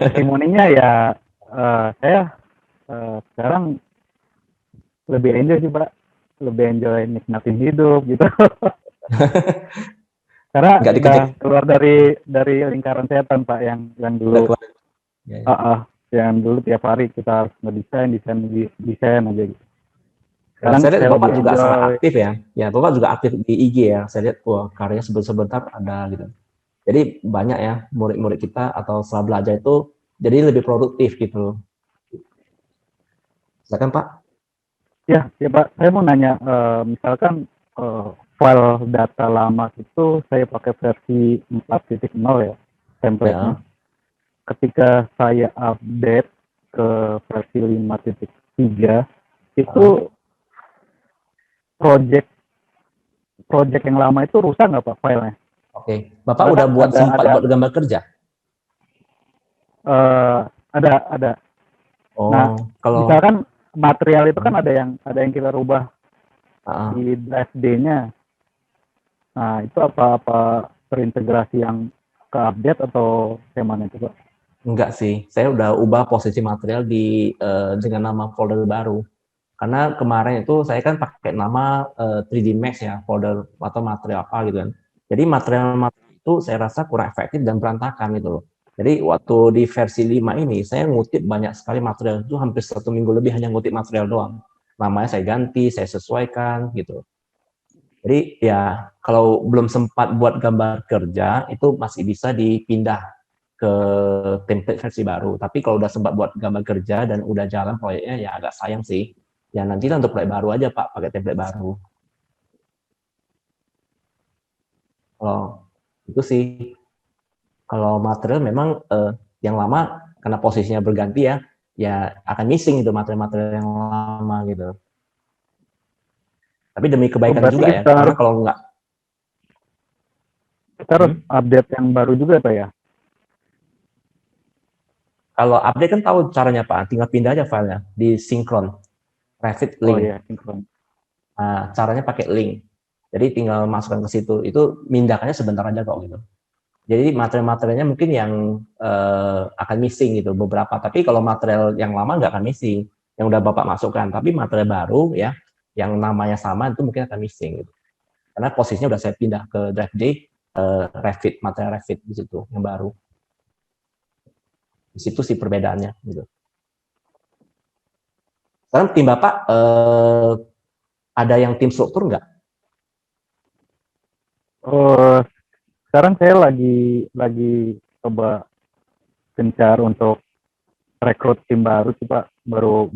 Testimoninya ya saya sekarang lebih enjoy sih Pak. Lebih enjoy nikmatin hidup gitu. Karena Nggak udah dikejar, keluar dari lingkaran setan Pak yang udah dulu keluar. Ya, ya. yang dulu tiap hari kita harus ngedesain desain aja gitu. Sekarang Saya lihat saya Bapak lebih juga sangat enjoy. aktif ya. Ya, Bapak juga aktif di IG ya. Saya lihat, wah, karyanya sebentar ada gitu. Jadi banyak ya murid-murid kita atau setelah belajar itu jadi lebih produktif gitu. Silakan Pak. Ya Pak, saya mau nanya, misalkan file data lama itu saya pakai versi 4.0 ya, template-nya. Ya, Ketika saya update ke versi 5.3, itu ah, project project yang lama itu rusak nggak Pak filenya? oke. Bapak Karena udah kan buat sempat buat gambar kerja? eh, ada. Nah, Oh, kalau misalkan material itu kan ada yang kita rubah ah, di drive D-nya. Nah, itu apa terintegrasi yang ke update atau gimana itu Pak? enggak sih, saya udah ubah posisi material di dengan nama folder baru. Karena kemarin itu saya kan pakai nama 3D Max ya, folder atau material apa gitu kan. Jadi material-material itu saya rasa kurang efektif dan berantakan gitu loh. Jadi waktu di versi 5 ini saya ngutip banyak sekali material itu hampir 1 minggu lebih hanya ngutip material doang. Namanya saya ganti, saya sesuaikan gitu. Jadi ya kalau belum sempat buat gambar kerja itu masih bisa dipindah ke template versi baru. Tapi kalau udah sempat buat gambar kerja dan udah jalan proyeknya ya agak sayang sih. Ya nanti untuk proyek baru aja Pak, pakai template baru. Kalau itu sih, kalau material memang yang lama karena posisinya berganti ya, ya akan missing itu material-material yang lama gitu. Tapi demi Oh, kebaikan berarti juga ya, kita karena harus kalau nggak, kita harus update yang baru juga Pak ya? kalau update kan tahu caranya Pak, tinggal pindah aja filenya di sinkron, Revit Oh link. iya, sinkron. Nah, caranya pakai link. Jadi tinggal masukkan ke situ. Itu mindahkannya sebentar aja kok gitu. Jadi material-materialnya mungkin yang akan missing gitu beberapa. Tapi kalau material yang lama nggak akan missing, yang udah Bapak masukkan. Tapi material baru ya, yang namanya sama itu mungkin akan missing gitu. Karena posisinya udah saya pindah ke Drive D, Revit, material Revit di situ yang baru. Di situ sih perbedaannya gitu. Sekarang tim Bapak ada yang tim struktur nggak? Oh, sekarang saya lagi coba gencar untuk rekrut tim baru sih Pak, baru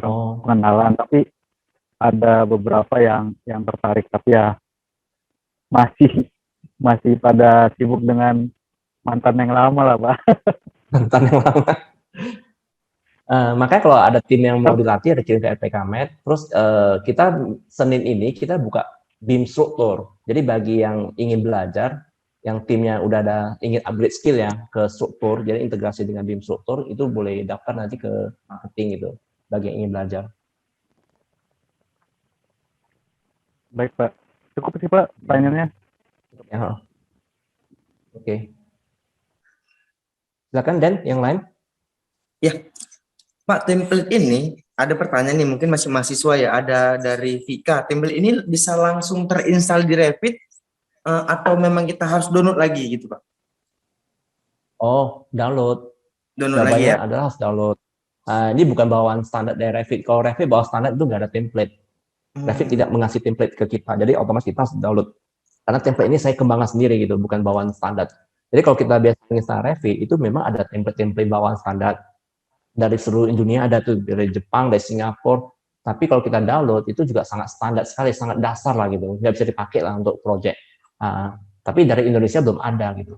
Oh, pengenalan, tapi ada beberapa yang tertarik, tapi ya masih masih pada sibuk dengan mantan yang lama lah Pak. mantan yang lama. Makanya kalau ada tim yang mau dilatih, ada kirim ke LPK Med. Terus kita Senin ini kita buka BIM struktur. Jadi bagi yang ingin belajar, yang timnya udah ada ingin upgrade skill ya ke struktur, jadi integrasi dengan BIM struktur itu boleh daftar nanti ke marketing gitu. Bagi yang ingin belajar. Baik Pak, cukup sih Pak pertanyaannya. Ya, oke. Silakan Dan, yang lain. Ya, Pak, template ini ada pertanyaan nih, mungkin masih mahasiswa ya, ada dari Vika. Template ini bisa langsung terinstall di Revit atau memang kita harus download lagi gitu, Pak? Oh, download. Download lagi Jawabannya ya? adalah harus download. Ini bukan bawaan standar dari Revit. Kalau Revit bawaan standar itu nggak ada template. Revit tidak mengasih template ke kita, jadi otomatis kita harus download. Karena template ini saya kembangkan sendiri gitu, bukan bawaan standar. Jadi kalau kita biasa menginstal Revit, itu memang ada template-template bawaan standar. Dari seluruh dunia ada tuh, dari Jepang, dari Singapura. Tapi kalau kita download, itu juga sangat standar sekali, sangat dasar lah gitu. Nggak bisa dipakai lah untuk project. Tapi dari Indonesia belum ada gitu.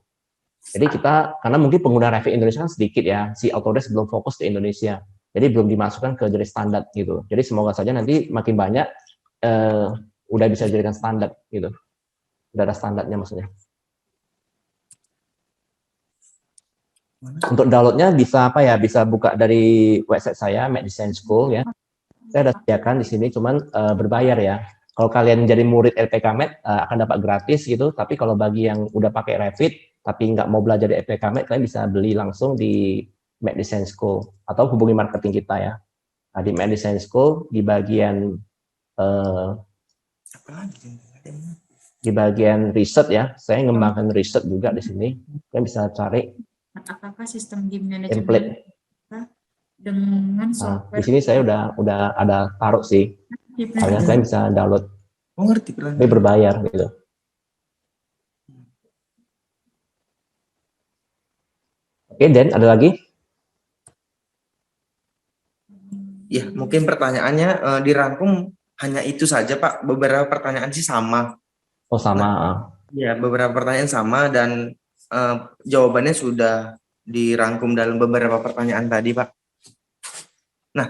Jadi kita, karena mungkin pengguna Revit Indonesia kan sedikit ya, si Autodesk belum fokus di Indonesia, jadi belum dimasukkan ke jadi standar gitu. Jadi semoga saja nanti makin banyak udah bisa dijadikan standar gitu, udah ada standarnya maksudnya. Untuk downloadnya bisa apa ya? Bisa buka dari website saya, Mad Design School ya. Saya ada sediakan di sini, cuman berbayar ya. Kalau kalian jadi murid LPK Med akan dapat gratis gitu. Tapi kalau bagi yang udah pakai Revit tapi nggak mau belajar di LPK Med, kalian bisa beli langsung di Mad Design School atau hubungi marketing kita ya. Nah, di Mad Design School di bagian riset ya, saya ngembangkan riset juga di sini. Kalian bisa cari apakah sistem di manajemen template. dengan Nah, software di sini saya udah ada taruh sih. Kalian bisa download. Oh, ngerti Tapi berbayar gitu. Oke, Dan ada lagi? Ya, mungkin pertanyaannya dirangkum hanya itu saja, Pak. Beberapa pertanyaan sih sama. Oh, sama. Ya, beberapa pertanyaan sama dan jawabannya sudah dirangkum dalam beberapa pertanyaan tadi, Pak. Nah,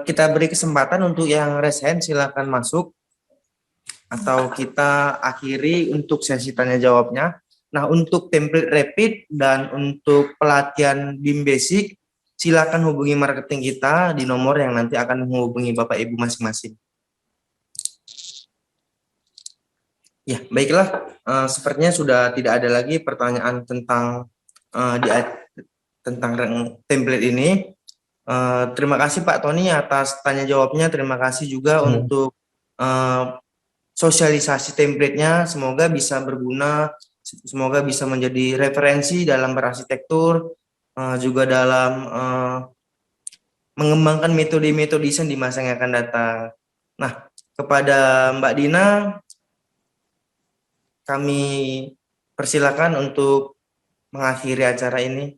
kita beri kesempatan untuk yang raise hand, silakan masuk. Atau kita akhiri untuk sesi tanya jawabnya. Nah, untuk template Revit dan untuk pelatihan BIM Basic, silakan hubungi marketing kita di nomor yang nanti akan menghubungi Bapak Ibu masing-masing. Ya, baiklah. Sepertinya sudah tidak ada lagi pertanyaan tentang tentang template ini. Terima kasih Pak Tony atas tanya jawabnya. Terima kasih juga untuk sosialisasi template-nya. Semoga bisa berguna, semoga bisa menjadi referensi dalam berarsitektur, juga dalam mengembangkan metode-metode desain di masa yang akan datang. Nah, kepada Mbak Dina, kami persilakan untuk mengakhiri acara ini.